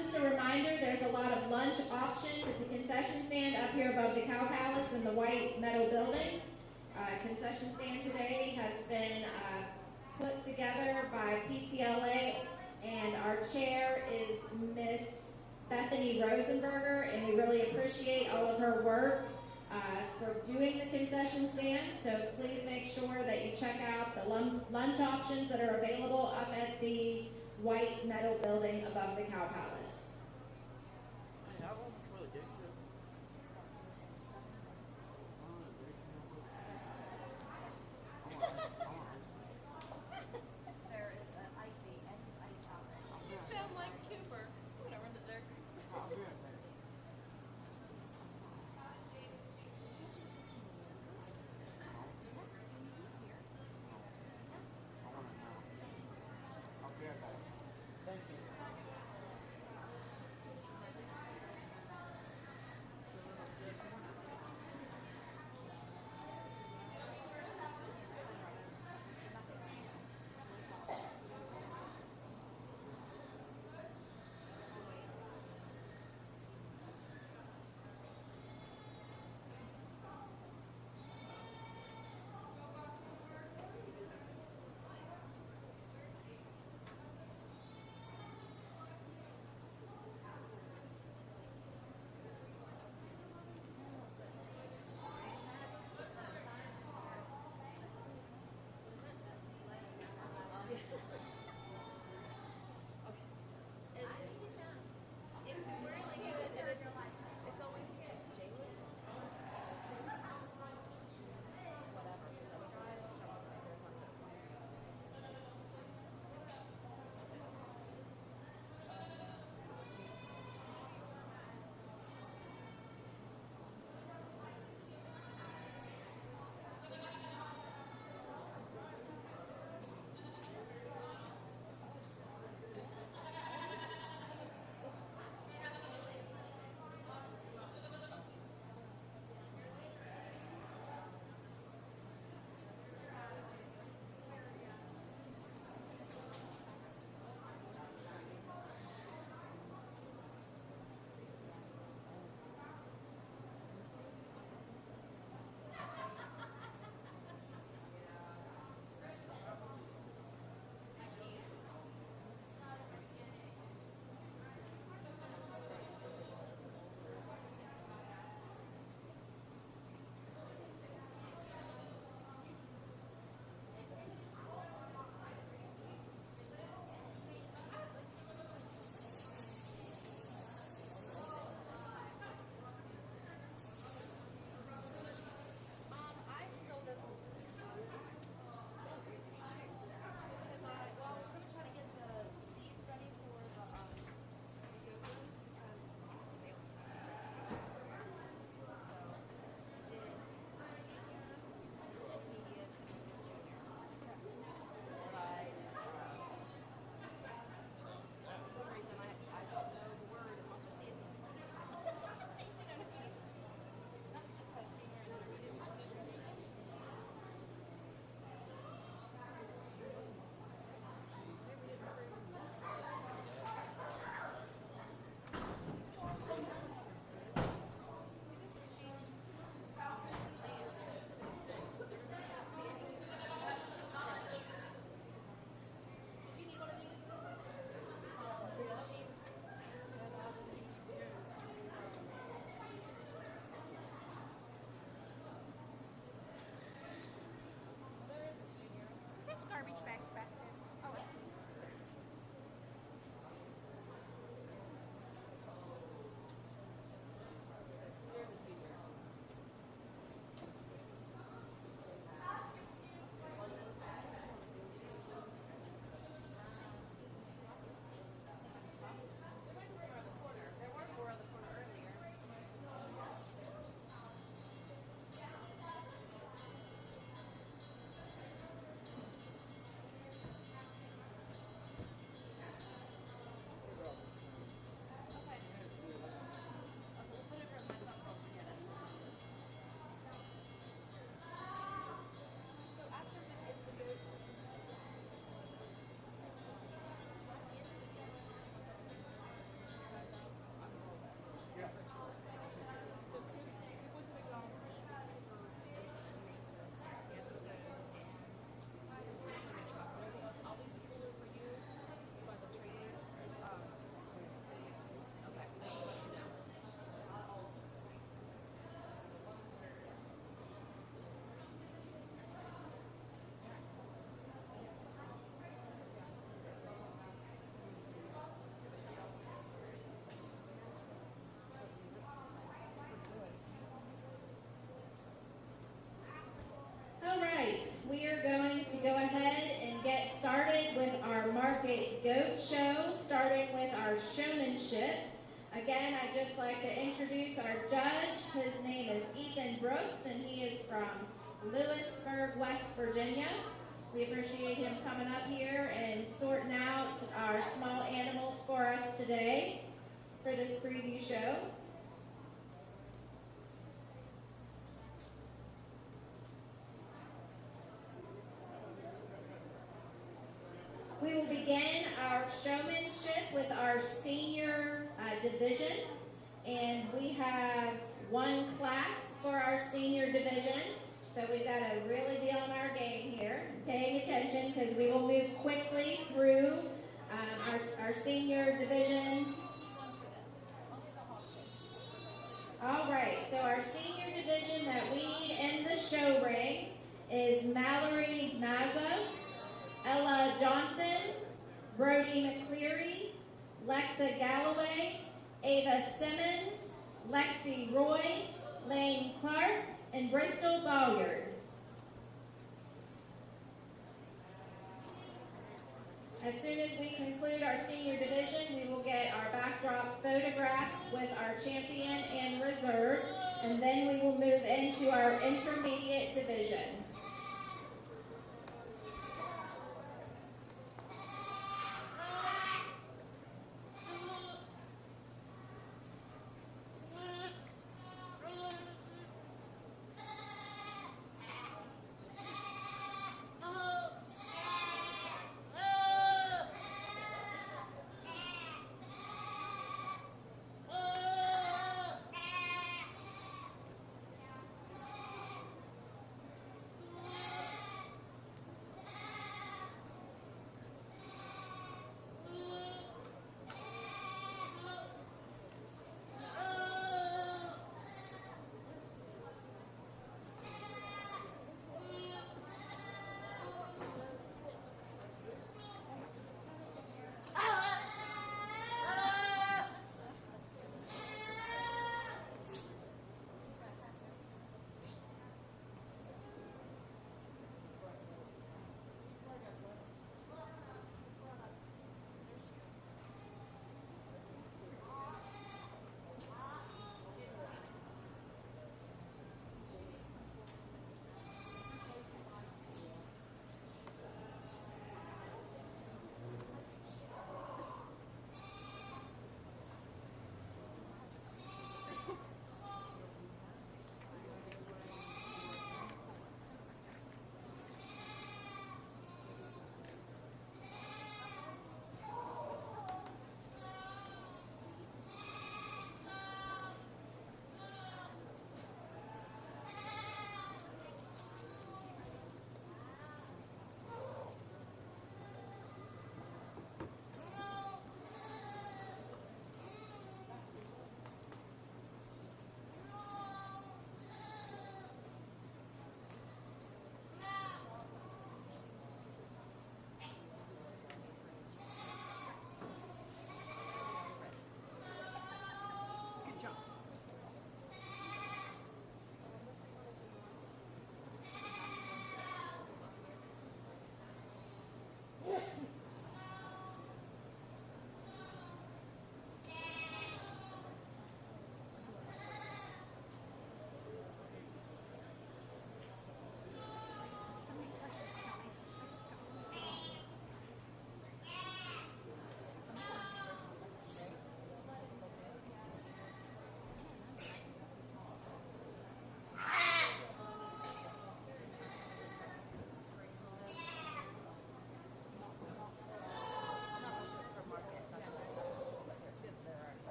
Just a reminder, there's a lot of lunch options at the concession stand up here above the Cow Palace in the white metal building. Concession stand today has been put together by PCLA, and our chair is Miss Bethany Rosenberger, and we really appreciate all of her work for doing the concession stand. So please make sure that you check out the lunch options that are available up at the white metal building above the Cow Palace. Hey, how long before the gate show? There is an icy and his ice out there. You sound like Cooper. I'm gonna run to there. Thank you. goat show, starting with our showmanship. Again, I'd just like to introduce our judge. His name is Ethan Brooks, and he is from Lewisburg, West Virginia. We appreciate him coming up here and sorting out our small animals for us today for this preview show. We will begin our showmanship with our senior division, and we have one class for our senior division, so we've got to really be on our game here, paying attention because we will move quickly through our senior division. All right, so our senior division that we need in the show ring is Mallory Mazza, Ella Johnson, Brody McCleary, Lexa Galloway, Ava Simmons, Lexi Roy, Lane Clark, and Bristol Bolyard. As soon as we conclude our senior division, we will get our backdrop photographed with our champion and reserve, and then we will move into our intermediate division.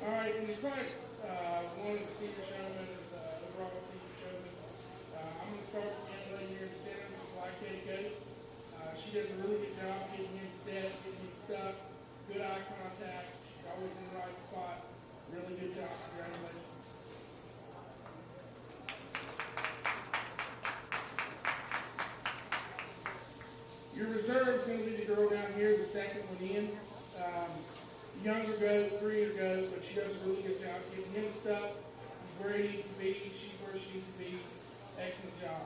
All right, in the class one of the senior showmen, overall senior showman, I'm going to start with the young lady here in the center, Ms. Black. She does a really good job getting him set, getting him stuck, good eye contact. She's always in the right spot. Really good job. Congratulations. Your reserve is going to be the girl down here, the second one in. Younger goat, 3-year goat, but she does a really good job getting him stuck. He's where he needs to be. She's where she needs to be. Excellent job.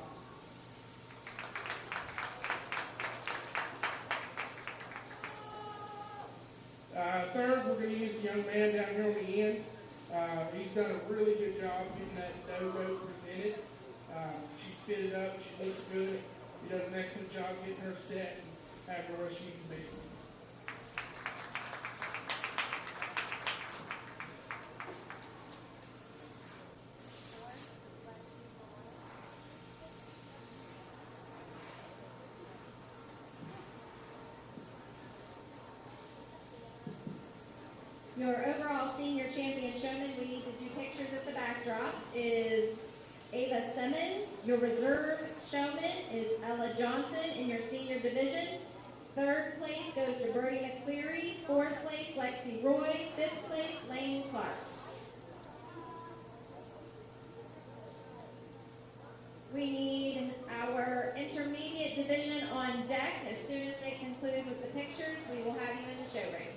Third, we're going to use the young man down here on the end. He's done a really good job getting that doe goat presented. She's fitted up. She looks good. He does an excellent job getting her set and having her where she needs to be. Your overall senior champion showman, we need to do pictures at the backdrop, is Ava Simmons. Your reserve showman is Ella Johnson in your senior division. Third place goes to Brody McCleary. Fourth place, Lexi Roy. Fifth place, Lane Clark. We need our intermediate division on deck. As soon as they conclude with the pictures, we will have you in the show ring.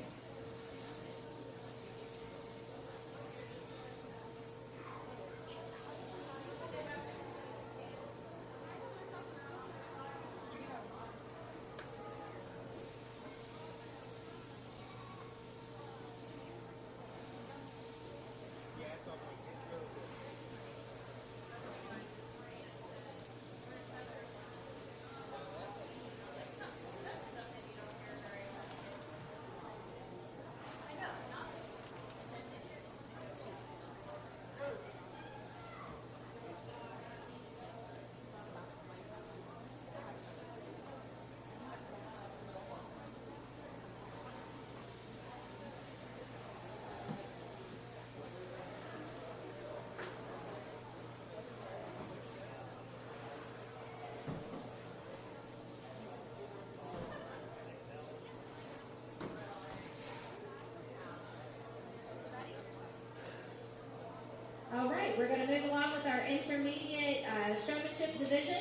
All right, we're going to move along with our intermediate showmanship division.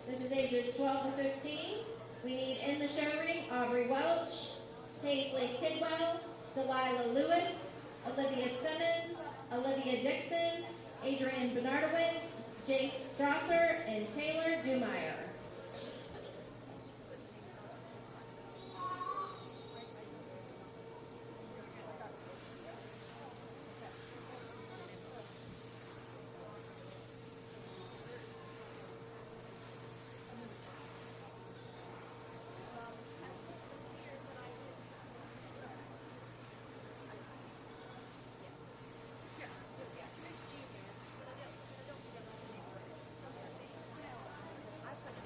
This is ages 12 to 15. We need in the show ring Aubrey Welch, Paisley Kidwell, Delilah Lewis, Olivia Simmons, Olivia Dixon, Adrian Bernardowitz, Jace Strasser, and Taylor Dumeyer. I put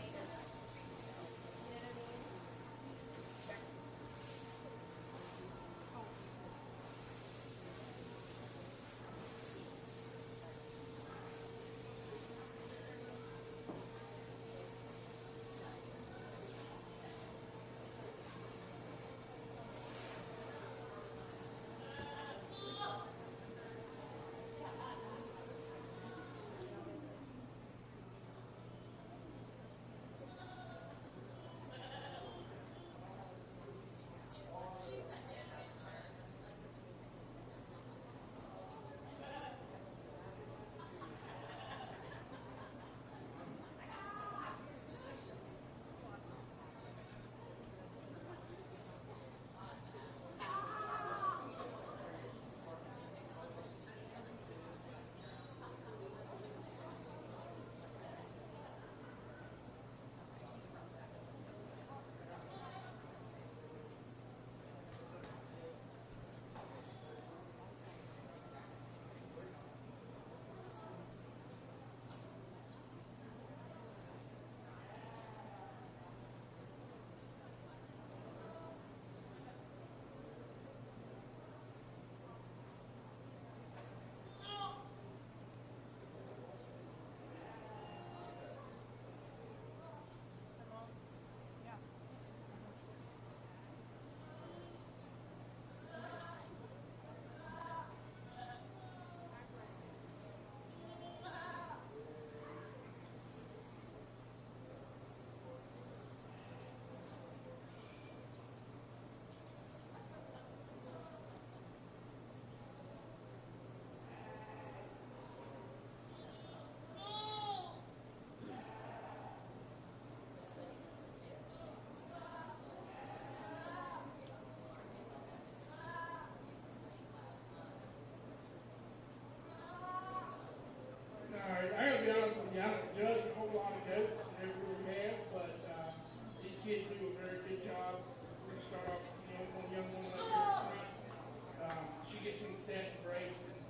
gets him set and braced, and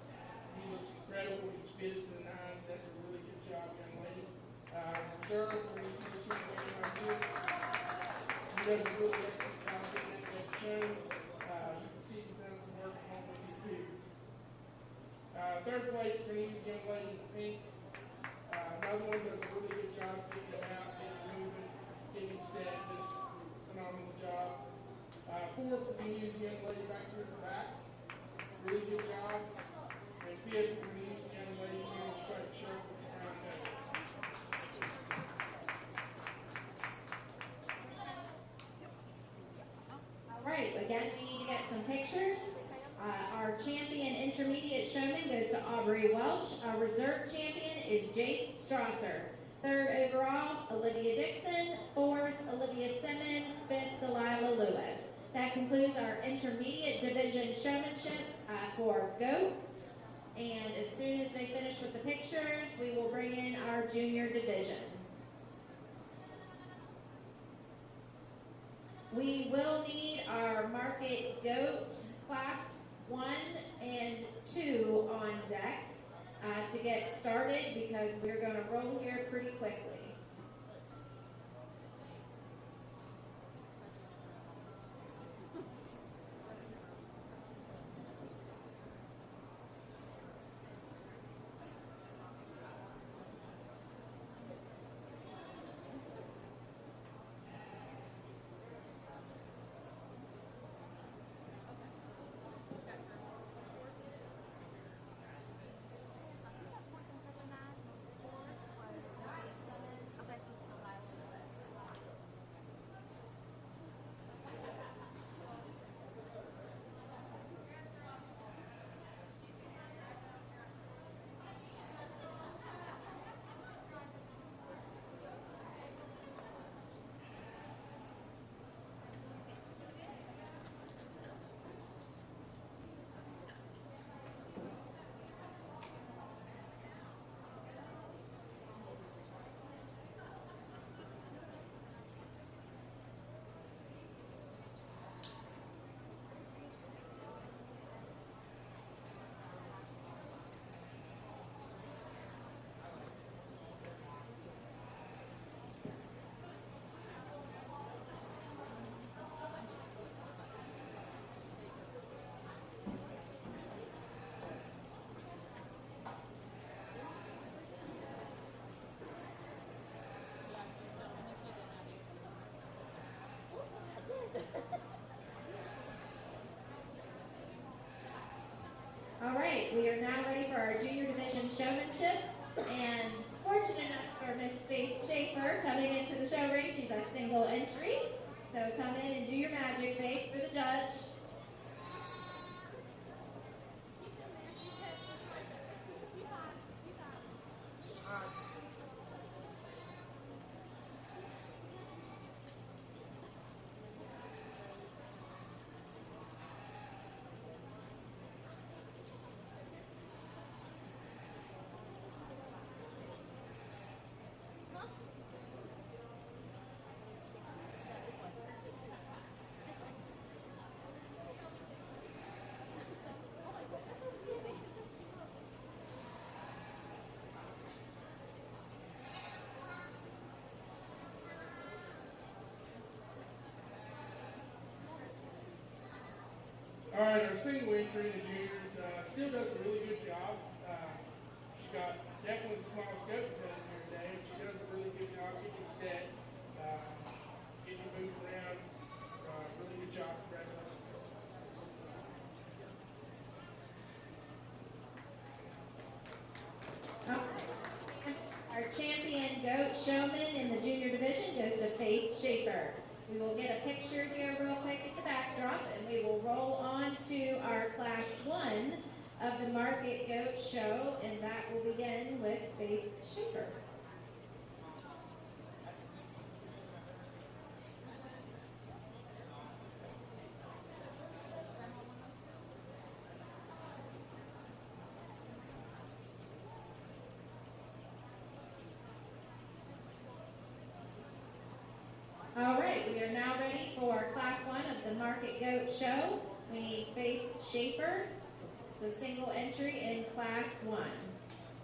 he looks incredible. He's fitted to the nines. That's a really good job, young lady. Reserve, we're going to use him in our group. He does a really excellent job getting into that show. You can see he's done some work at home with his too. Third place, we're going to use young lady in pink. Another one does a really good job getting him out, getting him moving, getting him set. Just phenomenal job. Fourth, we're going to use young lady back here in the back. Really good job. And fifth, we're going to use young lady here in the striped shirt with the brown coat. All right, again, we need to get some pictures. Our champion intermediate showman goes to Aubrey Welch. Our reserve champion is Jace Strasser. Third overall, Olivia Dixon. Fourth, Olivia Simmons. Fifth, Delilah Lewis. That concludes our intermediate division showmanship for goats. And as soon as they finish with the pictures, we will bring in our junior division. We will need our market goat class 1 and 2 on deck to get started because we're going to roll here pretty quickly. All right, we are now ready for our junior division showmanship. And fortunate enough for Miss Faith Schaefer coming into the show ring, she's a single entry. So come in and do your magic, Faith, for the judge. All right, our single entry in the juniors still does a really good job. She's got definitely the smallest goat present here today, but she does a really good job getting set, getting moved around. Really good job. Congratulations. Our champion goat showman in the junior division goes to Faith Schaefer. We will get a picture here real quick at the backdrop, and we will roll on to our class 1 of the Market Goat Show, and that will begin with Faith Schaefer. All right, we are now ready for class 1 of the Market Goat Show. We need Faith Schaefer It's a single entry in Class 1.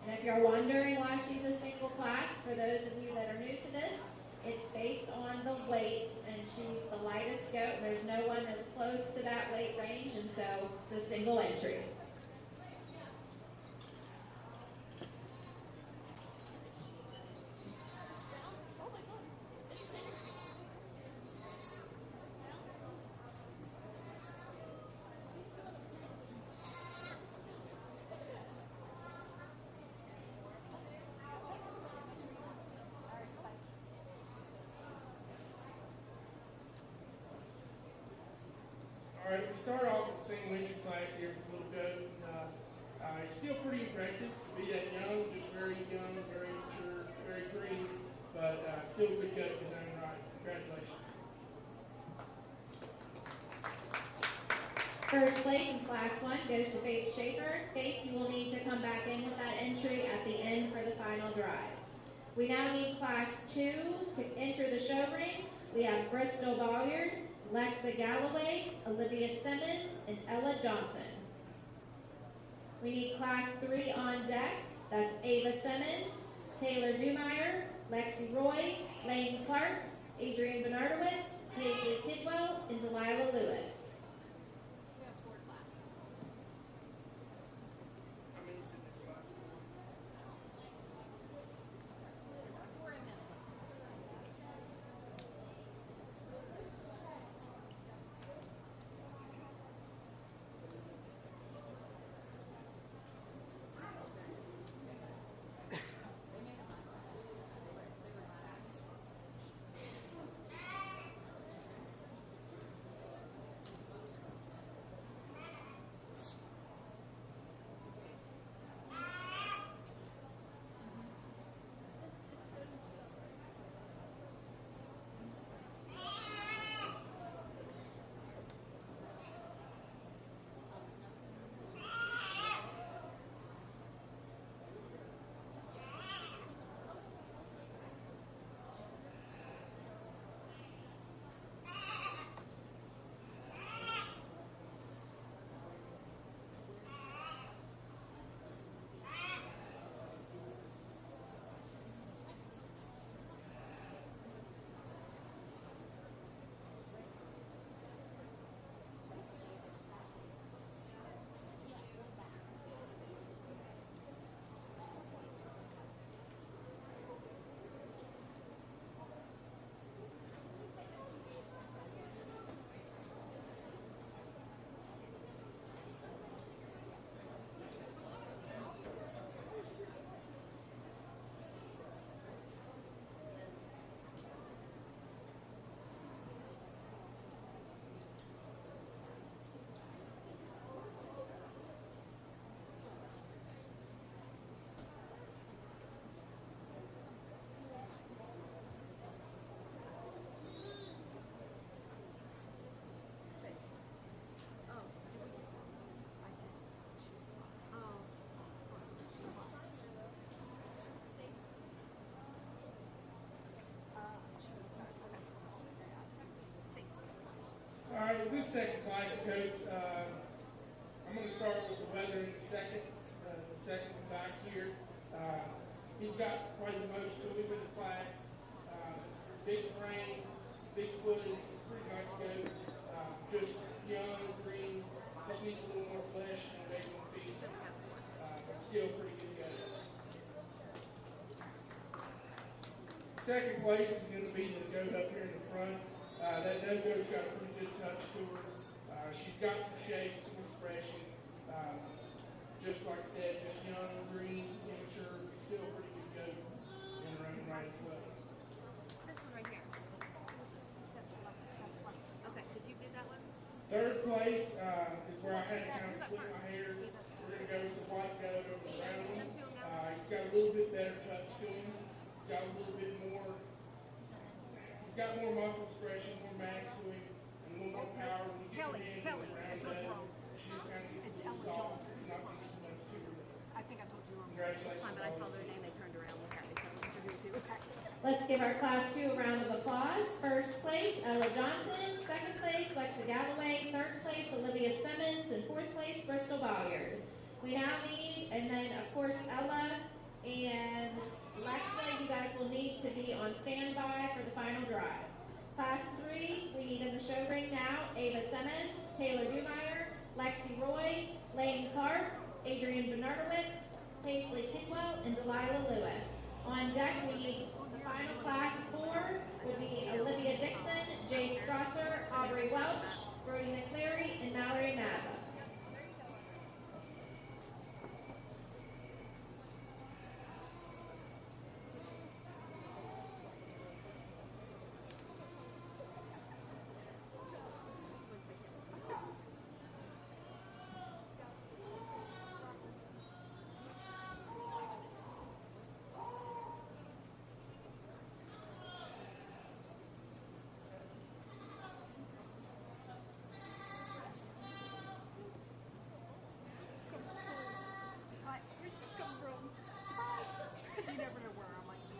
And if you're wondering why she's a single class, for those of you that are new to this, it's based on the weight, and she's the lightest goat, and there's no one that's close to that weight range, and so it's a single entry. All right, we start off with the same winter class here with little goat. It's still pretty impressive to be that young, just very young, very mature, very green, but still a good goat in his own right. Congratulations. First place in Class 1 goes to Faith Schaefer. Faith, you will need to come back in with that entry at the end for the final drive. We now need Class 2 to enter the show ring. We have Bristol Bolyard, Lexa Galloway, Olivia Simmons, and Ella Johnson. We need Class 3 on deck. That's Ava Simmons, Taylor Dumeyer, Lexi Roy, Lane Clark, Adrian Bernardowitz, Paisley Kidwell, and Delilah Lewis. We have 4 classes. How many is in this class? 4 in this one. All right, with this second class, coach, I'm going to start with the weather in the second one back here. He's got probably the most to him in the class. Big frame, big footage, pretty nice goat. Just young, green, just needs a little more flesh and maybe more feet. But still pretty good goat. Second place is going to be the goat up here in the front. That goat's got a pretty good touch to her. She's got some shape, some expression. Just like I said, just young, green, immature, but still a pretty good goat in her own right as well. This one right here. That's one. Okay, did you do that one? Third place is where I had to kind of split my hairs. We're going to go with the white goat over the brown one. He's got a little bit better touch to him. He's got a little bit more. He's got more muscle expression, more mass to him, and a little more power when you get your hands on the brown goat. She just kind of gets a little soft. There's not just so much to her. I think I told you wrong. Congratulations. But I called their name, they turned around, looked at me, so I introduced you. Let's give our Class 2 a round of applause. First place, Ella Johnson. Second place, Lexa Galloway. Third place, Olivia Simmons. And fourth place, Bristol Bolyard. We now need, and then of course Ella and Alexa, you guys will need to be on standby for the final drive. Class 3, we need in the show ring now Ava Simmons, Taylor Dumeyer, Lexi Roy, Lane Clark, Adrian Bernardowitz, Paisley Kidwell, and Delilah Lewis. On deck, we need the final class 4 would be Olivia Dixon, Jay Strasser, Aubrey Welch, Brody McCleary, and Mallory Mazza. Like, where'd you come from? Surprise! You never know where I might be.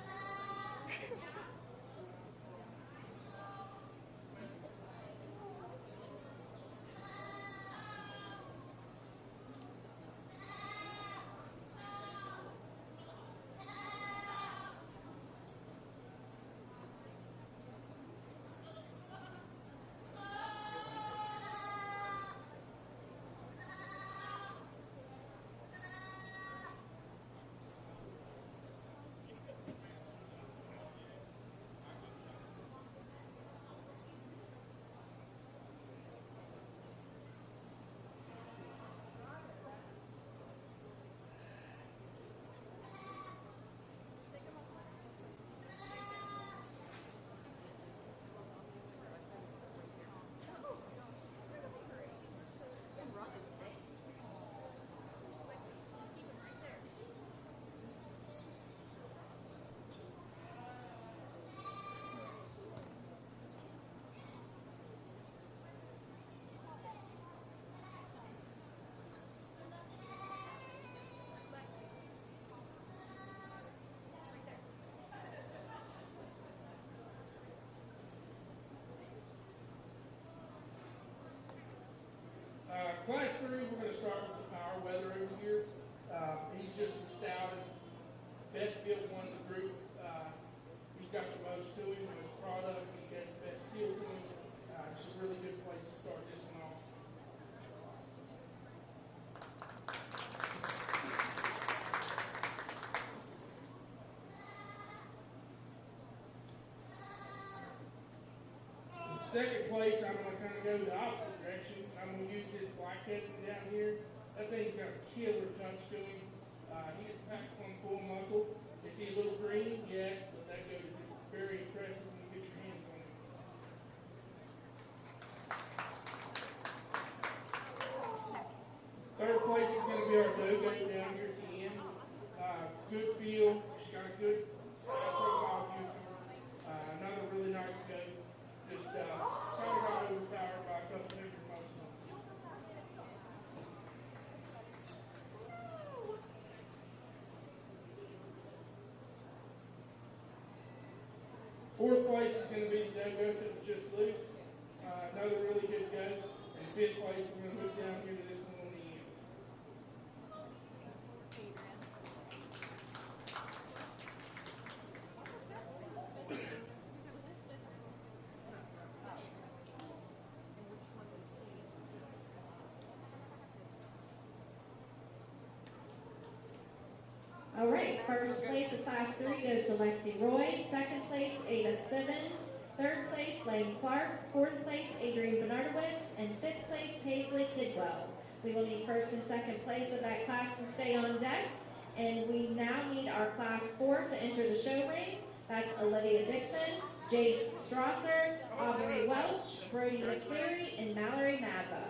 Class 3, we're going to start with the power weather over here. He's just the stoutest, best built one in the group. He's got the most to him, the most product. He has the best feel to him. It's a really good place to start this one off. Second place, I'm going to kind of go the opposite direction. I'm going to use this black heading down here. That thing's got a killer touch to him. He is packed on full muscle. Is he a little green? Yes, but that goes very impressive when you get your hands on him. Third place is going to be our Dogo down here at the end. Good feel. She's got a good side profile view to her. Another really nice goat. Just kind of got overpowered by a couple different muscles. Fourth place is going to be the Dogo that was just loose. Another really good goat. And fifth place, we're going to move down here to this one on the end. All right, first place of class 3 goes to Lexi Roy. Second place, Ada Simmons. Third place, Lane Clark. Fourth place, Adrian Bernardowitz. And fifth place, Paisley Kidwell. We will need first and second place of that class to stay on deck. And we now need our class 4 to enter the show ring. That's Olivia Dixon, Jace Strasser, Aubrey Welch, Brody McCleary, and Mallory Mazza.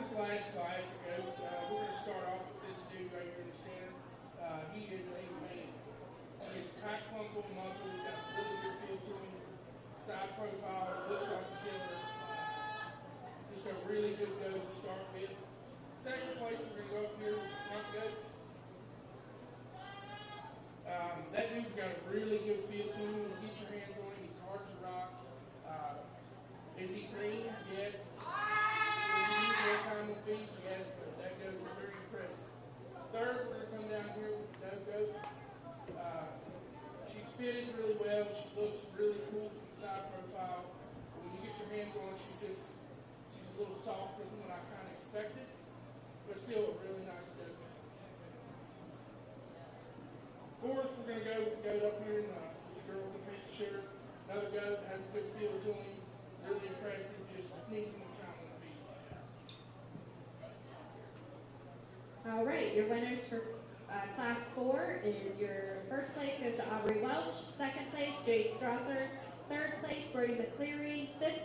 this last class, it goes, we're going to start off with this dude right here in the center. He is a man. He has tight, plump, full muscle. He's got a really good feel to him. Side profile, looks like a killer. Just a really good go to start with. Second place, we're going to go up here with front goat. That dude's got a really good feel to him. When you get your hands on him, he's hard as a rock. Is he green? Yes. Does he need more time on feet? Yes, but that goat is very impressive. Third, we're going to come down here with no goat. She's fitted really well. She looks really cool from the side profile. When you get your hands on her, she's a little softer than what I kind of expected, but still a really nice goat. Fourth, we're going to go with the goat up here with the girl with the pink shirt. Another goat has a good feel to him. Really impressive. Just needs more time on the feet. All right, your winners for Class 4 is your first place goes to Aubrey Welch, second place Jay Strasser, third place Brody McCleary, back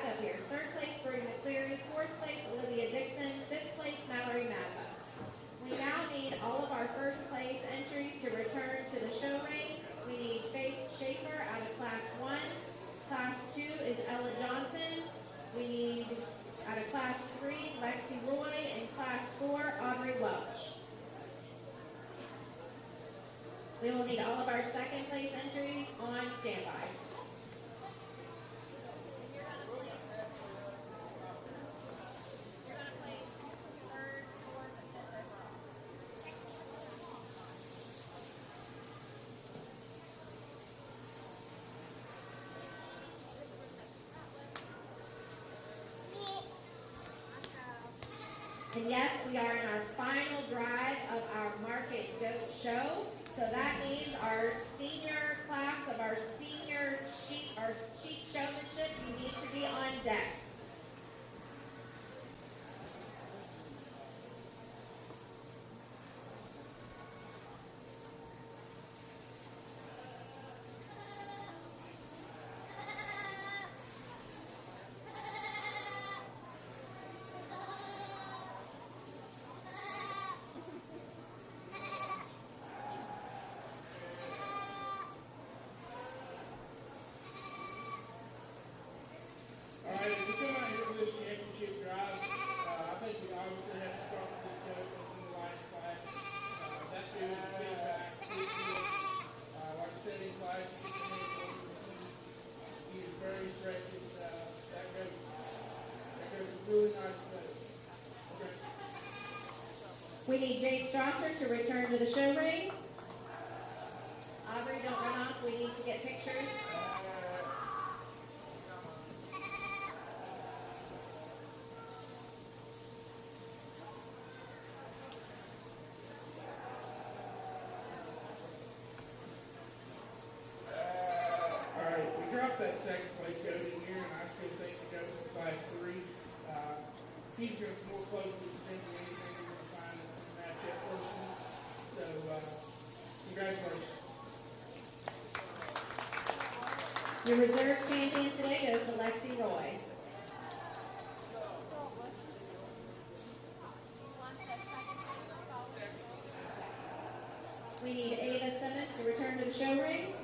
up here. Third place Brody McCleary, fourth place Olivia Dixon, fifth place Mallory Mazza. We now need all of our first place entries to return to the show ring. We need Faith Schaefer out of Class 1. Class 2 is Ella Johnson. We need out of Class 3, Lexi Roy, and Class 4, Aubrey Welch. We will need all of our second place entries on standby. You're gonna place third, fourth, and fifth overall. And yes, we are in our final drive of our Market Goat Show. So that means our senior class of our senior sheep showmanship, you need to be on deck. All right, as we come out here for this championship drive, I think we obviously have to start with this goat that's in the last class. That dude is big back, big heel. Like I said in class, you get your hands on him. He is very impressive. That goat's a really nice goat. Okay. We need Jay Strasser to return to the show ring. Aubrey, don't run off. We need to get pictures. That second place goat in here, and I still think the goat for Class 3. He's going to more closely resemble anything we're going to find in some matchup person. So, congratulations. Your reserve champion today goes to Lexi Roy. We need Ava Simmons to return to the show ring.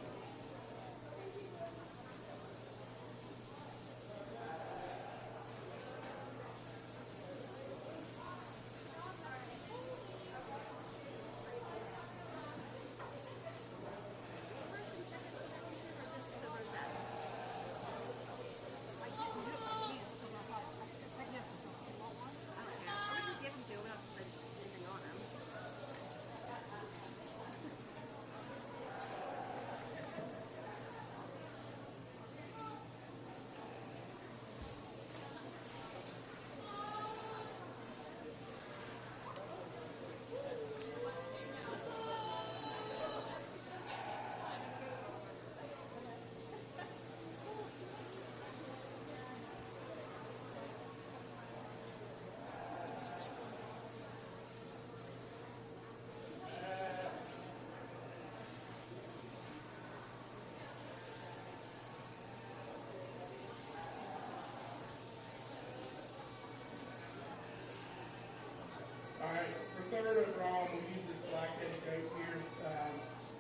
third overall, we'll use this black-headed goat here.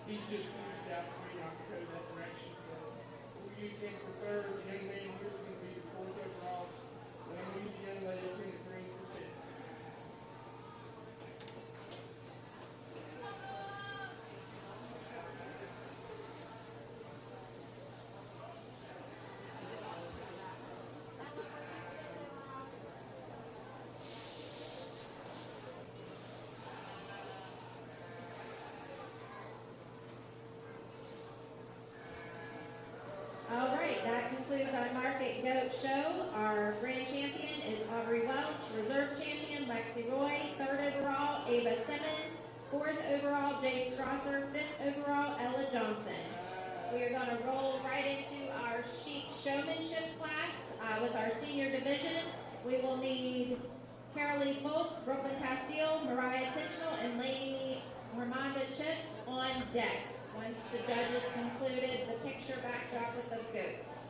He's just finished out for me not to go that direction, so we'll use him for third. The young man here is going to be the fourth overall. And then we'll use the young lady up in the green for fifth. All right, that concludes our Market Goat Show. Our grand champion is Aubrey Welch, reserve champion Lexi Roy, third overall Ava Simmons, fourth overall Jay Strasser, fifth overall Ella Johnson. We are going to roll right into our sheep showmanship class with our senior division. We will need Carolee Foltz, Brooklyn Castile, Mariah Tichnell, and Lainey Armanda Chips on deck once the judges concluded the picture backdrop with those goats.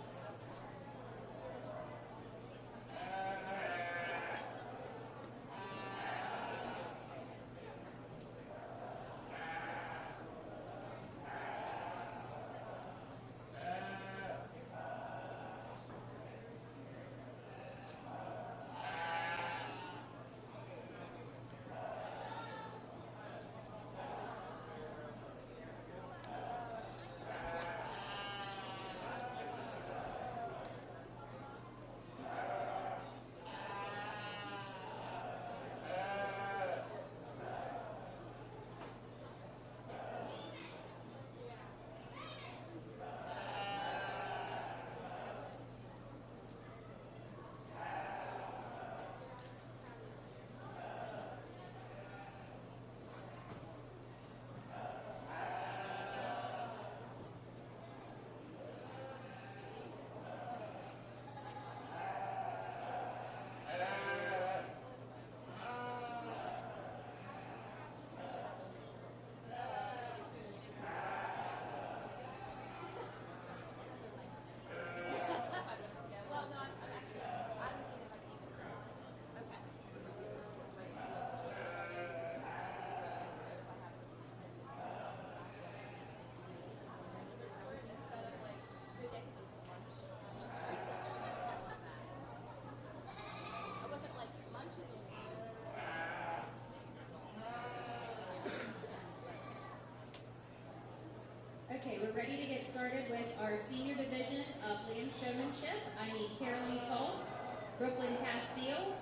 Okay, we're ready to get started with our senior division of land showmanship. I need Carolee Foltz, Brooklyn Castile,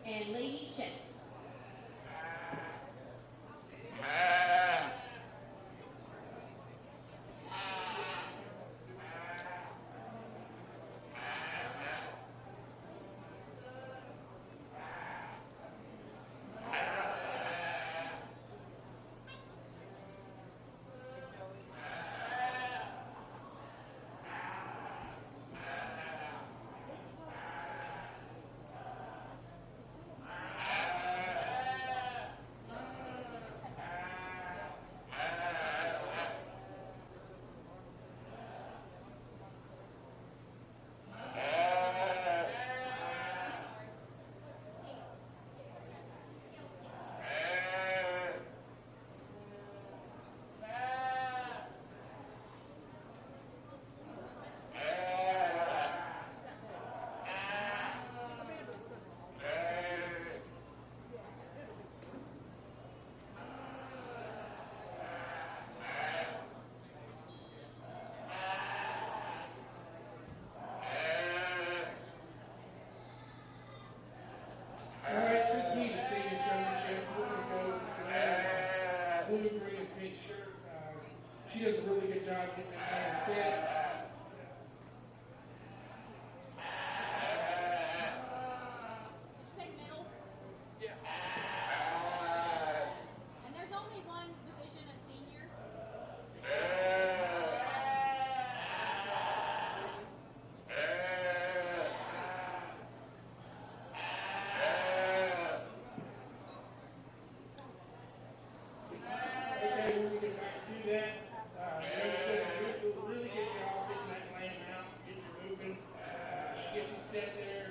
and Lady Chips. She does a really good job getting that man set. Did you say middle? Yeah. And there's only one division of senior? Okay, we're going to get back to that. Really good job getting that lamb out, getting her moving. She gets it set there.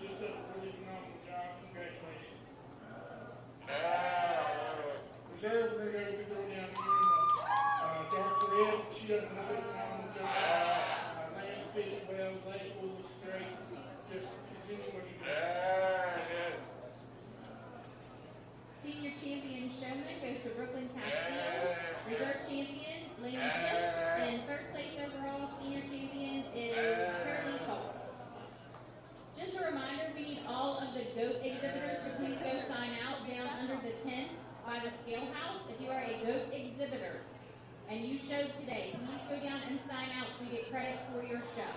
Just does a really phenomenal job. Congratulations. stick it well, let it pull it straight. Just continue what you're doing. Senior champion showman goes to Brooklyn Castile. Reserve champion, Lady Tips. And third place overall senior champion is Curly Colts. Just a reminder, we need all of the goat exhibitors to please go sign out down under the tent by the scale house. If you are a goat exhibitor and you showed today, please go down and sign out so you get credit for your show.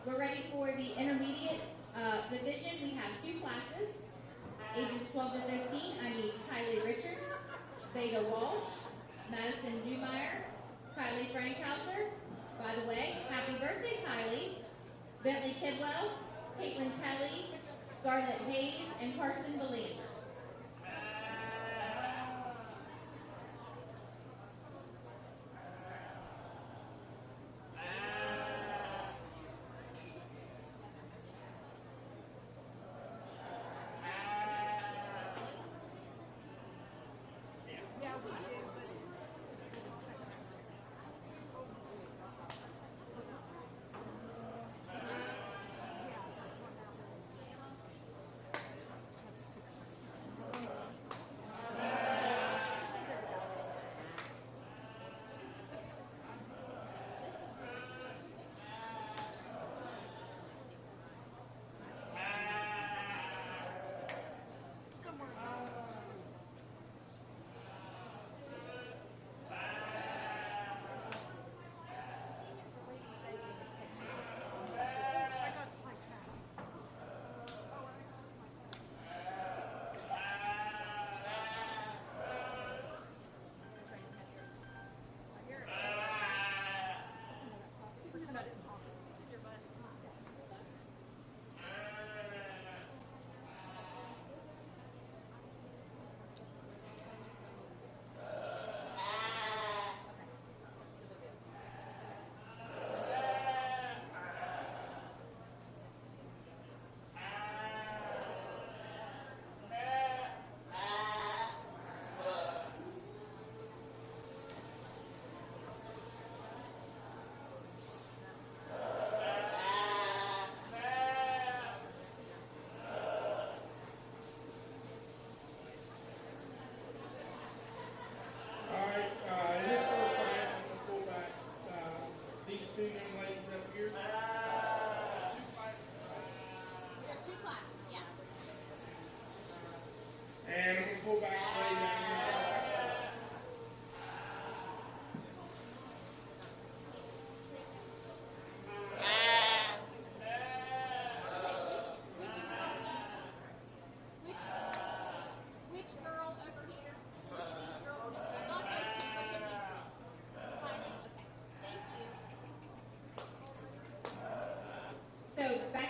We're ready for the intermediate division. We have two classes. Ages 12 to 15, I need Kylie Richards, Veda Walsh, Madison Dumeyer, Kylie Frankhauser. By the way, happy birthday, Kylie. Bentley Kidwell, Caitlin Kelly, Scarlett Hayes, and Carson Belanger.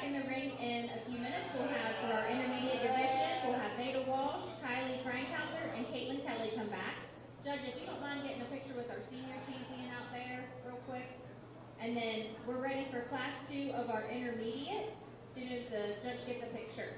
In the ring in a few minutes, we'll have for our intermediate division, we'll have Veda Walsh, Kylie Frankhauser, and Caitlin Kelly come back. Judge, if you don't mind getting a picture with our senior champion out there real quick. And then we're ready for class 2 of our intermediate as soon as the judge gets a picture.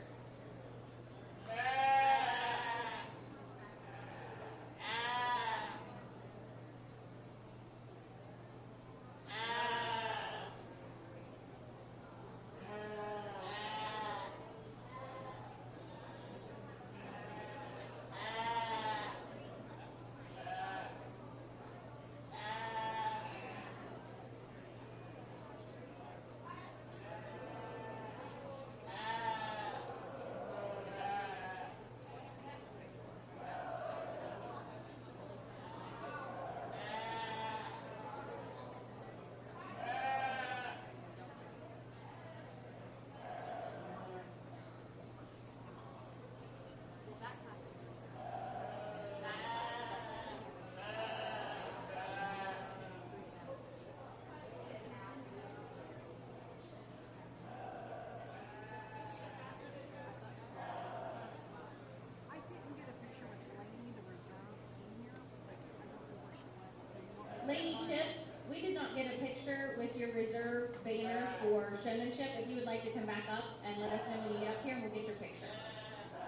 Lady Chips, we did not get a picture with your reserve banner for showmanship. If you would like to come back up and let us know when you get up here, and we'll get your picture.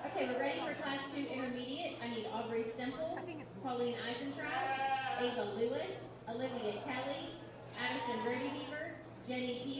Okay, we're ready for class 2 intermediate. I need Aubrey Stemple, Pauline Eisentraut, Ava Lewis, Olivia Kelly, Addison Brody Beaver, Jenny Peel,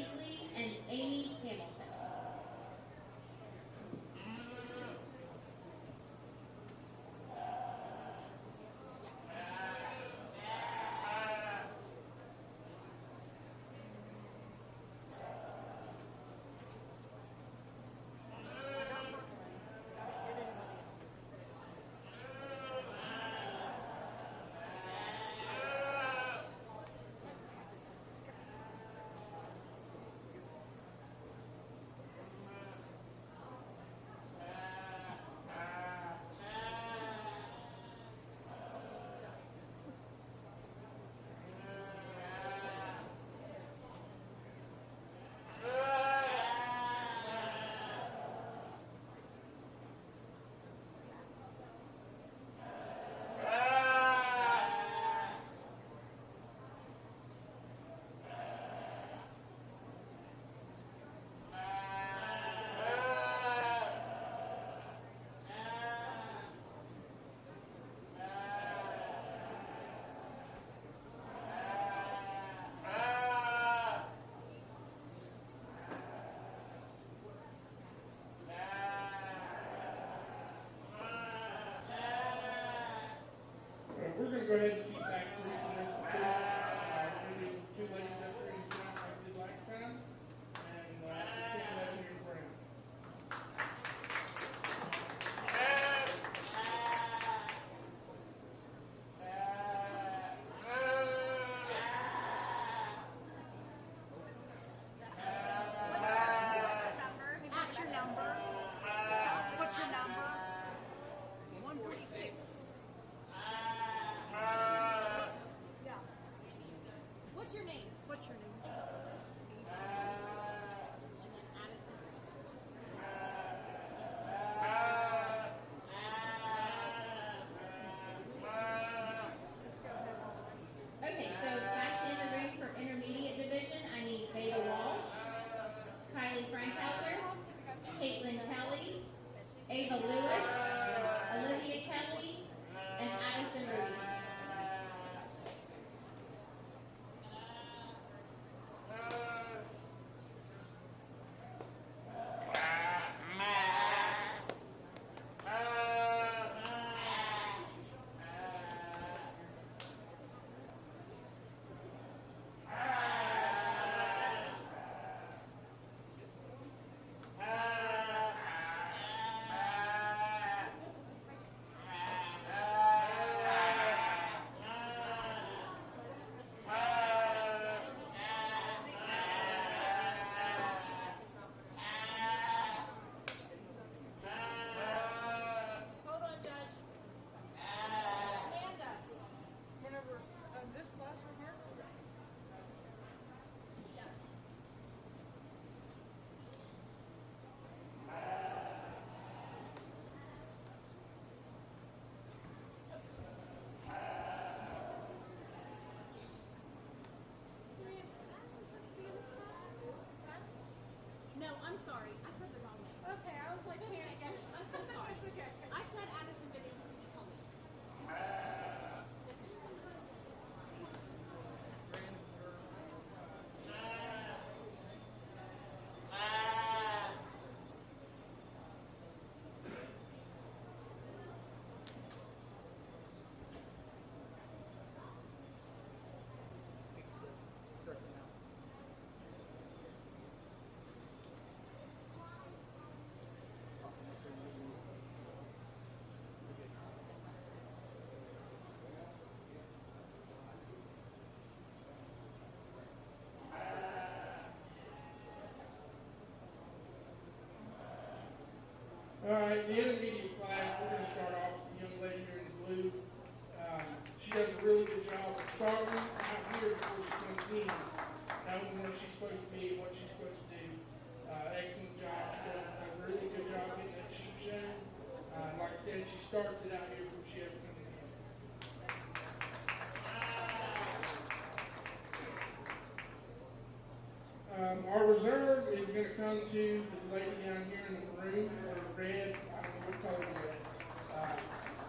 right, the intermediate class, we're going to start off with the young lady here in blue. She does a really good job of starting out here before she comes in, knowing where she's supposed to be and what she's supposed to do. Excellent job. She does a really good job getting that sheep shown. Like I said, she starts it out here before she ever comes in. Our reserve is going to come to the lady down here in the maroon or red. I don't know what color it is.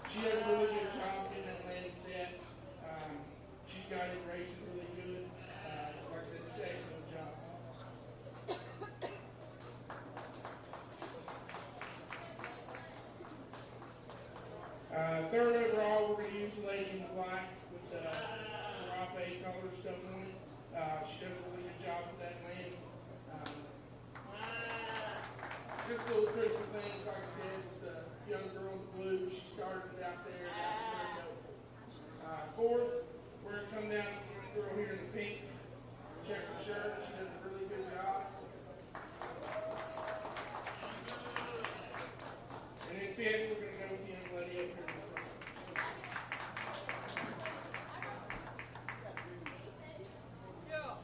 She does a really good job getting that land set. She's got it racing really good. Like I said, just an excellent job. Third overall, we're going to use the lady in the black with the serape color stuff on it. She does a really good job with that land. Just little critical things, like I said, with the young girl in the blue, she started it out there. That's very helpful. Fourth, we're going to come down to the girl here in the pink, checkered shirt. She does a really good job. And then fifth, we're going to go with the young lady up here in the front.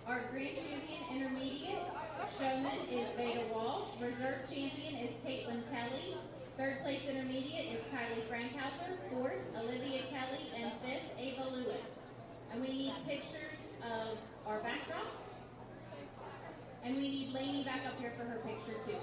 Our grand champion intermediate showman is Veda Walsh. Reserve champion is Caitlin Kelly. Third place intermediate is Kylie Frankhauser. Fourth, Olivia Kelly. And fifth, Ava Lewis. And we need pictures of our backdrops. And we need Lainey back up here for her picture too.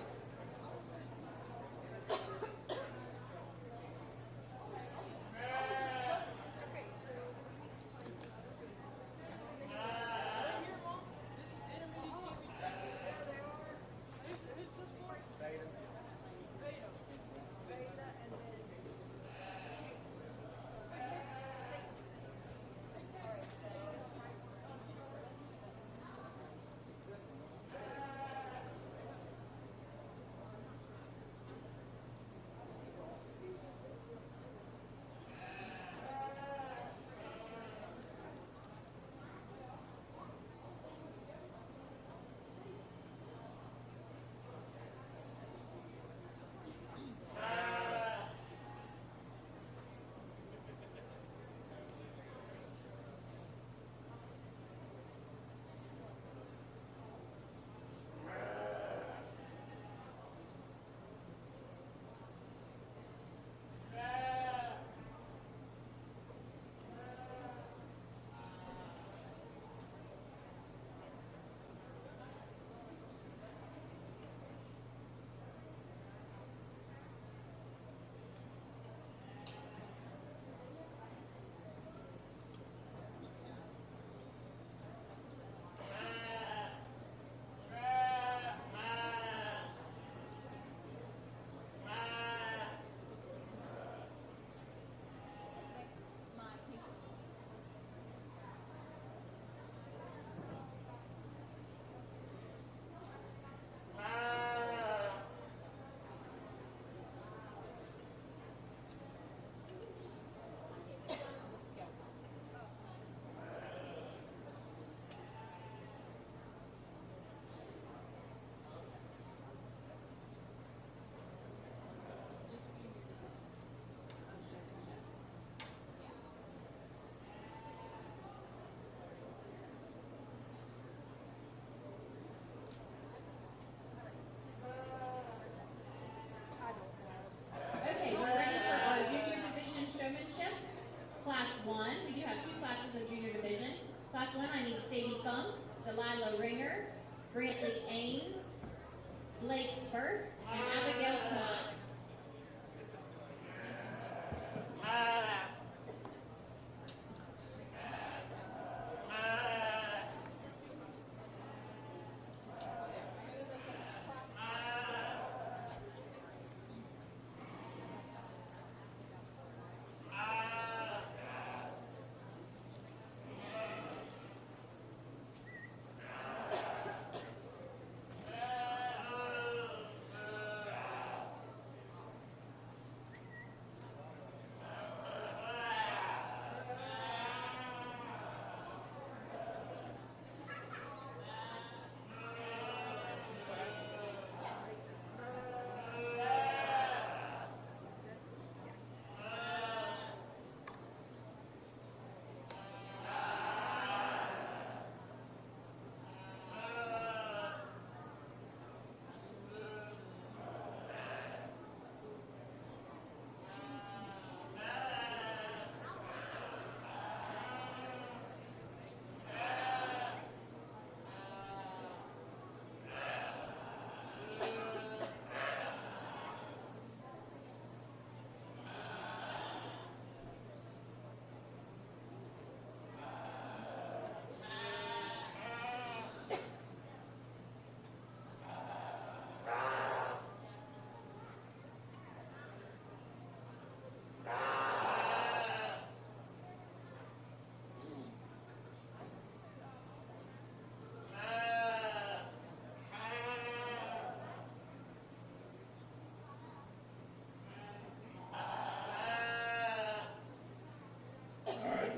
Okay, we're ready for our junior division showmanship. Class 1, we do have 2 classes in junior division. Class 1, I need Sadie Funk, Delilah Ringer, Brantley Ames, Blake Burke, and Abigail Klein.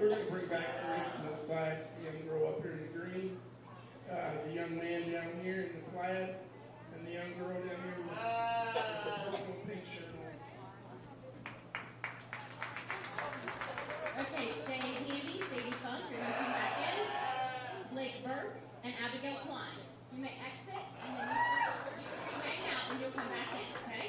we're going to bring back three from this class. The young girl up here in the green, the young man down here in the plaid, and the young girl down here with the purple and pink shirt on. Okay, stay handy, stay fun. You're going to come back in. Blake Burke and Abigail Klein. You may exit, and then you can hang out, and you'll come back in, okay?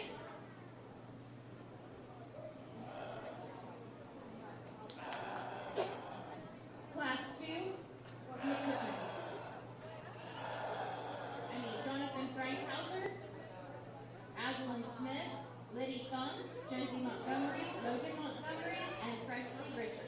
Class 2, Jonathan Frankhauser, Aslan Smith, Liddy Fung, Josie Montgomery, Logan Montgomery, and Presley Richards.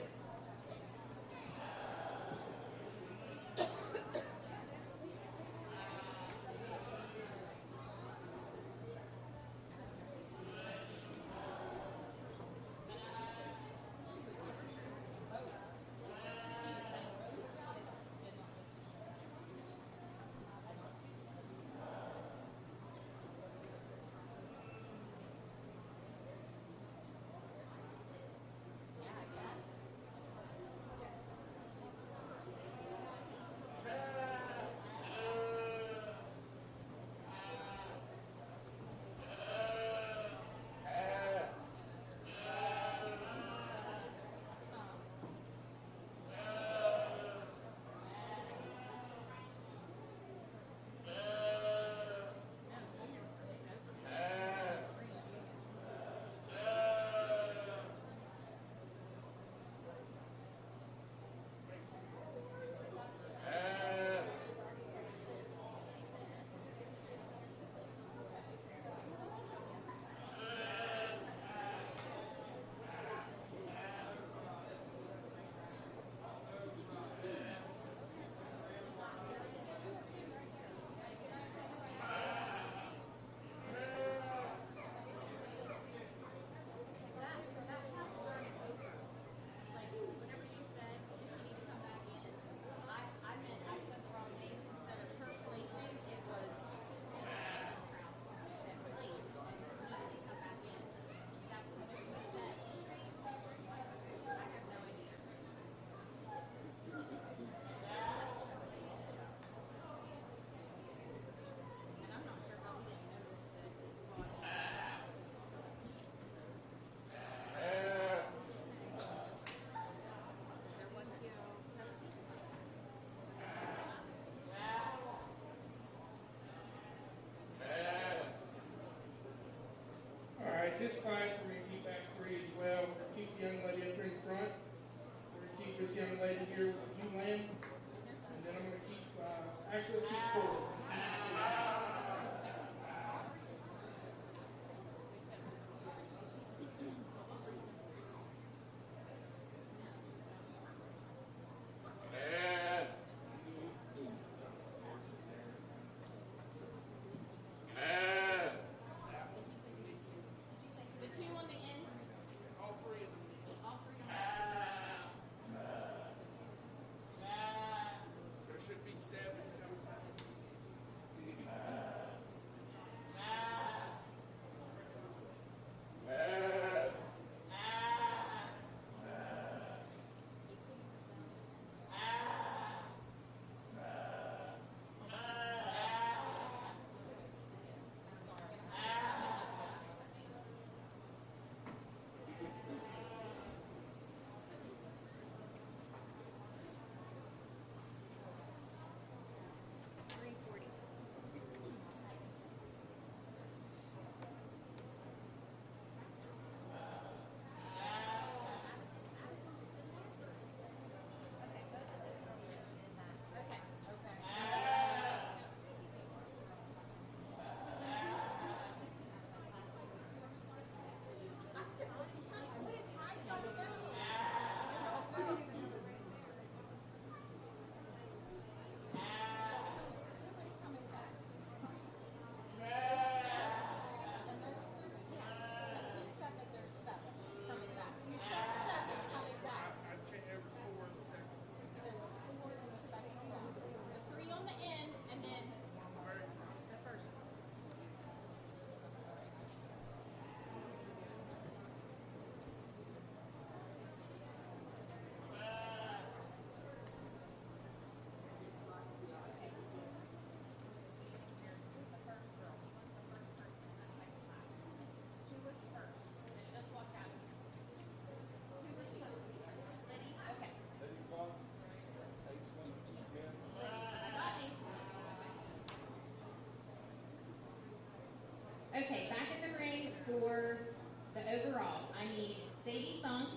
overall, I need Sadie Funk,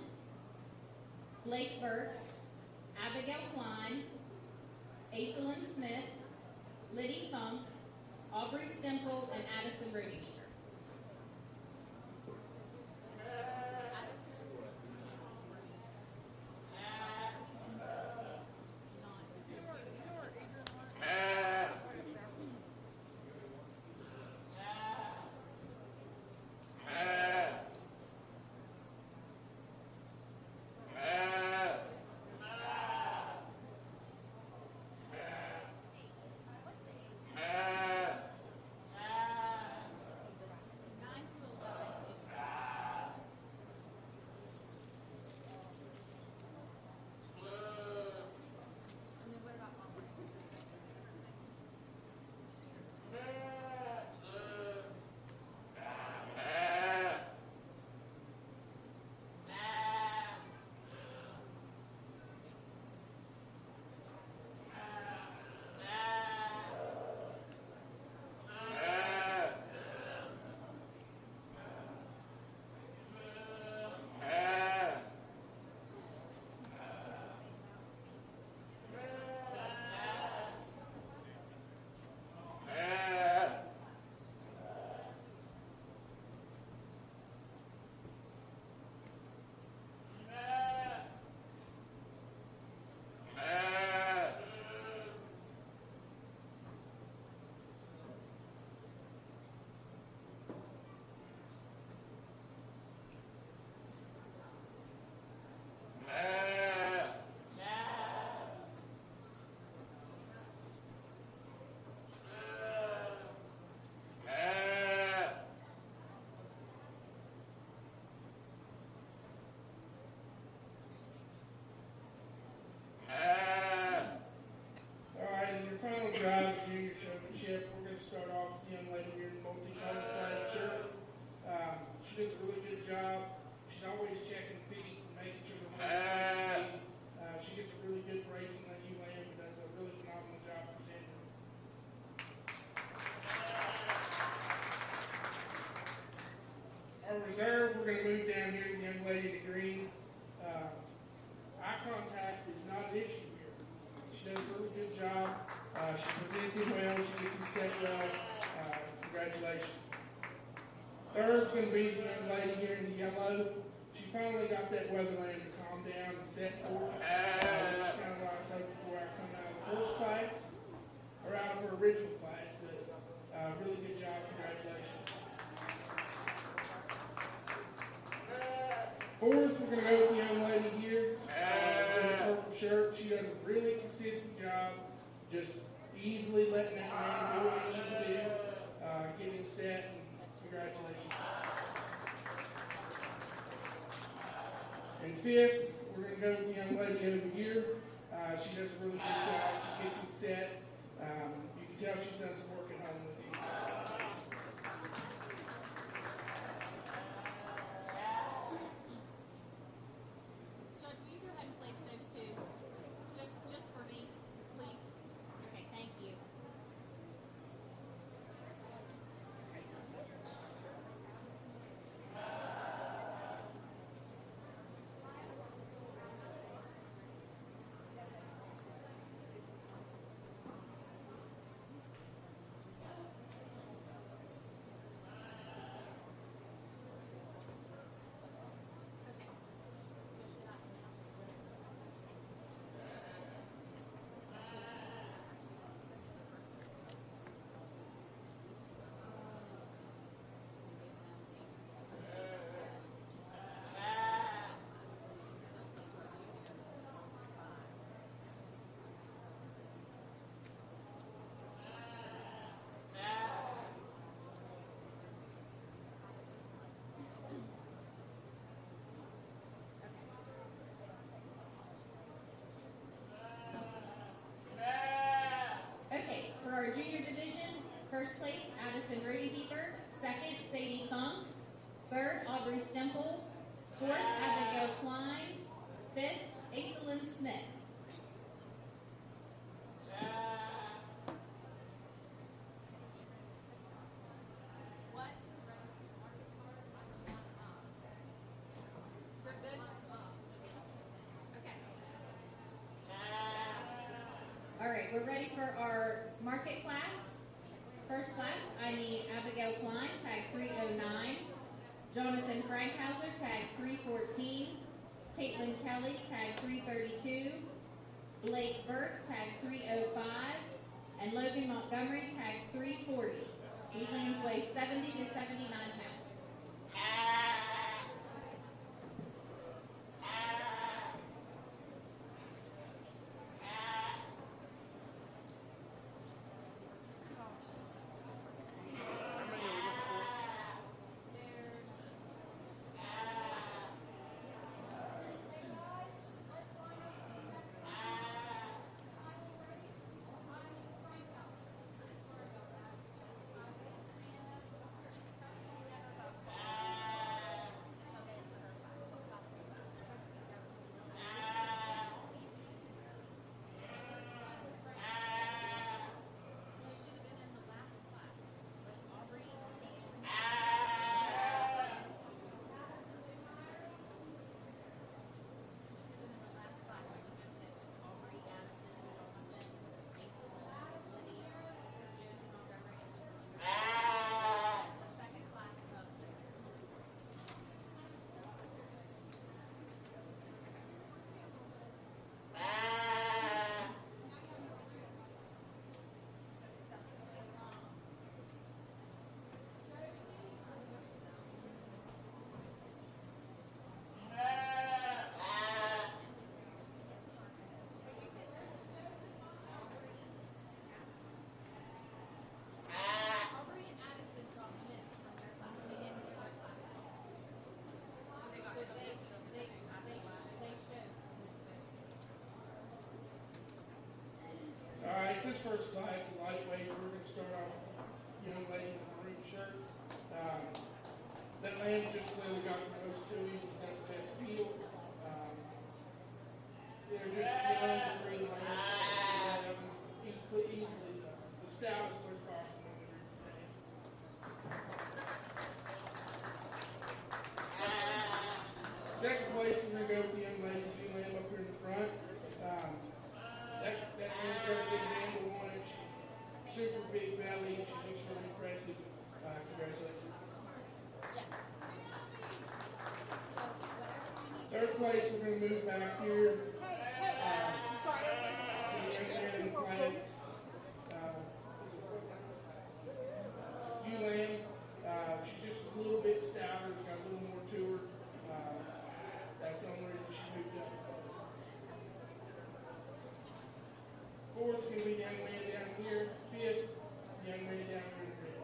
Blake Burke, Abigail Klein, Aislinn Smith, Liddy Funk, Aubrey Stemple, and Addison Rudiger. She does a really good job. She's always checking feet and making sure the horse is she gets a really good racing on ULAM and does a really phenomenal job presenting. Our reserve, we're going to move down here to the young lady in the green. Eye contact is not an issue here. She does a really good job. She presents him well. She gets him set well. Congratulations. Third's going to be the young lady here in the yellow. She finally got that weatherland to calm down and set for her. It's kind of what I was hoping for out coming out of the first class, or out of her original class, but really good job. Congratulations. Fourth, we're going to go with the young lady here in the purple shirt. She does a really consistent job, just easily letting that man do what he needs to do, getting him set. Congratulations. And fifth, we're going to go with the young lady over here. She does a really good job. She gets him set. You can tell she's done some work at home with you. Judge, will you go ahead and place those two? Just for me, please. Okay, thank you. Okay, for our junior division, first place, Addison Rudiger. Second, Sadie Funk. Third, Aubrey Stemple. Fourth, Abigail Klein. Fifth, Aislinn Smith. What? right, we're ready for our market class. First class, I need Abigail Klein, tag 309. Jonathan Frankhauser, tag 314. Caitlin Kelly, tag 332. Blake Burke, tag 305. And Logan Montgomery, tag 340. These lambs weigh 70 to 79 pounds. This first class is lightweight. We're going to start off with a young lady in a maroon shirt. That lamb's just clearly got the nose to you. She's got the best feel. They're just young, green lambs. That was easily the stoutest they're costing on the breed today. Second place, we're going to go with the young lady's new lamb up here in the front. That lamb's got a big handle on it. She's super big belly. She looks really impressive. Congratulations. Third place, we're going to move back here. To the young man in the plants. Ewe lamb. She's just a little bit stouter. She's got a little more to her. That's the only reason she moved up. Fourth's going to be young man down here. Fifth, young man down here in the red.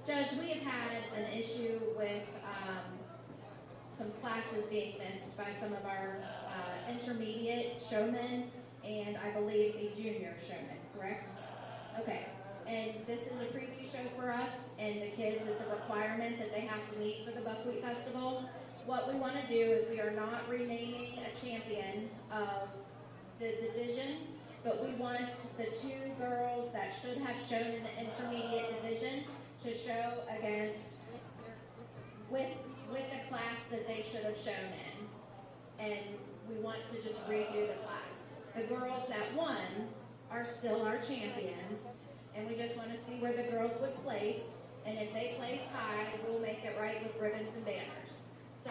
Judge, we have had an issue with some classes being missed by some of our intermediate showmen and I believe a junior showman, correct? Okay. And this is a preview show for us and the kids. It's a requirement that they have to meet for the Buckwheat Festival. What we want to do is we are not renaming a champion of the division, but we want the two girls that should have shown in the intermediate division to show against with the class that they should have shown in. And we want to just redo the class. The girls that won are still our champions, and we just want to see where the girls would place. And if they place high, we'll make it right with ribbons and banners. So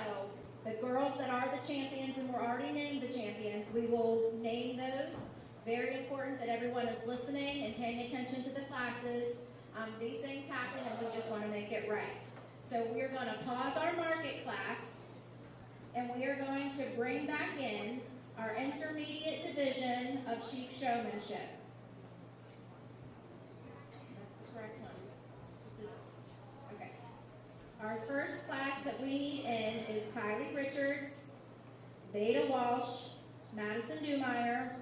the girls that are the champions and were already named the champions, we will name those. It's very important that everyone is listening and paying attention to the classes. These things happen and we just want to make it right. So we're going to pause our market class, and we are going to bring back in our intermediate division of sheep showmanship. That's the correct one. Okay. Our first class that we need in is Kylie Richards, Beta Walsh, Madison Dumeyer,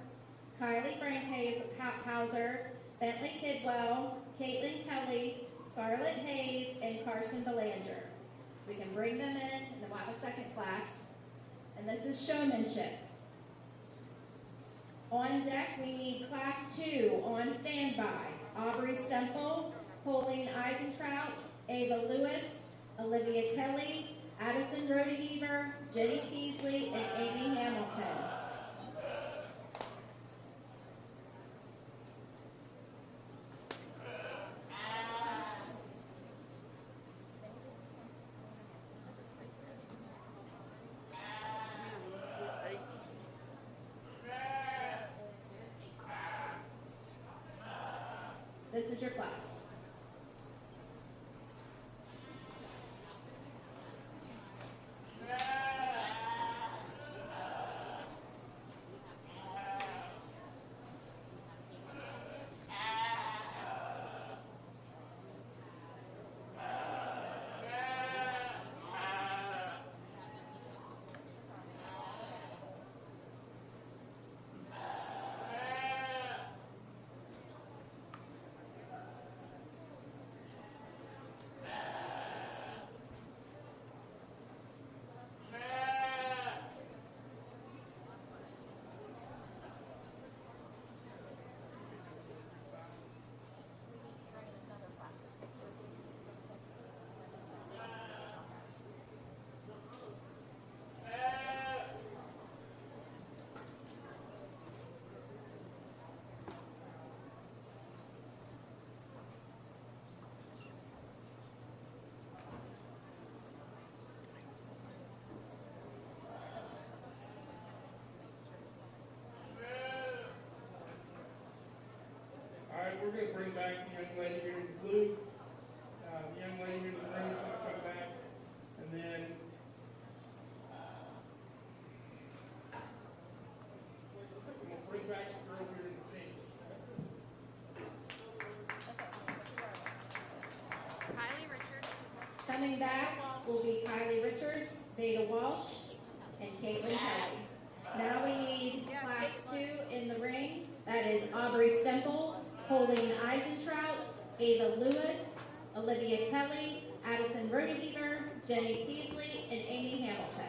Kylie Frankhauser, Bentley Kidwell, Caitlin Kelly, Scarlett Hayes, and Carson Belanger. So we can bring them in, and then we'll have a second class. And this is showmanship. On deck, we need class 2 on standby. Aubrey Stemple, Pauline Eisentrout, Ava Lewis, Olivia Kelly, Addison Rodeheaver, Jenny Peasley, and Amy Hamilton. This is your class. We're going to bring back the young lady here in blue. The young lady in the room is going to come back. And then I'm going to bring back the girl here in the pink. Kylie Richards. Coming back will be Kylie Richards, Beta Walsh, and Caitlin Kelly. Now we need class 2 in the ring. That is Aubrey Stemple, Pauline Eisentrout, Ava Lewis, Olivia Kelly, Addison Rodeheaver, Jenny Peasley, and Amy Hamilton.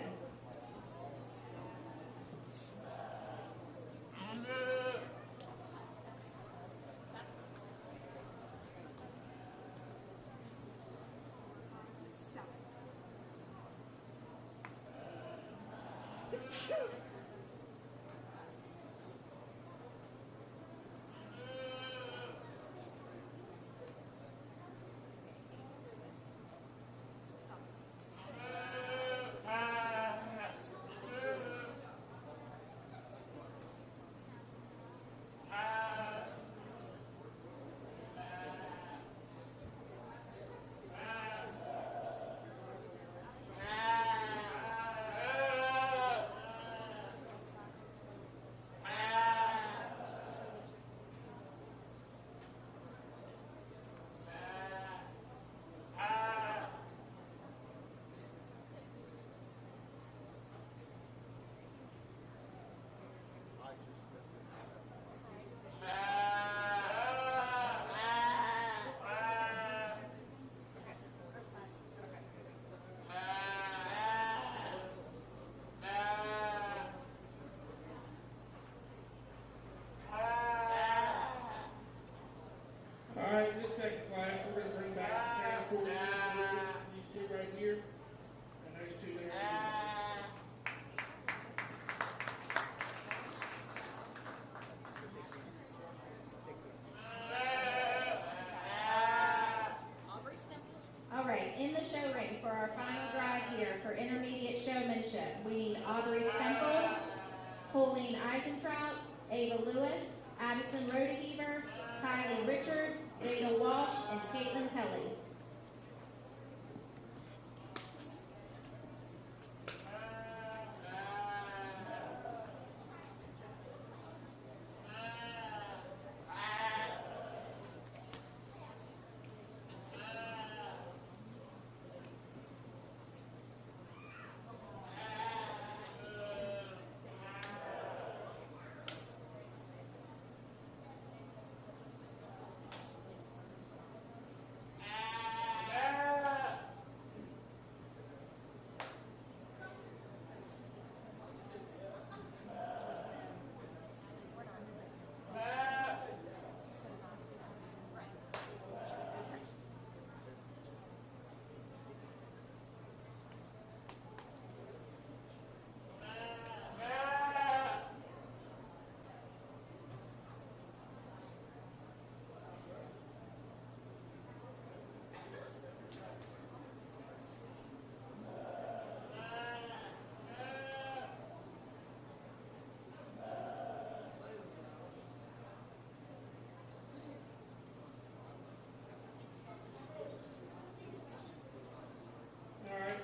Pauline Eisentrout, Ava Lewis, Addison Rodeheaver, Kylie Richards, Beta Walsh, and Caitlin Kelly.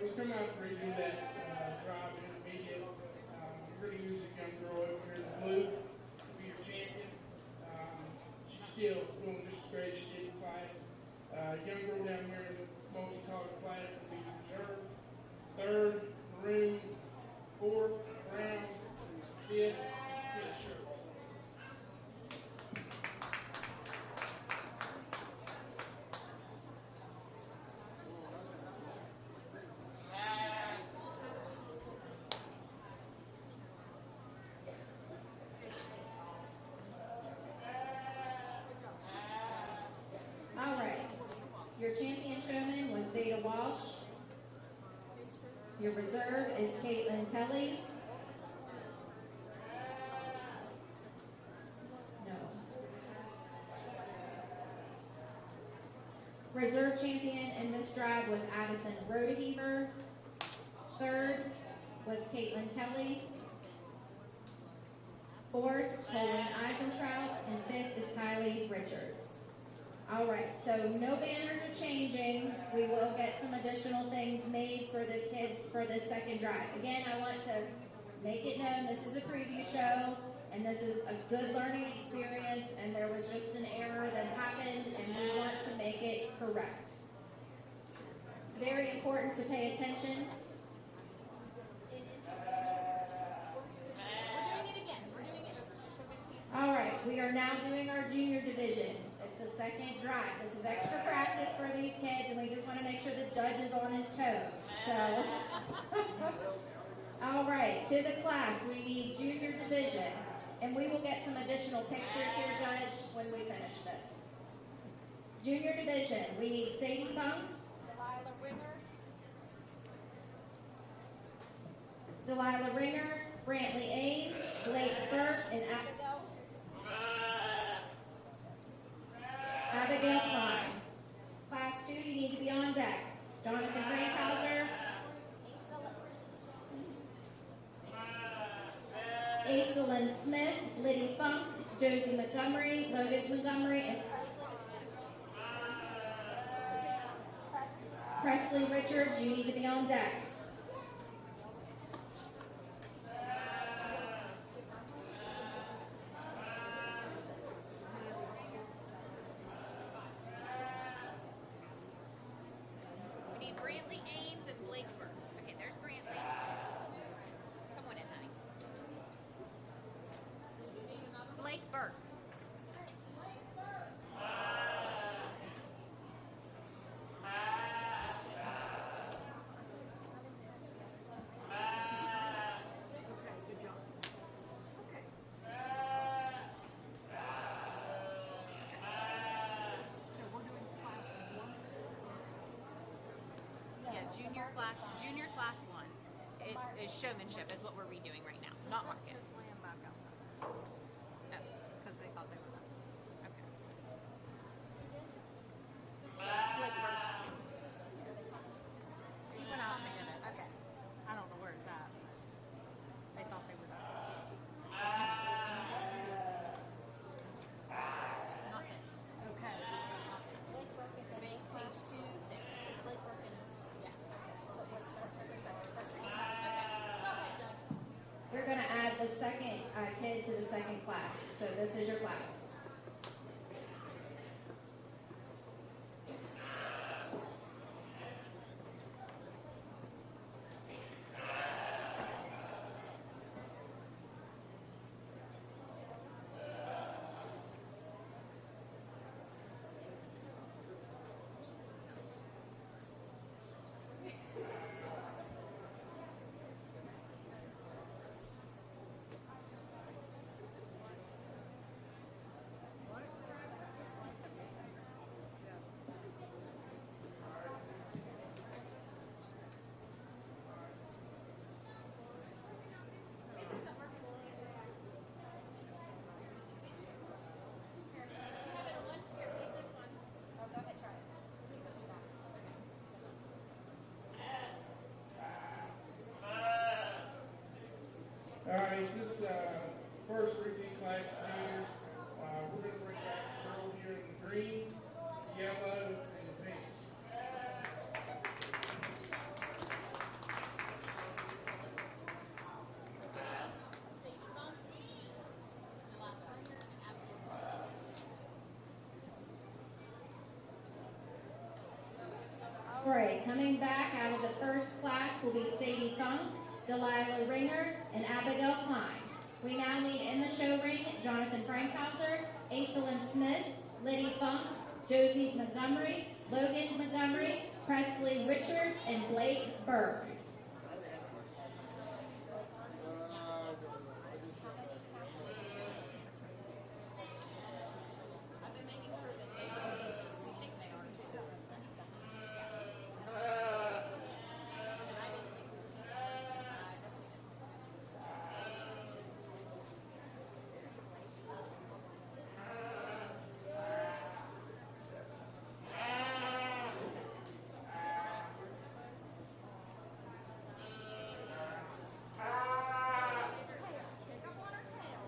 we come out and redo that drive intermediate. We're going to use a young girl over here in the blue to be your champion. She's still doing just as great as she did in class. Young girl down here in the multicolored class will be reserve. Third, maroon. Fourth, brown. Fifth, pink shirt. All right. Your champion showman was Zeta Walsh. Your reserve is Caitlin Kelly. No. Reserve champion in this drive was Addison Rodeheaver. Third was Caitlin Kelly. Fourth, Colin Eisentrout. And fifth is Kylie Richards. All right, so no banners are changing. We will get some additional things made for the kids for the second drive. Again, I want to make it known this is a preview show, and this is a good learning experience, and there was just an error that happened, and we want to make it correct. It's very important to pay attention. We're doing it again. We're doing it over. So show it to you. All right, we are now doing our junior division. It's the second drive. This is extra practice for these kids, and we just want to make sure the judge is on his toes. So, all right, to the class, we need junior division, and we will get some additional pictures here, Judge, when we finish this. Junior division, we need Sadie Funk, Delilah Ringer, Brantley Ames, Blake Burke, and Abigail Klein. Class 2, you need to be on deck. Jonathan Frankhauser, Aislinn Smith, Liddy Funk, Josie Montgomery, Logan Montgomery, and Presley Richards, you need to be on deck. We need Brantley Ames and Blake Burke. Okay, there's Brantley. Come on in, honey. Blake Burke. Yeah, junior class 1. It is showmanship is what we're redoing right now, not market. Just lay them back outside. Oh, because they thought they were done. Okay. Blake Burke. This one out in it. Okay. I don't know where it's at. They thought they were done. Not this. Okay. Blake Burke is a base page 2. This is Blake Burke and this. Yes. We're going to add the second kid to the second class. So this is your class. All right, this first review class juniors, we're going to bring back the girl here in the green, yellow, and the pink. right, coming back out of the first class will be Sadie Funk, Delilah Ringer, and Abigail Klein. We now need in the show ring Jonathan Frankhauser, Aislinn Smith, Liddy Funk, Josie Montgomery, Logan Montgomery, Presley Richards, and Blake Burke. I've been making sure that they are just, we think they are. And I didn't think we would need that. I definitely didn't. Pick up on her tail.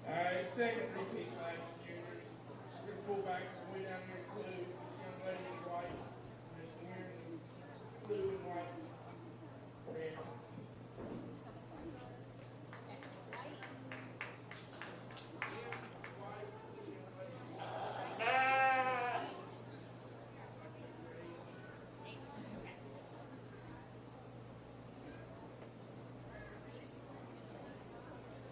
All right, second repeat class of juniors. We're gonna pull back way down here in blue. This young lady in white, Miss Aaron in blue and white. Red.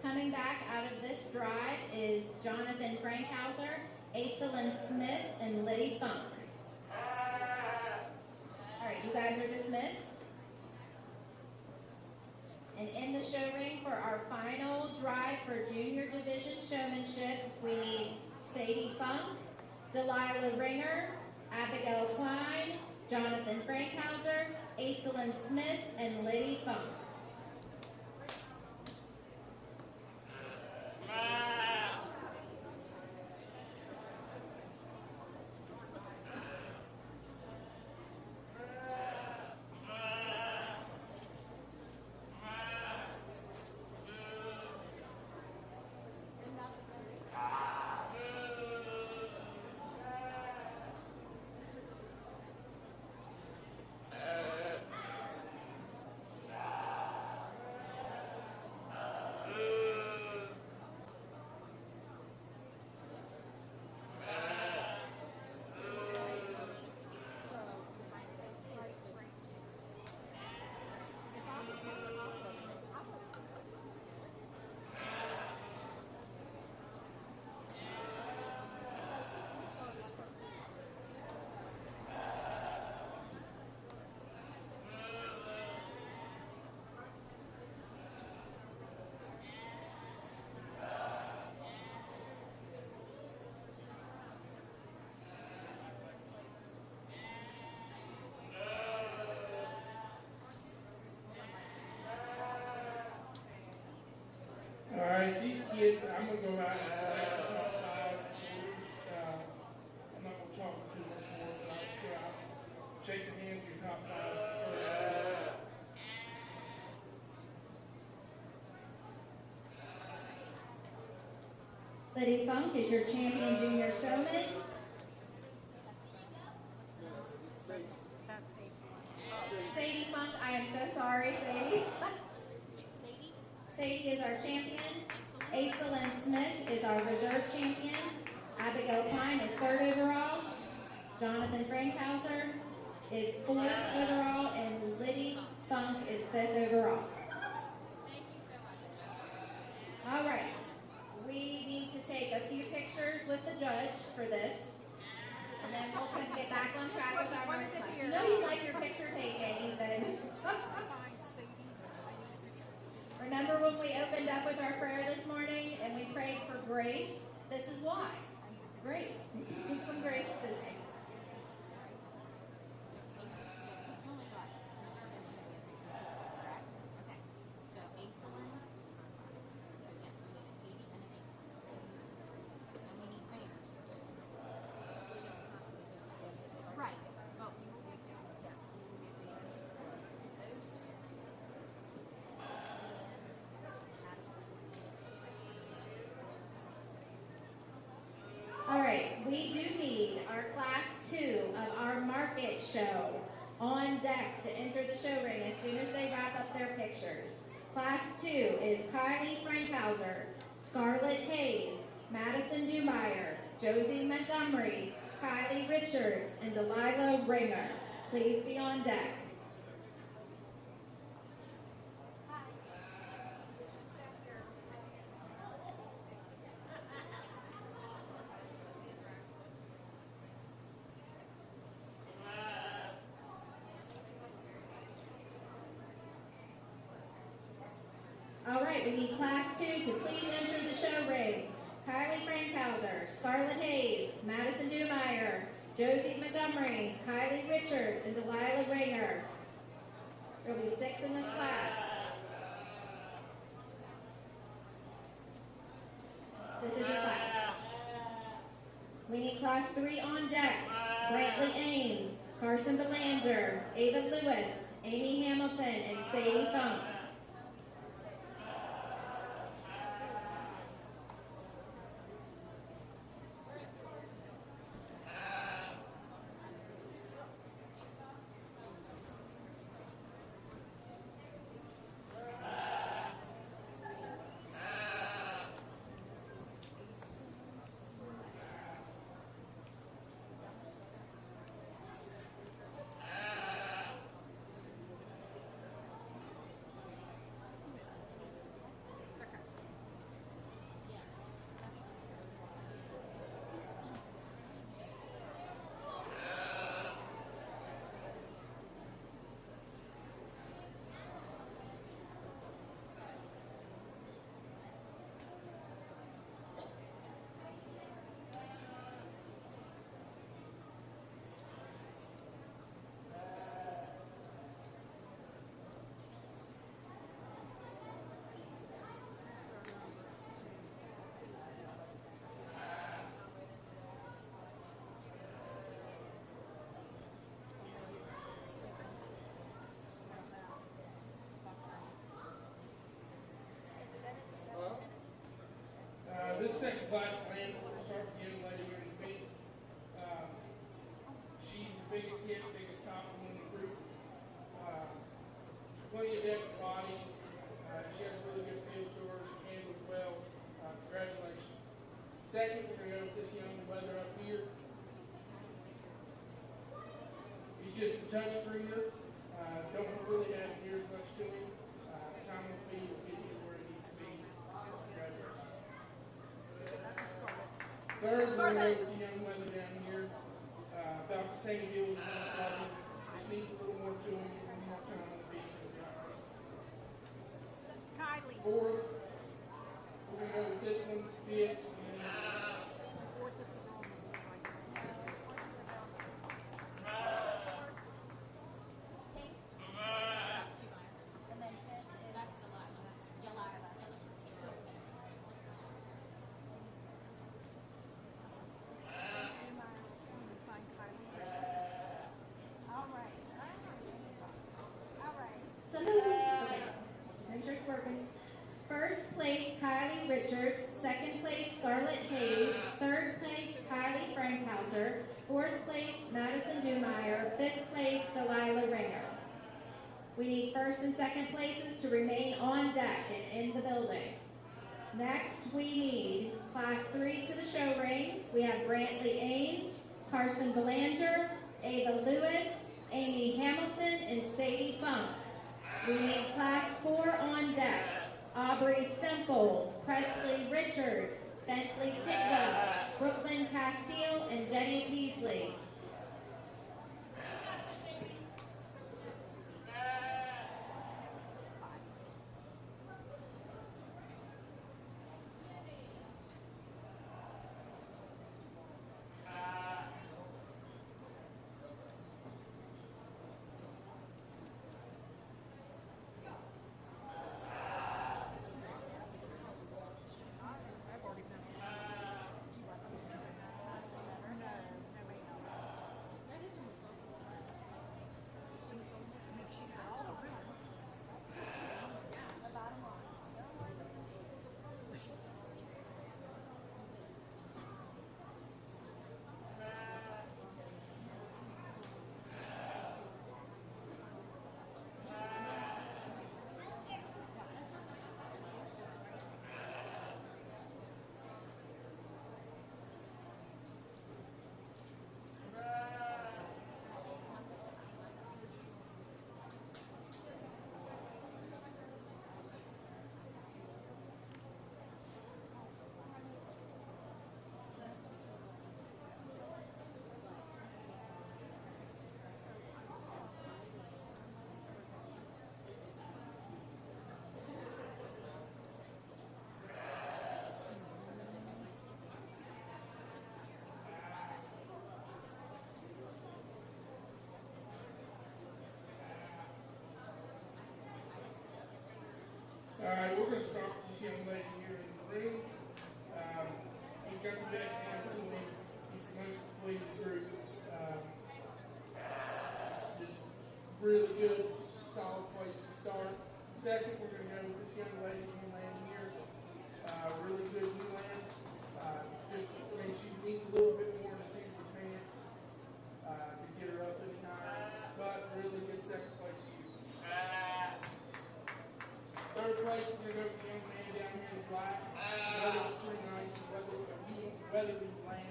Coming back out of this drive is Jonathan Frankhauser, Aislinn Smith, and Liddy Funk. All right, you guys are dismissed. And in the show ring for our final drive for junior division showmanship, we need Sadie Funk, Delilah Ringer, Abigail Klein, Jonathan Frankhauser, Aislinn Smith, and Liddy Funk. All right, these kids, I'm gonna go out and select the top five. I'm not gonna talk too much more, but I'll just go out, shake the hands of your top five. Liddy Funk is your champion junior showman. Sadie Funk, I am so sorry, Sadie. Sadie, Sadie is our champion. Aislinn Smith is our reserve champion. Abigail Klein is third overall. Jonathan Frankhauser is fourth overall, and Liddy Funk is fifth overall. thank you so much. All right, we need to take a few pictures with the judge for this, and then we'll kind of get back on track with our next question. No, you like your picture taken, even. Remember when we opened up with our prayer this morning and we prayed for grace show on deck to enter the show ring as soon as they wrap up their pictures. Class 2 is Kylie Frankhauser, Scarlett Hayes, Madison Dumeyer, Josie Montgomery, Kylie Richards, and Delilah Ringer. Please be on deck. All right, we need Class 2 to please enter the show ring. Kylie Frankhauser, Scarlett Hayes, Madison Dumeyer, Josie Montgomery, Kylie Richards, and Delilah Ringer. There will be 6 in this class. This is your class. We need Class 3 on deck. Brantley Ames, Carson Belanger, Ava Lewis, Amy Hamilton, and Sadie Funk. This second class land, we'll start with the young lady here in the face. She's the biggest kid, biggest top one in the group. Plenty of depth of body. She has a really good feel to her. She handles well. Congratulations. Second, we're going to go with this young weather up here. He's just a touch greener. Don't really have near as much to him. Time on the field will get him where it needs to be. Congratulations. Third, we're going to go with the young weather down here. About the same deal as one problem. Just needs a little more to him, a little more time on the field. Kylie. Fourth, we're going to go with this one, fifth, and Fourth is the wrong one. Pink. And then fifth is That's Delilah. Yellow. all right. All right. Okay, just make sure it's working. First place, Kylie Richards. Second place, Scarlett Hayes. Third place, Kylie Frankhauser. Fourth place, Madison Dumeyer. Fifth place, Delilah Ringer. We need first and second places to remain on deck and in the building. Next, we need Class 3 to the show ring. We have Brantley Ames, Carson Belanger, Ava Lewis, Amy Hamilton, and Sadie Funk. We need Class 4 on deck. Aubrey Semple, Presley Richards, Bentley Pigba, Brooklyn Castile, and Jenny Peasley. young lady here in the room. He's got the best hands in the league. He's the most completed group. Just really good, solid place to start. Second, we're going to go with this young lady who landed here. Really good new land. She needs a little bit more to see her pants to get her up any higher, but really good second place here. Third place, we're going to go with the young man down here in the black. Weather's pretty nice. Weatherly land.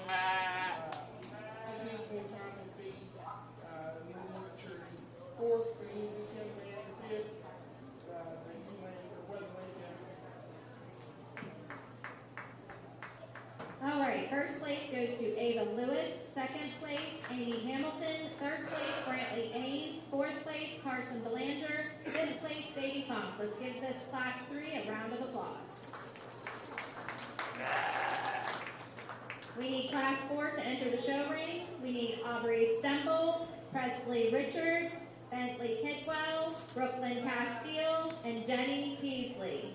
Just needs more time to feed, a little more maturity. Fourth, we're going to use this young man. Fifth, the new land, or weather land down here. All right, first place goes to Ava Lewis. Second place, Amy Hamilton. Third place, Brantley Ames. Fourth place, Carson Belanger. Fifth place, Sadie Funk. Let's give this class 3 a round of applause. We need class 4 to enter the show ring. We need Aubrey Stemple, Presley Richards, Bentley Hidwell, Brooklyn Castile, and Jenny Peasley.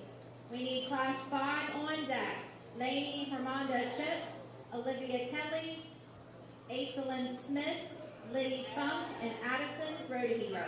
We need class 5 on deck. Lainey Hermonda Chips, Olivia Kelly, Aislinn Smith, Liddy Funk, and Addison Rodeheater.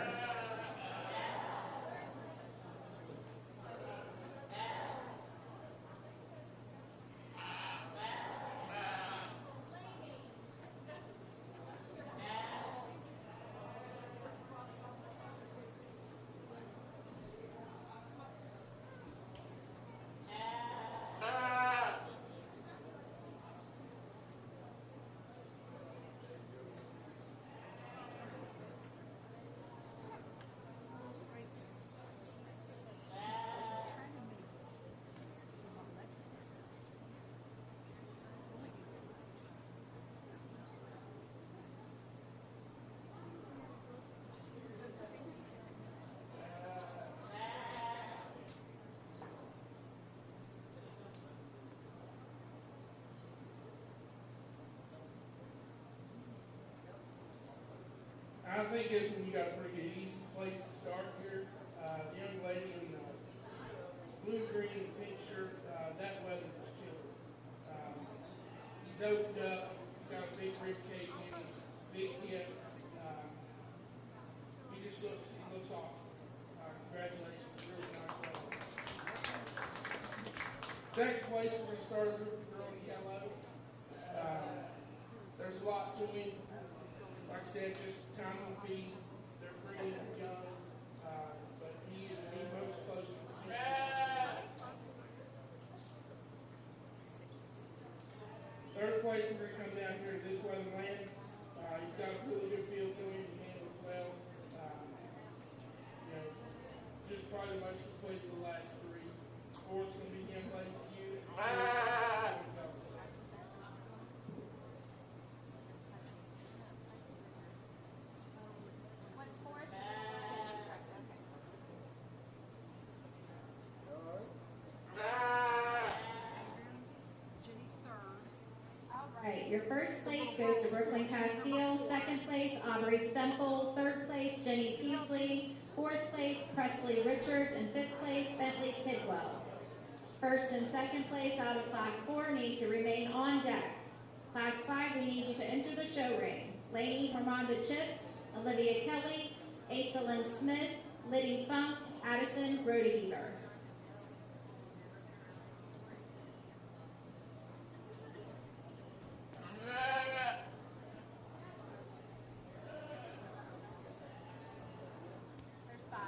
I think this one you got a pretty good, easy place to start here. The young lady in the blue, green, and pink shirt, that weather was killer. He's opened up, got a big rib cage in him, big hip. He looks awesome. Congratulations, really nice weather. Second place, we're going to start with the girl in yellow. There's a lot to him. Like I said, just time on feet. They're pretty young, but he is the most close to position. Third place, we're going to come down here to this weather land. He's got a really good feel to him. He handles well. Just probably the most complete of the last 3. Fourth's going to be him, ladies, you. What's fourth? Jenny's third. All right, your first place goes to Brooklyn Castile. Second place, Aubrey Stemple. Third place, Jenny Peasley. Fourth place, Presley Richards. And fifth place, Bentley Kidwell. First and second place out of class 4 need to remain on deck. Class 5, we need you to enter the show ring. Lainey Hermonda Chips, Olivia Kelly, Aislinn Smith, Liddy Funk, Addison Rodeheater. There's 5.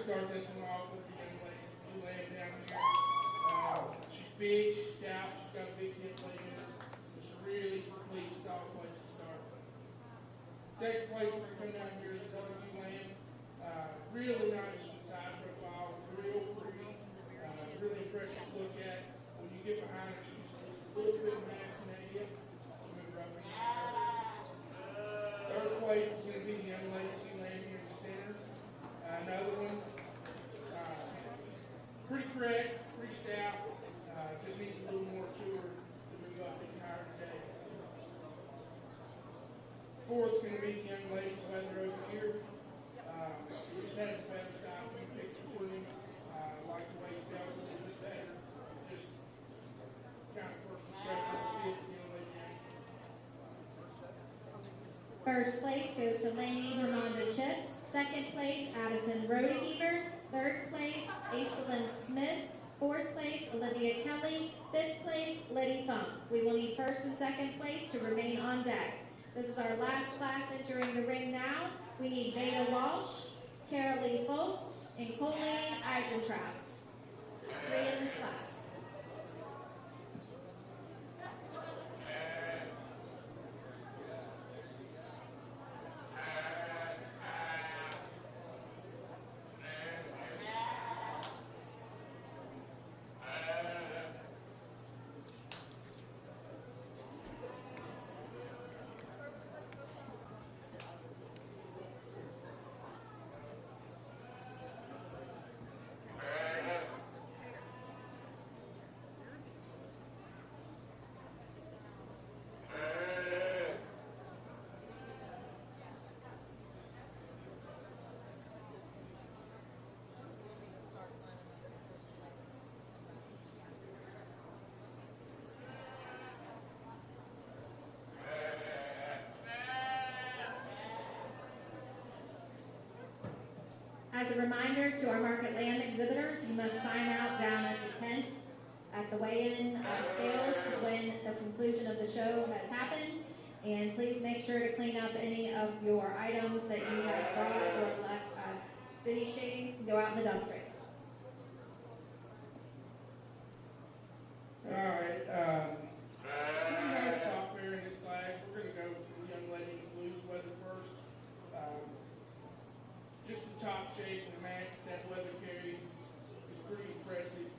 start this one off with the young lady, blue lamb down here. She's big, she's stout, she's got a big hip plate in her. It's a really complete, solid place to start. Second place, we're going to come down here is this other blue lamb. Really nice side profile, real pretty, really impressive to look at. When you get behind her, she's just a little bit of mass in that hip. Move her up in there. Third place is going to be the young lady blue lamb here in the center. Another one, pretty correct, pretty stout, just needs a little more to her to move up in higher today. Fourth's going to be the young lady's leather over here. He just has a better style, few pictures with him. Like the way he felt a little bit better. Just kind of personal preference fits the young lady. First place goes to Lainey Hermonda Chips. Second place, Addison Rodeheaver. Third place, Aislinn Smith. Fourth place, Olivia Kelly. Fifth place, Letty Funk. We will need first and second place to remain on deck. This is our last class entering the ring now. We need Veda Walsh, Carolee Foltz, and Colleen Eisentraut. 3 in this class. As a reminder to our market land exhibitors, you must sign out down at the tent at the weigh-in scales when the conclusion of the show has happened. And please make sure to clean up any of your items that you have brought or left. Finish shavings can go out in the dumpster. All right, pretty nice software in this class. We're going to go with the young lady in the blues weather first. Just the top shape and the mass that weather carries is pretty impressive.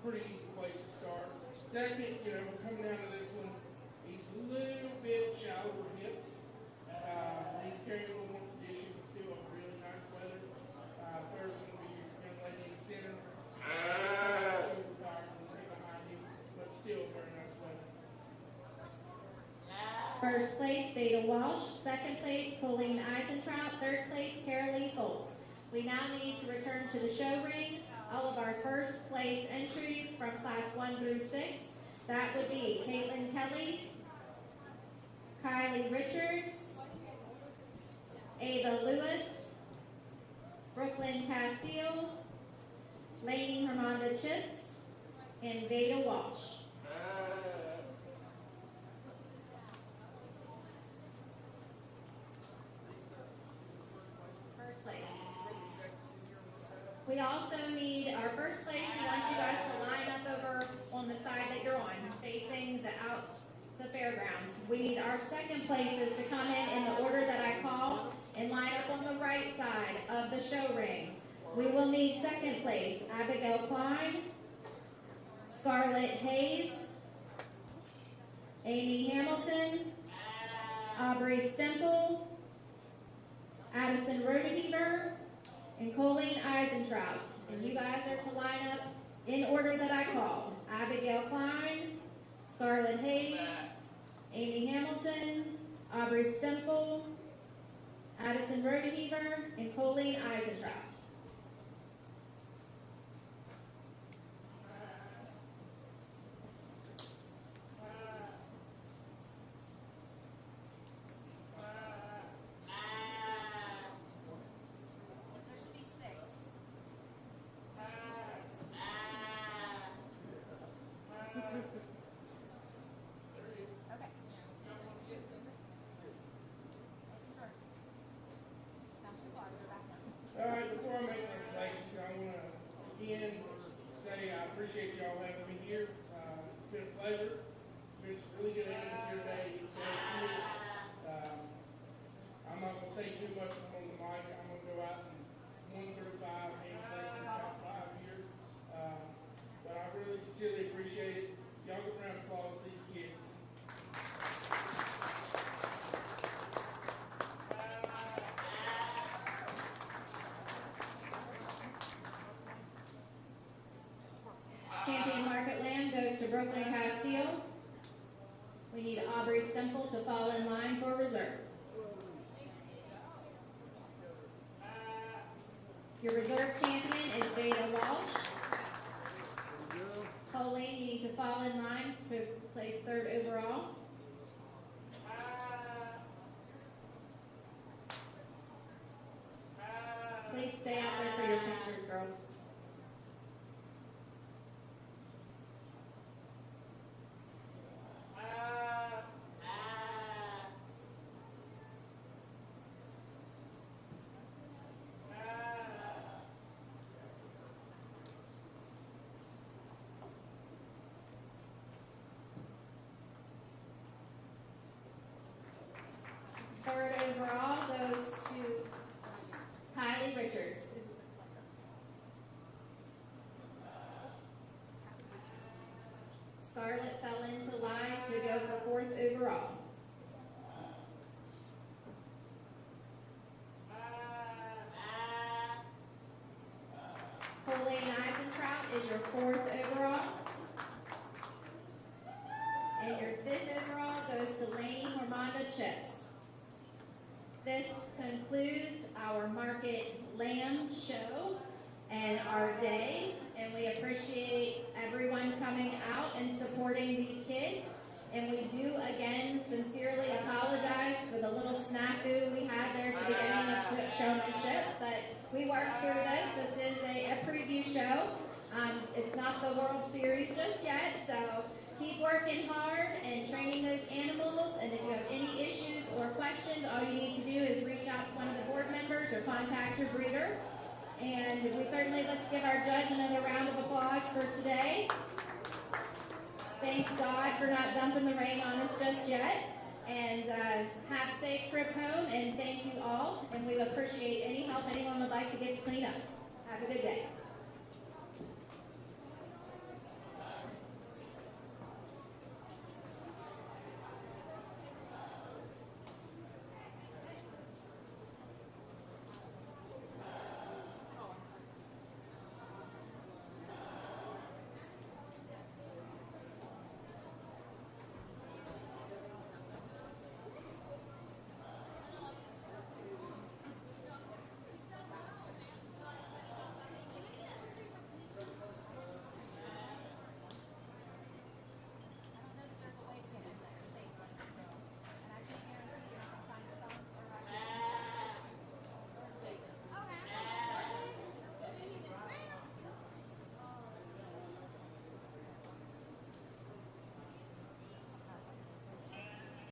Pretty easy place to start. Second, we're coming down to this one. He's a little bit shallower hipped. He's carrying a little more condition, but still a really nice weather. Third's going to be your young lady in the center. Behind him, but still very nice weather. First place, Veda Walsh. Second place, Colleen Eisentraut. Third place, Carolee Foltz. We now need to return to the show ring. All of our first place entries from class 1 through 6. That would be Caitlin Kelly, Kylie Richards, Ava Lewis, Brooklyn Castile, Lainey Hermonda Chips, and Veda Walsh. First place. We also need our first place. We want you guys to line up over on the side that you're on, facing the fairgrounds. We need our second places to come in the order that I call and line up on the right side of the show ring. We will need second place, Abigail Klein, Scarlett Hayes, Amy Hamilton, Aubrey Stemple, Addison Rodeheaver, and Colleen Eisentraut. And you guys are to line up in order that I call. Abigail Klein, Scarlett Hayes, Amy Hamilton, Aubrey Stemple, Addison Rodeheaver, and Colleen Eisentraut. There should be 6. Okay. Making sure. Not too far, go back down. All right, the appreciate y'all having me here. It's been a pleasure. There's some really good animals here today. I'm not gonna say too much on the mic. I'm gonna go out and 1 through 5, hand safety, top 5 here. But I really sincerely appreciate it. Y'all give a round of applause to these kids. Champion Market Lamb goes to Brooklyn Castile. We need Aubrey Stemple to fall in line for reserve. Your reserve champion is Veda Walsh. Colleen, you need to fall in line to place 3rd overall. Please stay out there for your pictures, girls. Third overall goes to Kylie Richards. Scarlett fell into line to go for 4th overall. Colleen Eisentrout is your 4th overall. And your 5th overall goes to Lainey Hormonda Chips. This concludes our Market Lamb show and our day, and we appreciate everyone coming out and supporting these kids. And we do again sincerely apologize for the little snafu we had there at the beginning of showmanship, but we worked through this. This is a preview show. It's not the World Series just yet, so keep working hard and training those animals, and if you have any issues or questions, all you need to do is reach out to one of the board members or contact your breeder. And let's give our judge another round of applause for today. Thanks God for not dumping the rain on us just yet. And have a safe trip home, and thank you all. And we appreciate any help anyone would like to get to clean up. Have a good day.